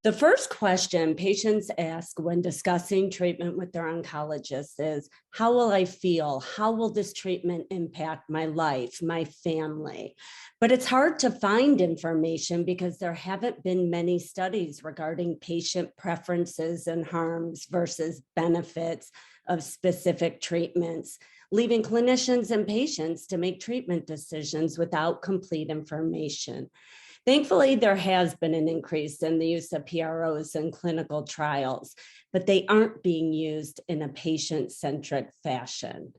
The first question patients ask when discussing treatment with their oncologist is, how will I feel? How will this treatment impact my life, my family? But it's hard to find information because there haven't been many studies regarding patient preferences and harms versus benefits of specific treatments, leaving clinicians and patients to make treatment decisions without complete information. Thankfully, there has been an increase in the use of PROs in clinical trials, but they aren't being used in a patient-centric fashion.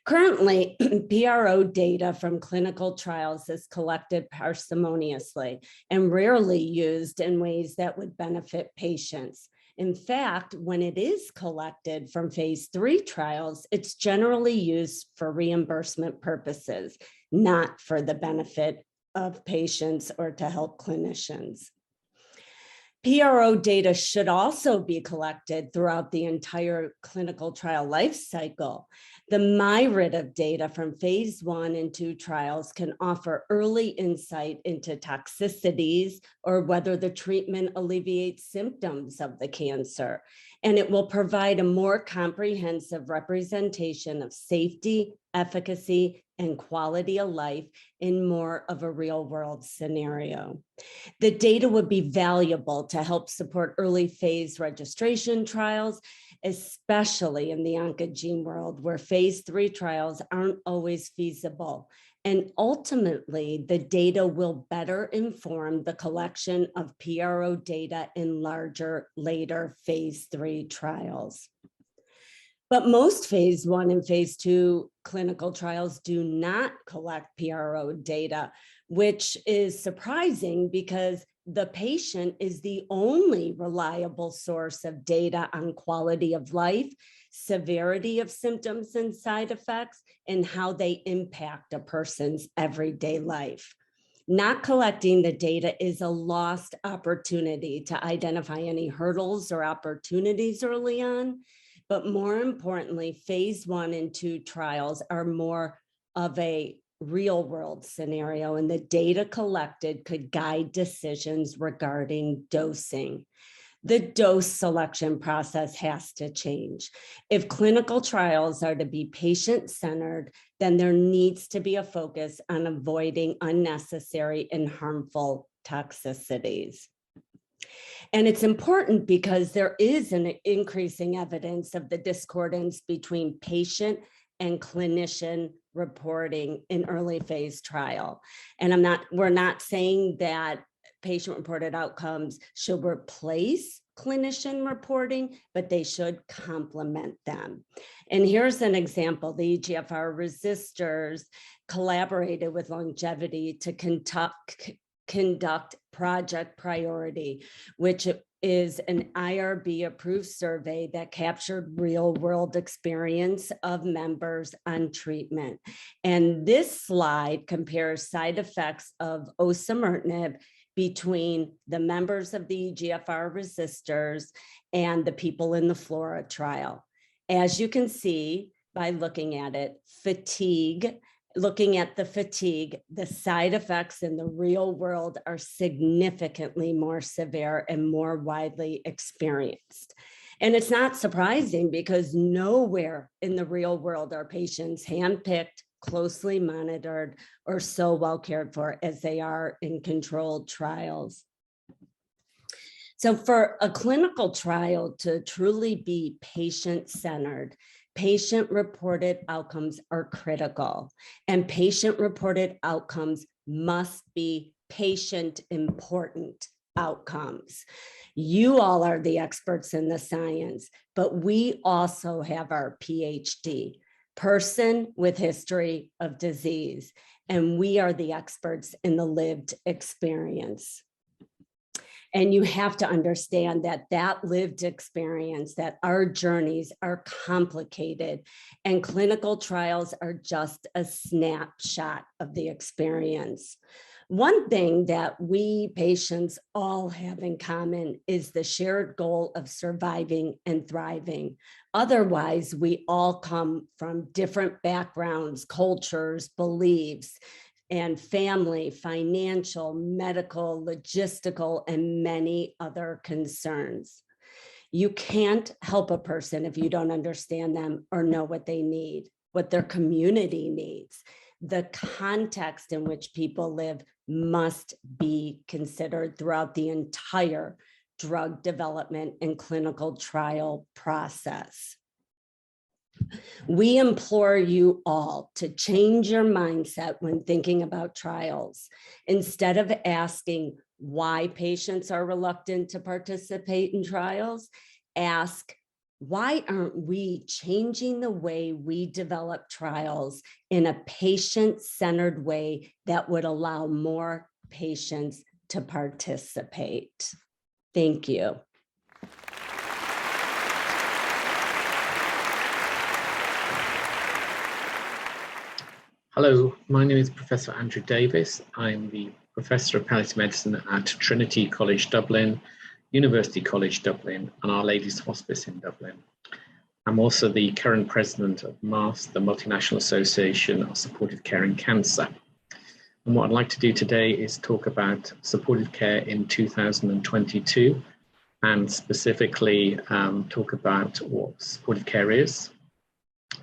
Currently, PRO data from clinical trials is collected parsimoniously and rarely used in ways that would benefit patients. In fact, when it is collected from phase 3 trials, it's generally used for reimbursement purposes, not for the benefit of patients or to help clinicians. PRO data should also be collected throughout the entire clinical trial life cycle. The myriad of data from phase 1 and 2 trials can offer early insight into toxicities or whether the treatment alleviates symptoms of the cancer. And it will provide a more comprehensive representation of safety, efficacy, and quality of life in more of a real-world scenario. The data would be valuable to help support early phase registration trials, especially in the oncogene world where phase 3 trials aren't always feasible. And ultimately, the data will better inform the collection of PRO data in larger, later phase 3 trials. But most phase 1 and phase 2 clinical trials do not collect PRO data, which is surprising because the patient is the only reliable source of data on quality of life, severity of symptoms and side effects, and how they impact a person's everyday life. Not collecting the data is a lost opportunity to identify any hurdles or opportunities early on. But more importantly, phase 1 and 2 trials are more of a real world scenario, and the data collected could guide decisions regarding dosing. The dose selection process has to change. If clinical trials are to be patient-centered, then there needs to be a focus on avoiding unnecessary and harmful toxicities. And it's important because there is an increasing evidence of the discordance between patient and clinician reporting in early phase trial. And we're not saying that patient-reported outcomes should replace clinician reporting, but they should complement them. And here's an example. The EGFR resistors collaborated with Longevity to conduct Project Priority, which is an IRB approved survey that captured real world experience of members on treatment. And this slide compares side effects of osimertinib between the members of the EGFR resistors and the people in the FLORA trial. As you can see by looking at it, looking at the fatigue, the side effects in the real world are significantly more severe and more widely experienced. And it's not surprising because nowhere in the real world are patients handpicked, closely monitored, or so well cared for as they are in controlled trials. So for a clinical trial to truly be patient-centered, patient-reported outcomes are critical, and patient-reported outcomes must be patient-important outcomes. You all are the experts in the science, but we also have our PhD, person with history of disease, and we are the experts in the lived experience. And you have to understand that that lived experience, that our journeys are complicated, and clinical trials are just a snapshot of the experience. One thing that we patients all have in common is the shared goal of surviving and thriving. Otherwise, we all come from different backgrounds, cultures, beliefs, and family, financial, medical, logistical, and many other concerns. You can't help a person if you don't understand them or know what they need, what their community needs. The context in which people live must be considered throughout the entire drug development and clinical trial process. We implore you all to change your mindset when thinking about trials. Instead of asking why patients are reluctant to participate in trials, ask, why aren't we changing the way we develop trials in a patient-centered way that would allow more patients to participate? Thank you. Hello, my name is Professor Andrew Davies. I'm the Professor of Palliative Medicine at Trinity College Dublin, University College Dublin, and Our Lady's Hospice in Dublin. I'm also the current president of MASCC, the Multinational Association of Supportive Care in Cancer. And what I'd like to do today is talk about supportive care in 2022, and specifically talk about what supportive care is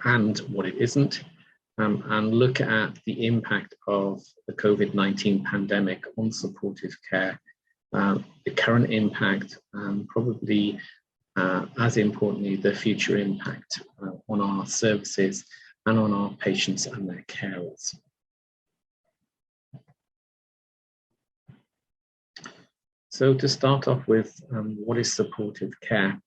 and what it isn't. And look at the impact of the COVID-19 pandemic on supportive care, the current impact, and probably as importantly, the future impact on our services and on our patients and their carers. So to start off with, what is supportive care?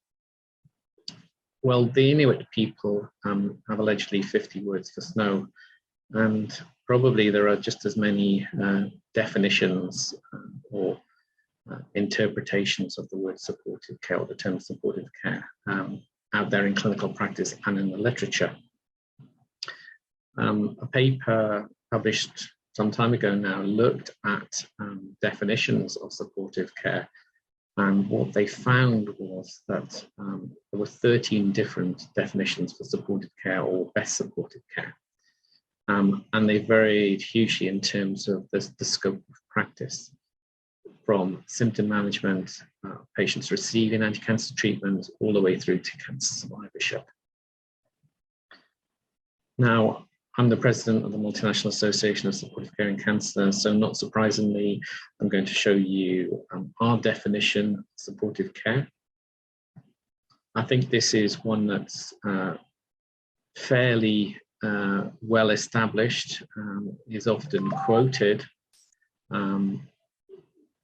Well, the Inuit people have allegedly 50 words for snow, and probably there are just as many definitions or interpretations of the word supportive care, or the term supportive care, out there in clinical practice and in the literature. A paper published some time ago now looked at definitions of supportive care. And what they found was that there were 13 different definitions for supportive care, or best supportive care. And they varied hugely in terms of the scope of practice, from symptom management, patients receiving anti-cancer treatment, all the way through to cancer survivorship. Now, I'm the president of the Multinational Association of Supportive Care in Cancer, so not surprisingly, I'm going to show you our definition of supportive care. I think this is one that's fairly well established, is often quoted,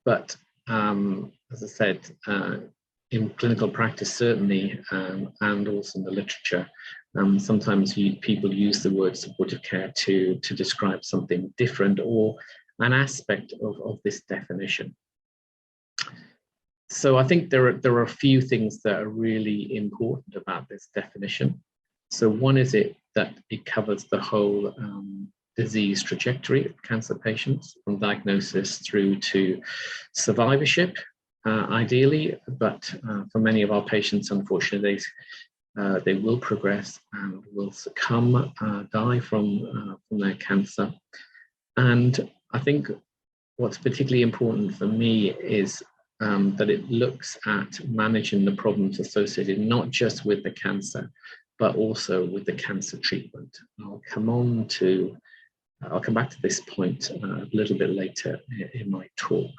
but as I said, in clinical practice certainly, and also in the literature, sometimes people use the word supportive care to describe something different or an aspect of this definition. So I think there are a few things that are really important about this definition. So one is that it covers the whole disease trajectory of cancer patients, from diagnosis through to survivorship, ideally, but for many of our patients, unfortunately, they will progress and will succumb, die from their cancer. And I think what's particularly important for me is that it looks at managing the problems associated not just with the cancer, but also with the cancer treatment. I'll come back to this point a little bit later in my talk.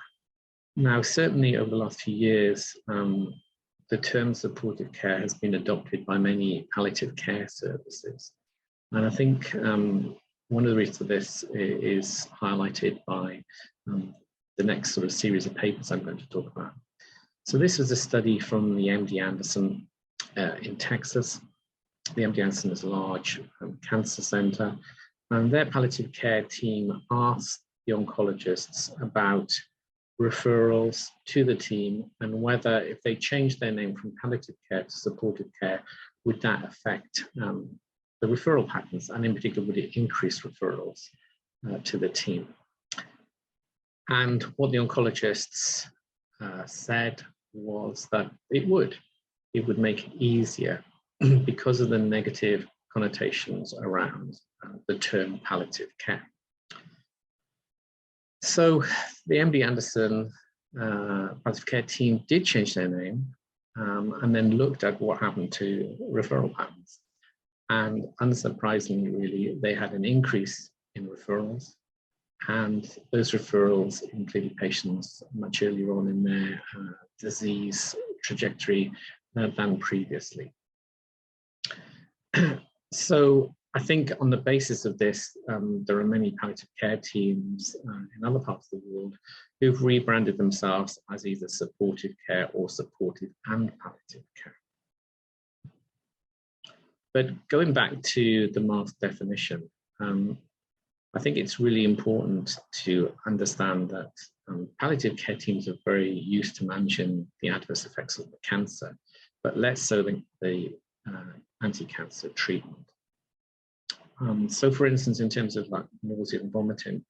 Now, certainly over the last few years, the term supportive care has been adopted by many palliative care services. And I think one of the reasons for this is highlighted by the next sort of series of papers I'm going to talk about. So this is a study from the MD Anderson in Texas. The MD Anderson is a large cancer center, and their palliative care team asked the oncologists about referrals to the team and whether, if they changed their name from palliative care to supportive care, would that affect the referral patterns, and in particular, would it increase referrals to the team? And what the oncologists said was that it would make it easier because of the negative connotations around the term palliative care. So the MD Anderson palliative care team did change their name and then looked at what happened to referral patterns. And unsurprisingly, really, they had an increase in referrals. And those referrals included patients much earlier on in their disease trajectory than previously. So I think on the basis of this, there are many palliative care teams in other parts of the world who've rebranded themselves as either supportive care or supportive and palliative care. But going back to the MASCC definition, I think it's really important to understand that palliative care teams are very used to managing the adverse effects of the cancer, but less so than the anti-cancer treatment. So for instance, in terms of like nausea and vomiting,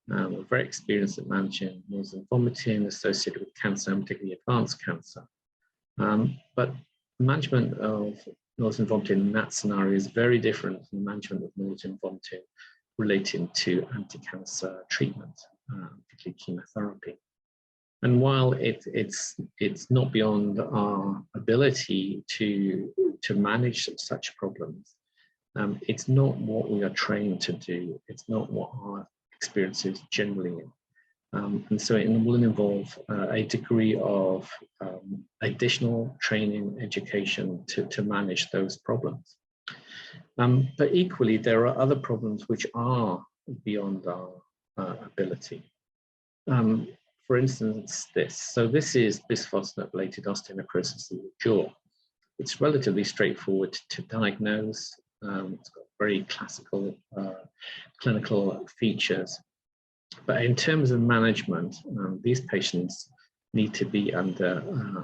we're very experienced at managing nausea and vomiting associated with cancer, and particularly advanced cancer. But management of nausea and vomiting in that scenario is very different from the management of nausea and vomiting relating to anti-cancer treatment, particularly chemotherapy. And while it's not beyond our ability to manage such problems, it's not what we are trained to do. It's not what our experience is generally in. And so it will involve a degree of additional training, education to manage those problems. But equally, there are other problems which are beyond our ability. For instance, this. So this is bisphosphonate-related osteonecrosis of the jaw. It's relatively straightforward to diagnose. It's got very classical clinical features. But in terms of management, these patients need to be under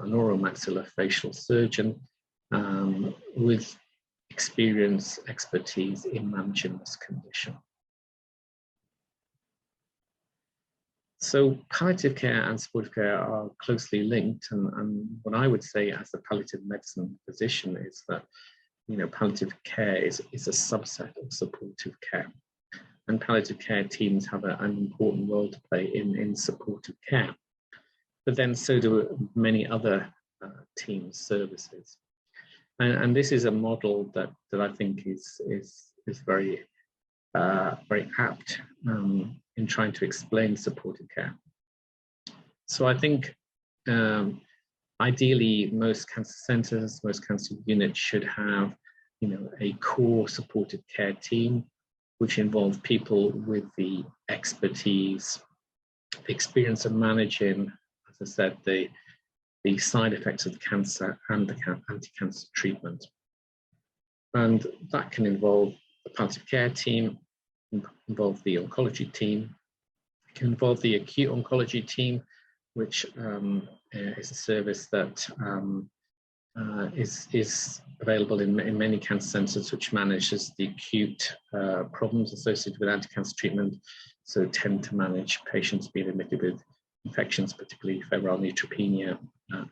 an oromaxillofacial surgeon with experience, expertise in managing this condition. So palliative care and supportive care are closely linked, and what I would say as a palliative medicine physician is that, you know, palliative care is a subset of supportive care, and palliative care teams have an important role to play in supportive care. But then so do many other team services, and this is a model that I think is very very apt in trying to explain supportive care. So I think ideally most cancer centers, most cancer units should have, a core supportive care team, which involves people with the expertise, experience of managing, as I said, the side effects of the cancer and the anti-cancer treatment. And that can involve the palliative care team, involve the oncology team, it can involve the acute oncology team, which is a service that is available in many cancer centers, which manages the acute problems associated with anti-cancer treatment. So tend to manage patients being admitted with infections, particularly febrile neutropenia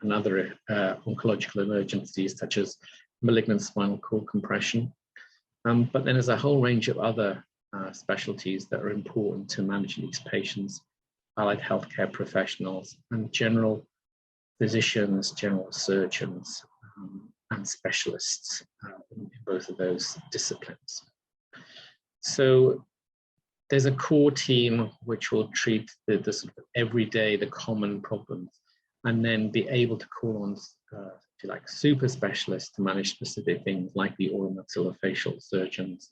and other oncological emergencies such as malignant spinal cord compression. But then there's a whole range of other specialties that are important to managing these patients, allied healthcare professionals and general physicians, general surgeons, and specialists in both of those disciplines. So there's a core team which will treat the sort of everyday, the common problems, and then be able to call on, if you like, super specialists to manage specific things like the oromaxillofacial surgeons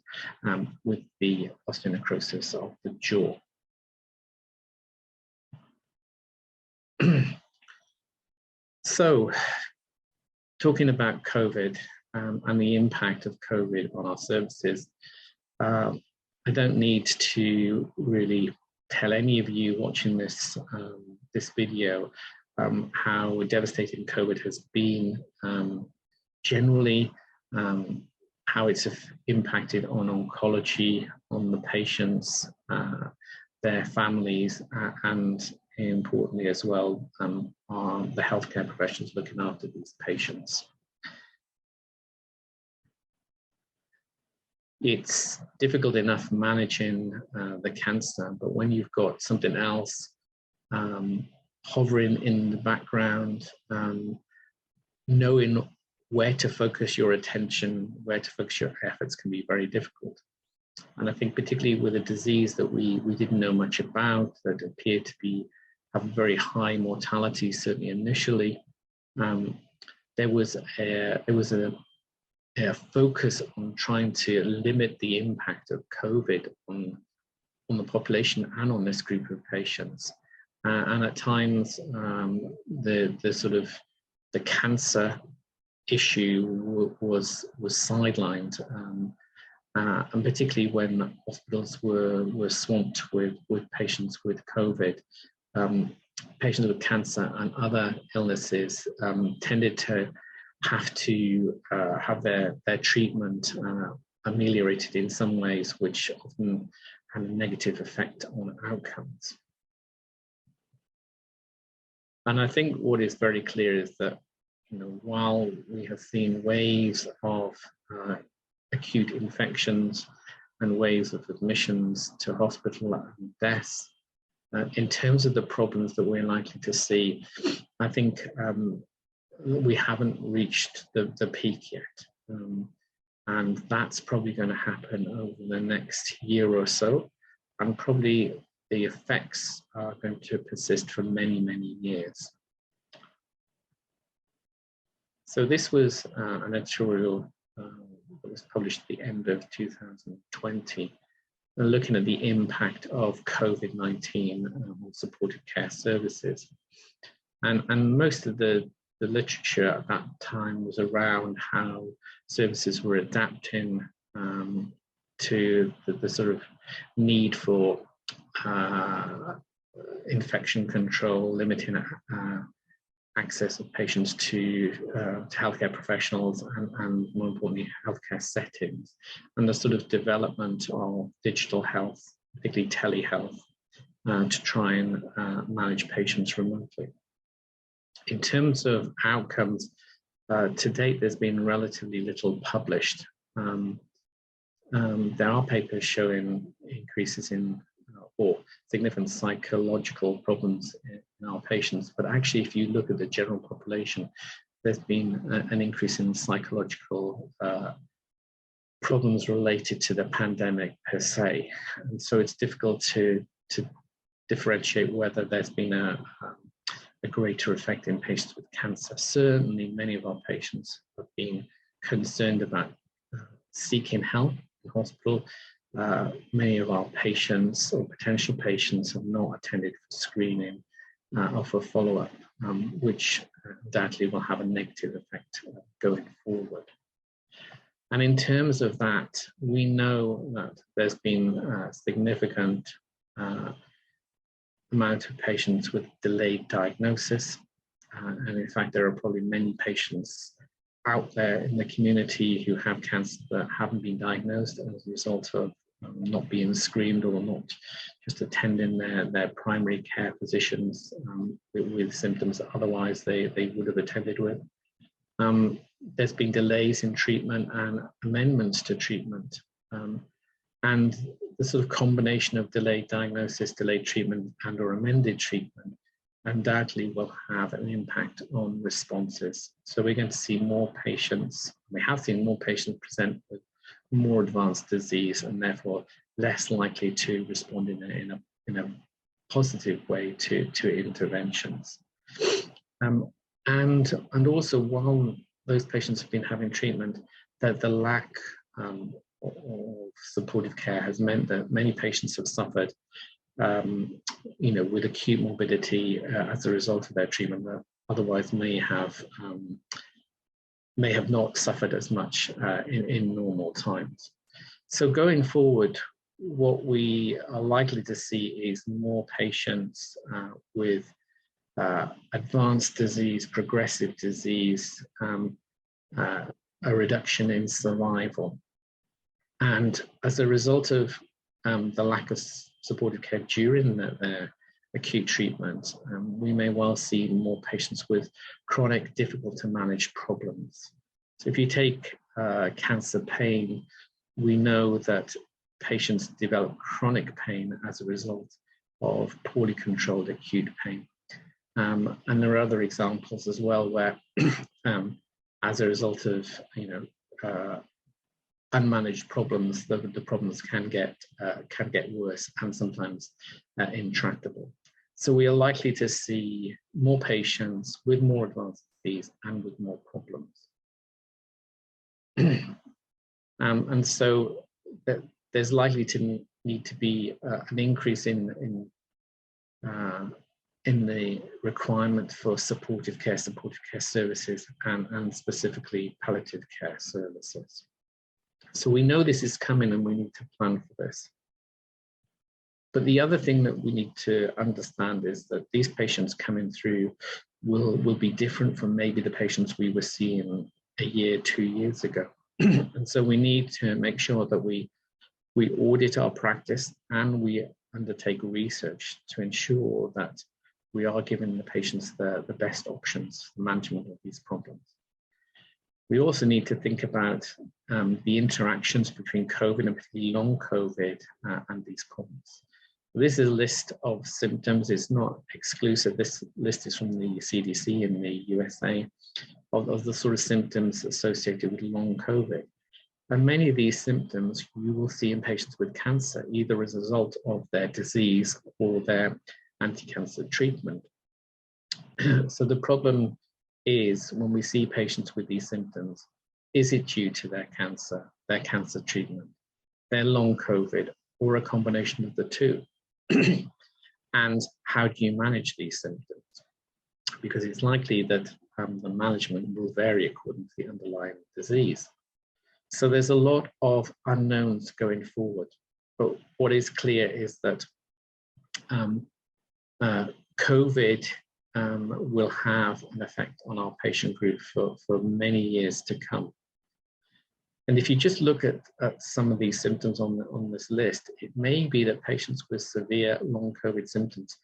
with the osteonecrosis of the jaw. So, talking about COVID and the impact of COVID on our services, I don't need to really tell any of you watching this this video how devastating COVID has been generally, how it's impacted on oncology, on the patients, their families, and importantly as well, are the healthcare professionals looking after these patients. It's difficult enough managing the cancer, but when you've got something else hovering in the background, knowing where to focus your attention, where to focus your efforts can be very difficult. And I think particularly with a disease that we didn't know much about, that appeared to have very high mortality, certainly initially, there was a focus on trying to limit the impact of COVID on the population and on this group of patients. And at times, the cancer issue was sidelined, and particularly when hospitals were swamped with patients with COVID. Patients with cancer and other illnesses tended to have to have their treatment ameliorated in some ways, which often had a negative effect on outcomes. And I think what is very clear is that, while we have seen waves of acute infections and waves of admissions to hospital and deaths, in terms of the problems that we're likely to see, I think we haven't reached the peak yet. And that's probably going to happen over the next year or so. And probably the effects are going to persist for many, many years. So this was an editorial that was published at the end of 2020, looking at the impact of COVID-19 on supportive care services. And most of the literature at that time was around how services were adapting to the sort of need for infection control, limiting access of patients to healthcare professionals and more importantly, healthcare settings, and the sort of development of digital health, particularly telehealth, to try and manage patients remotely. In terms of outcomes, to date, there's been relatively little published. There are papers showing increases in or significant psychological problems in our patients, but actually, if you look at the general population, there's been an increase in psychological problems related to the pandemic per se. And so it's difficult to differentiate whether there's been a greater effect in patients with cancer. Certainly, many of our patients have been concerned about seeking help in hospital. Many of our patients or potential patients have not attended for screening or for follow-up, which undoubtedly will have a negative effect going forward. And in terms of that, we know that there's been a significant amount of patients with delayed diagnosis. And in fact, there are probably many patients out there in the community who have cancer that haven't been diagnosed as a result of not being screened or not just attending their primary care physicians with symptoms that otherwise they would have attended with. There's been delays in treatment and amendments to treatment. And the sort of combination of delayed diagnosis, delayed treatment, and or amended treatment undoubtedly will have an impact on responses. So we're going to see more patients, we have seen more patients present with more advanced disease and therefore less likely to respond in a positive way to interventions. And also, while those patients have been having treatment, that the lack of supportive care has meant that many patients have suffered, with acute morbidity as a result of their treatment that otherwise may have not suffered as much in normal times. So going forward, what we are likely to see is more patients with advanced disease, progressive disease, a reduction in survival. And as a result of the lack of supportive care during their acute treatment, we may well see more patients with chronic, difficult to manage problems. So if you take cancer pain, we know that patients develop chronic pain as a result of poorly controlled acute pain. And there are other examples as well where as a result of unmanaged problems, the problems can get worse and sometimes intractable. So we are likely to see more patients with more advanced disease and with more problems. And so there's likely to need to be an increase in the requirement for supportive care services and specifically palliative care services. So we know this is coming and we need to plan for this. But the other thing that we need to understand is that these patients coming through will be different from maybe the patients we were seeing a year, 2 years ago. And so we need to make sure that we audit our practice and we undertake research to ensure that we are giving the patients the best options for management of these problems. We also need to think about the interactions between COVID and particularly long COVID and these problems. This is a list of symptoms. It's not exclusive. This list is from the CDC in the USA of the sort of symptoms associated with long COVID. And many of these symptoms you will see in patients with cancer, either as a result of their disease or their anti-cancer treatment. So the problem is when we see patients with these symptoms, is it due to their cancer treatment, their long COVID, or a combination of the two? And how do you manage these symptoms? Because it's likely that the management will vary according to the underlying disease. So there's a lot of unknowns going forward. But what is clear is that COVID will have an effect on our patient group for many years to come. And if you just look at some of these symptoms on this list, it may be that patients with severe long COVID symptoms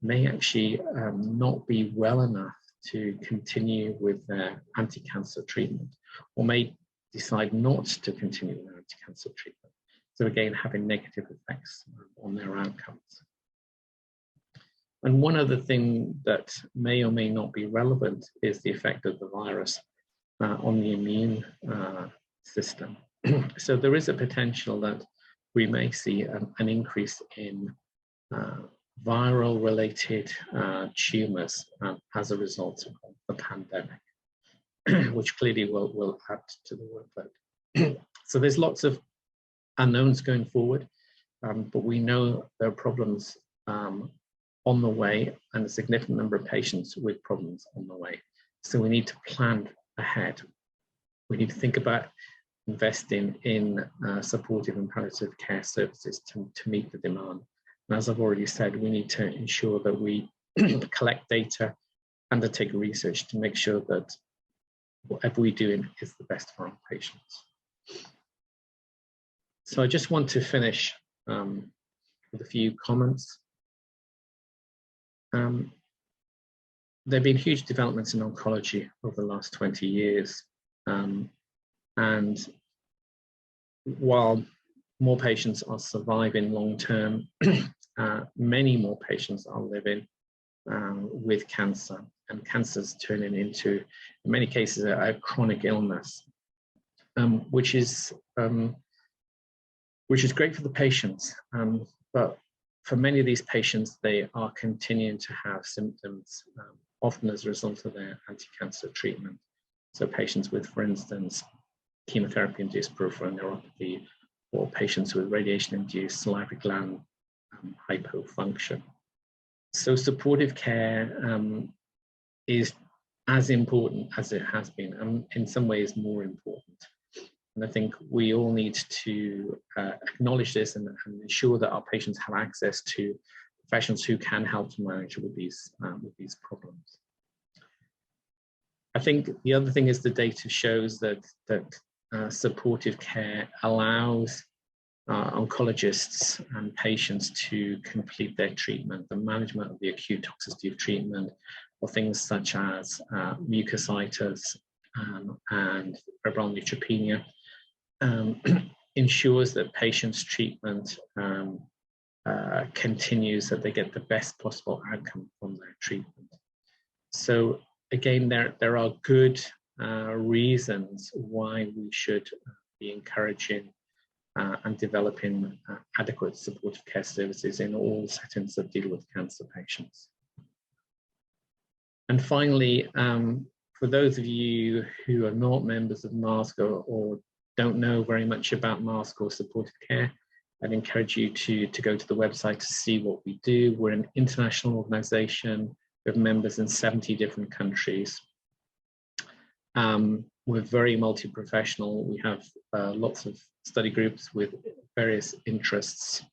may actually not be well enough to continue with their anti-cancer treatment, or may decide not to continue with their anti-cancer treatment. So again, having negative effects on their outcomes. And one other thing that may or may not be relevant is the effect of the virus on the immune system. So there is a potential that we may see an increase in viral related tumors as a result of the pandemic, which clearly will add to the workload. So there's lots of unknowns going forward, but we know there are problems on the way and a significant number of patients with problems on the way. So we need to plan ahead. We need to think about investing in supportive and palliative care services to meet the demand. And as I've already said, we need to ensure that we collect data, undertake research to make sure that whatever we do is the best for our patients. So I just want to finish with a few comments. There have been huge developments in oncology over the last 20 years. And while more patients are surviving long term, many more patients are living with cancer, and cancer is turning into, in many cases, a chronic illness, which is great for the patients. But for many of these patients, they are continuing to have symptoms, often as a result of their anti-cancer treatment. So patients with, for instance, chemotherapy-induced peripheral neuropathy, or patients with radiation-induced salivary gland hypofunction. So supportive care is as important as it has been, and in some ways more important. And I think we all need to acknowledge this and ensure that our patients have access to professionals who can help to manage with these problems. I think the other thing is the data shows that supportive care allows oncologists and patients to complete their treatment, the management of the acute toxicity of treatment, or things such as mucositis and febrile neutropenia, ensures that patients' treatment continues, that they get the best possible outcome from their treatment. So again, there are good reasons why we should be encouraging and developing adequate supportive care services in all settings that deal with cancer patients. And finally, for those of you who are not members of MASCC or don't know very much about MASCC or supportive care, I'd encourage you to go to the website to see what we do. We're an international organization with members in 70 different countries. We're very multi-professional. We have lots of study groups with various interests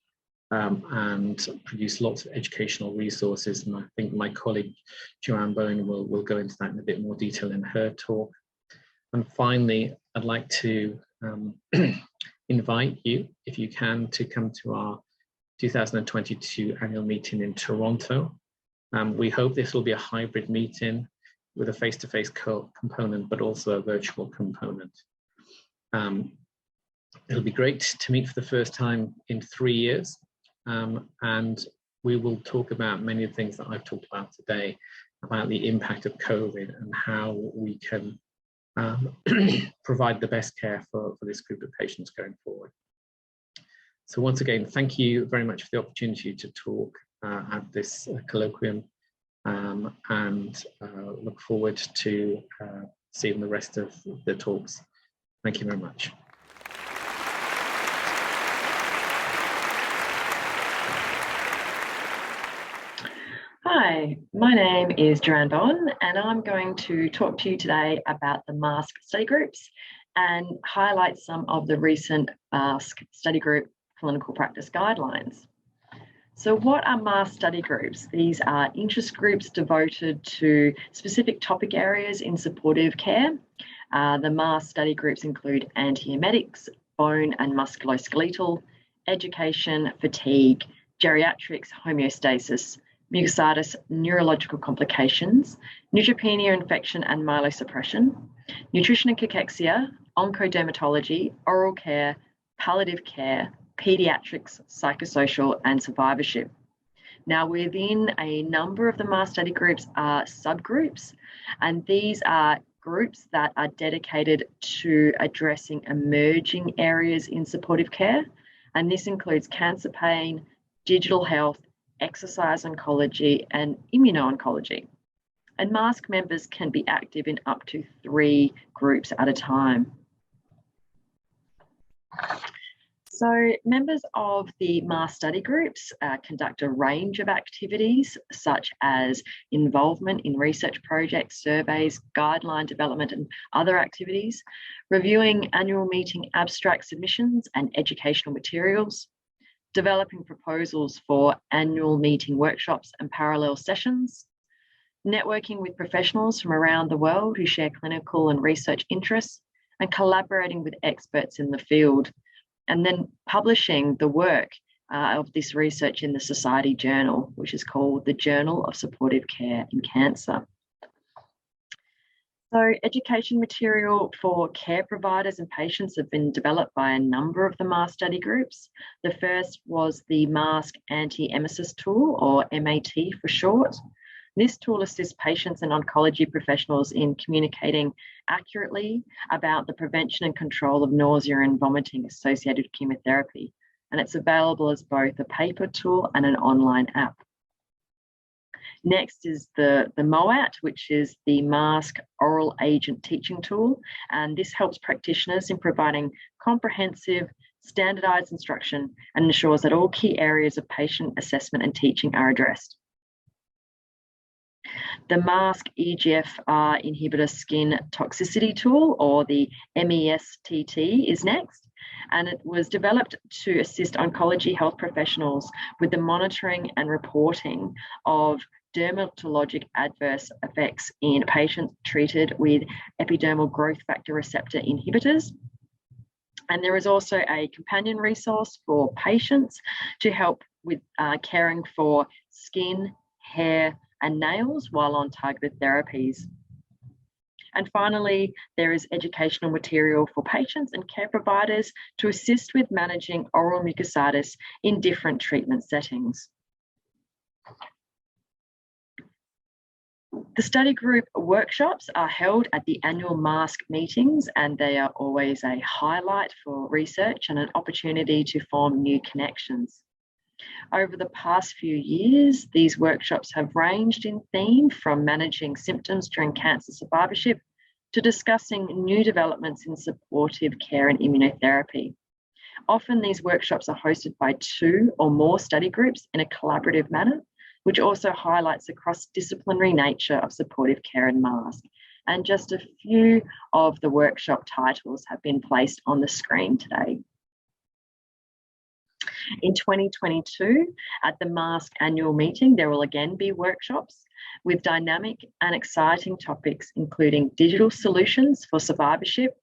and produce lots of educational resources. And I think my colleague, Joanne Bowen, will go into that in a bit more detail in her talk. And finally, I'd like to invite you, if you can, to come to our 2022 annual meeting in Toronto. We hope this will be a hybrid meeting with a face-to-face component, but also a virtual component. It'll be great to meet for the first time in 3 years, and we will talk about many of the things that I've talked about today, about the impact of COVID and how we can provide the best care for this group of patients going forward. So once again, thank you very much for the opportunity to talk at this colloquium, and look forward to seeing the rest of the talks. Thank you very much. Hi, my name is Joanne Bowen, and I'm going to talk to you today about the MASCC study groups and highlight some of the recent MASCC study group clinical practice guidelines. So what are MASCC study groups? These are interest groups devoted to specific topic areas in supportive care. The MASCC study groups include antiemetics, bone and musculoskeletal, education, fatigue, geriatrics, homeostasis, mucositis, neurological complications, neutropenia, infection and myelosuppression, nutrition and cachexia, oncodermatology, oral care, palliative care, pediatrics, psychosocial and survivorship. Now, within a number of the MASCC study groups are subgroups, and these are groups that are dedicated to addressing emerging areas in supportive care. And this includes cancer pain, digital health, exercise oncology, and immuno-oncology. And MASCC members can be active in up to 3 groups at a time. So members of the MASCC study groups conduct a range of activities such as involvement in research projects, surveys, guideline development and other activities, reviewing annual meeting abstract submissions and educational materials, developing proposals for annual meeting workshops and parallel sessions, networking with professionals from around the world who share clinical and research interests, and collaborating with experts in the field, and then publishing the work of this research in the Society Journal, which is called the Journal of Supportive Care in Cancer. So education material for care providers and patients have been developed by a number of the MASCC study groups. The first was the MASCC Anti-Emesis tool, or MAT for short. This tool assists patients and oncology professionals in communicating accurately about the prevention and control of nausea and vomiting associated with chemotherapy. And it's available as both a paper tool and an online app. Next is the MOAT, which is the MASCC Oral Agent Teaching Tool. And this helps practitioners in providing comprehensive, standardized instruction and ensures that all key areas of patient assessment and teaching are addressed. The MASCC EGFR inhibitor skin toxicity tool, or the MESTT, is next, and it was developed to assist oncology health professionals with the monitoring and reporting of dermatologic adverse effects in patients treated with epidermal growth factor receptor inhibitors. And there is also a companion resource for patients to help with caring for skin, hair, and nails while on targeted therapies. And finally, there is educational material for patients and care providers to assist with managing oral mucositis in different treatment settings. The study group workshops are held at the annual MASCC meetings, and they are always a highlight for research and an opportunity to form new connections. Over the past few years, these workshops have ranged in theme from managing symptoms during cancer survivorship to discussing new developments in supportive care and immunotherapy. Often these workshops are hosted by 2 or more study groups in a collaborative manner, which also highlights the cross-disciplinary nature of supportive care in MASCC. And just a few of the workshop titles have been placed on the screen today. In 2022, at the MASCC annual meeting, there will again be workshops with dynamic and exciting topics, including digital solutions for survivorship,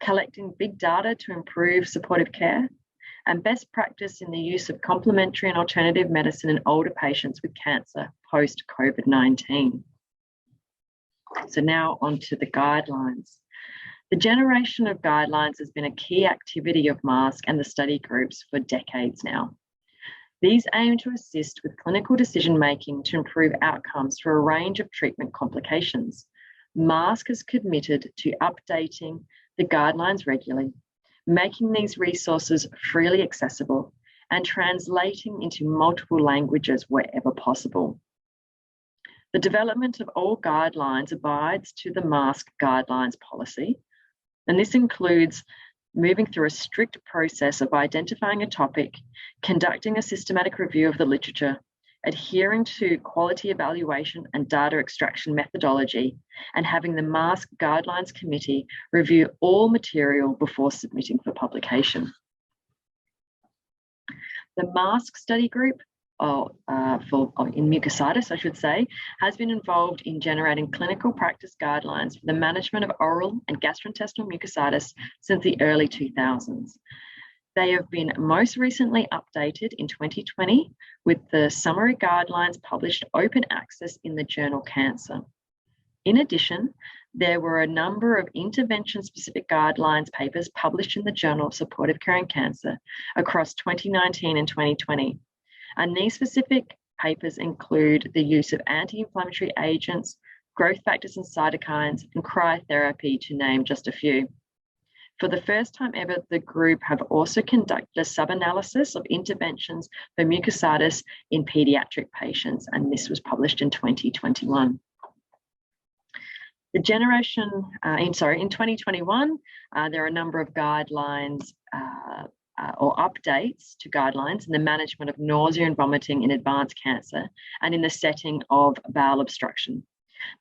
collecting big data to improve supportive care, and best practice in the use of complementary and alternative medicine in older patients with cancer post-COVID-19. So now on to the guidelines. The generation of guidelines has been a key activity of MASCC and the study groups for decades now. These aim to assist with clinical decision-making to improve outcomes for a range of treatment complications. MASCC is committed to updating the guidelines regularly, making these resources freely accessible, and translating into multiple languages wherever possible. The development of all guidelines abides to the MASCC guidelines policy, and this includes moving through a strict process of identifying a topic, conducting a systematic review of the literature, adhering to quality evaluation and data extraction methodology, and having the MASCC Guidelines Committee review all material before submitting for publication. The MASCC study group, in mucositis, I should say, has been involved in generating clinical practice guidelines for the management of oral and gastrointestinal mucositis since the early 2000s. They have been most recently updated in 2020 with the summary guidelines published open access in the journal Cancer. In addition, there were a number of intervention-specific guidelines papers published in the Journal of Supportive Care in Cancer across 2019 and 2020. And these specific papers include the use of anti-inflammatory agents, growth factors and cytokines, and cryotherapy, to name just a few. For the first time ever, the group have also conducted a sub-analysis of interventions for mucositis in pediatric patients, and this was published in 2021. In 2021, there are a number of guidelines or updates to guidelines in the management of nausea and vomiting in advanced cancer and in the setting of bowel obstruction.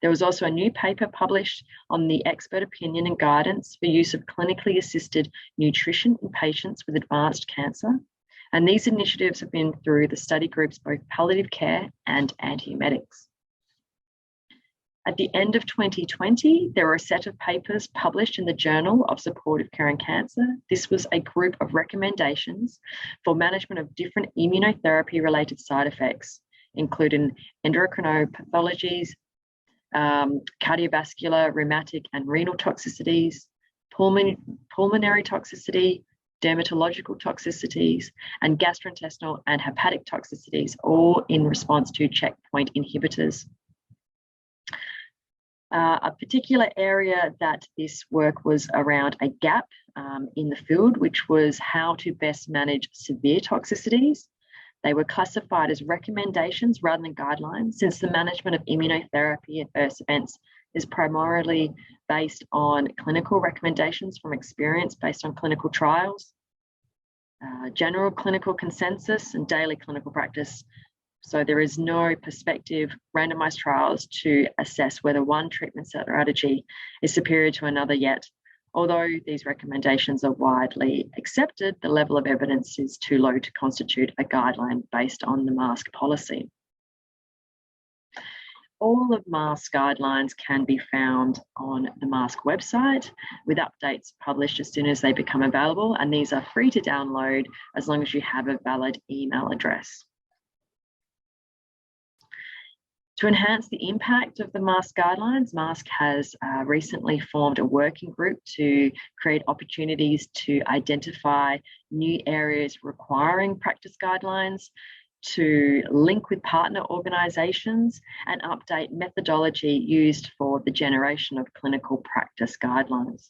There was also a new paper published on the expert opinion and guidance for use of clinically assisted nutrition in patients with advanced cancer. And these initiatives have been through the study groups, both palliative care and antiemetics. At the end of 2020, there were a set of papers published in the Journal of Supportive Care in Cancer. This was a group of recommendations for management of different immunotherapy-related side effects, including endocrinopathologies, cardiovascular, rheumatic, and renal toxicities, pulmonary toxicity, dermatological toxicities, and gastrointestinal and hepatic toxicities, all in response to checkpoint inhibitors. A particular area that this work was around a gap in the field, which was how to best manage severe toxicities. They were classified as recommendations rather than guidelines, since the management of immunotherapy adverse events is primarily based on clinical recommendations from experience based on clinical trials, general clinical consensus, and daily clinical practice. So there is no prospective randomized trials to assess whether one treatment strategy is superior to another yet. Although these recommendations are widely accepted, the level of evidence is too low to constitute a guideline based on the MASCC policy. All of MASCC guidelines can be found on the MASCC website, with updates published as soon as they become available, and these are free to download as long as you have a valid email address. To enhance the impact of the MASCC guidelines, MASCC has recently formed a working group to create opportunities to identify new areas requiring practice guidelines, to link with partner organisations, and update methodology used for the generation of clinical practice guidelines.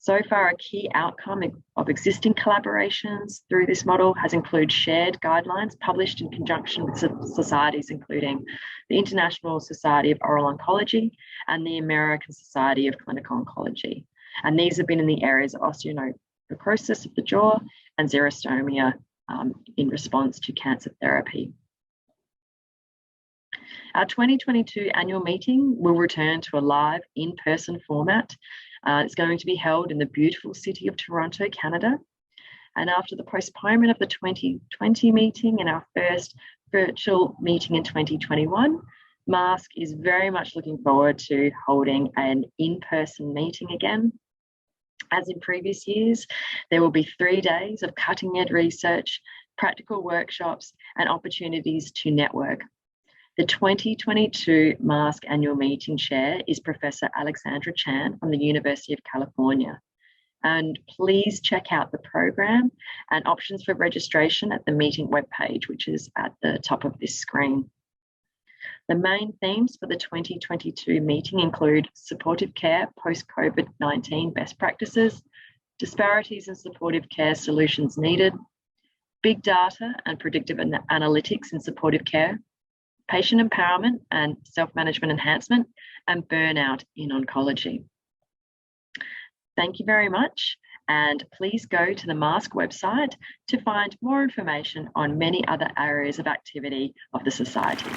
So far, a key outcome of existing collaborations through this model has included shared guidelines published in conjunction with societies, including the International Society of Oral Oncology and the American Society of Clinical Oncology. And these have been in the areas of osteonecrosis of the jaw and xerostomia in response to cancer therapy. Our 2022 annual meeting will return to a live in-person format. It's going to be held in the beautiful city of Toronto, Canada. And after the postponement of the 2020 meeting and our first virtual meeting in 2021, MASCC is very much looking forward to holding an in-person meeting again. As in previous years, there will be 3 days of cutting-edge research, practical workshops, and opportunities to network. The 2022 MASCC annual meeting chair is Professor Alexandra Chan from the University of California. And please check out the program and options for registration at the meeting webpage, which is at the top of this screen. The main themes for the 2022 meeting include supportive care post-COVID-19 best practices, disparities in supportive care solutions needed, big data and predictive analytics in supportive care, patient empowerment and self-management enhancement, and burnout in oncology. Thank you very much, and please go to the MASCC website to find more information on many other areas of activity of the Society.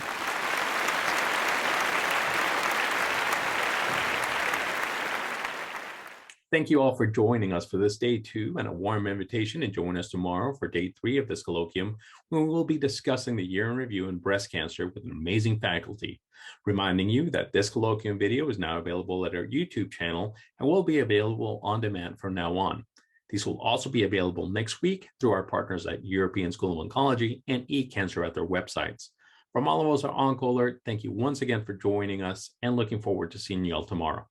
Thank you all for joining us for this day 2, and a warm invitation to join us tomorrow for day 3 of this colloquium, when we will be discussing the year in review in breast cancer with an amazing faculty. Reminding you that this colloquium video is now available at our YouTube channel and will be available on demand from now on. These will also be available next week through our partners at European School of Oncology and eCancer at their websites. From all of us at OncoAlert, thank you once again for joining us, and looking forward to seeing you all tomorrow.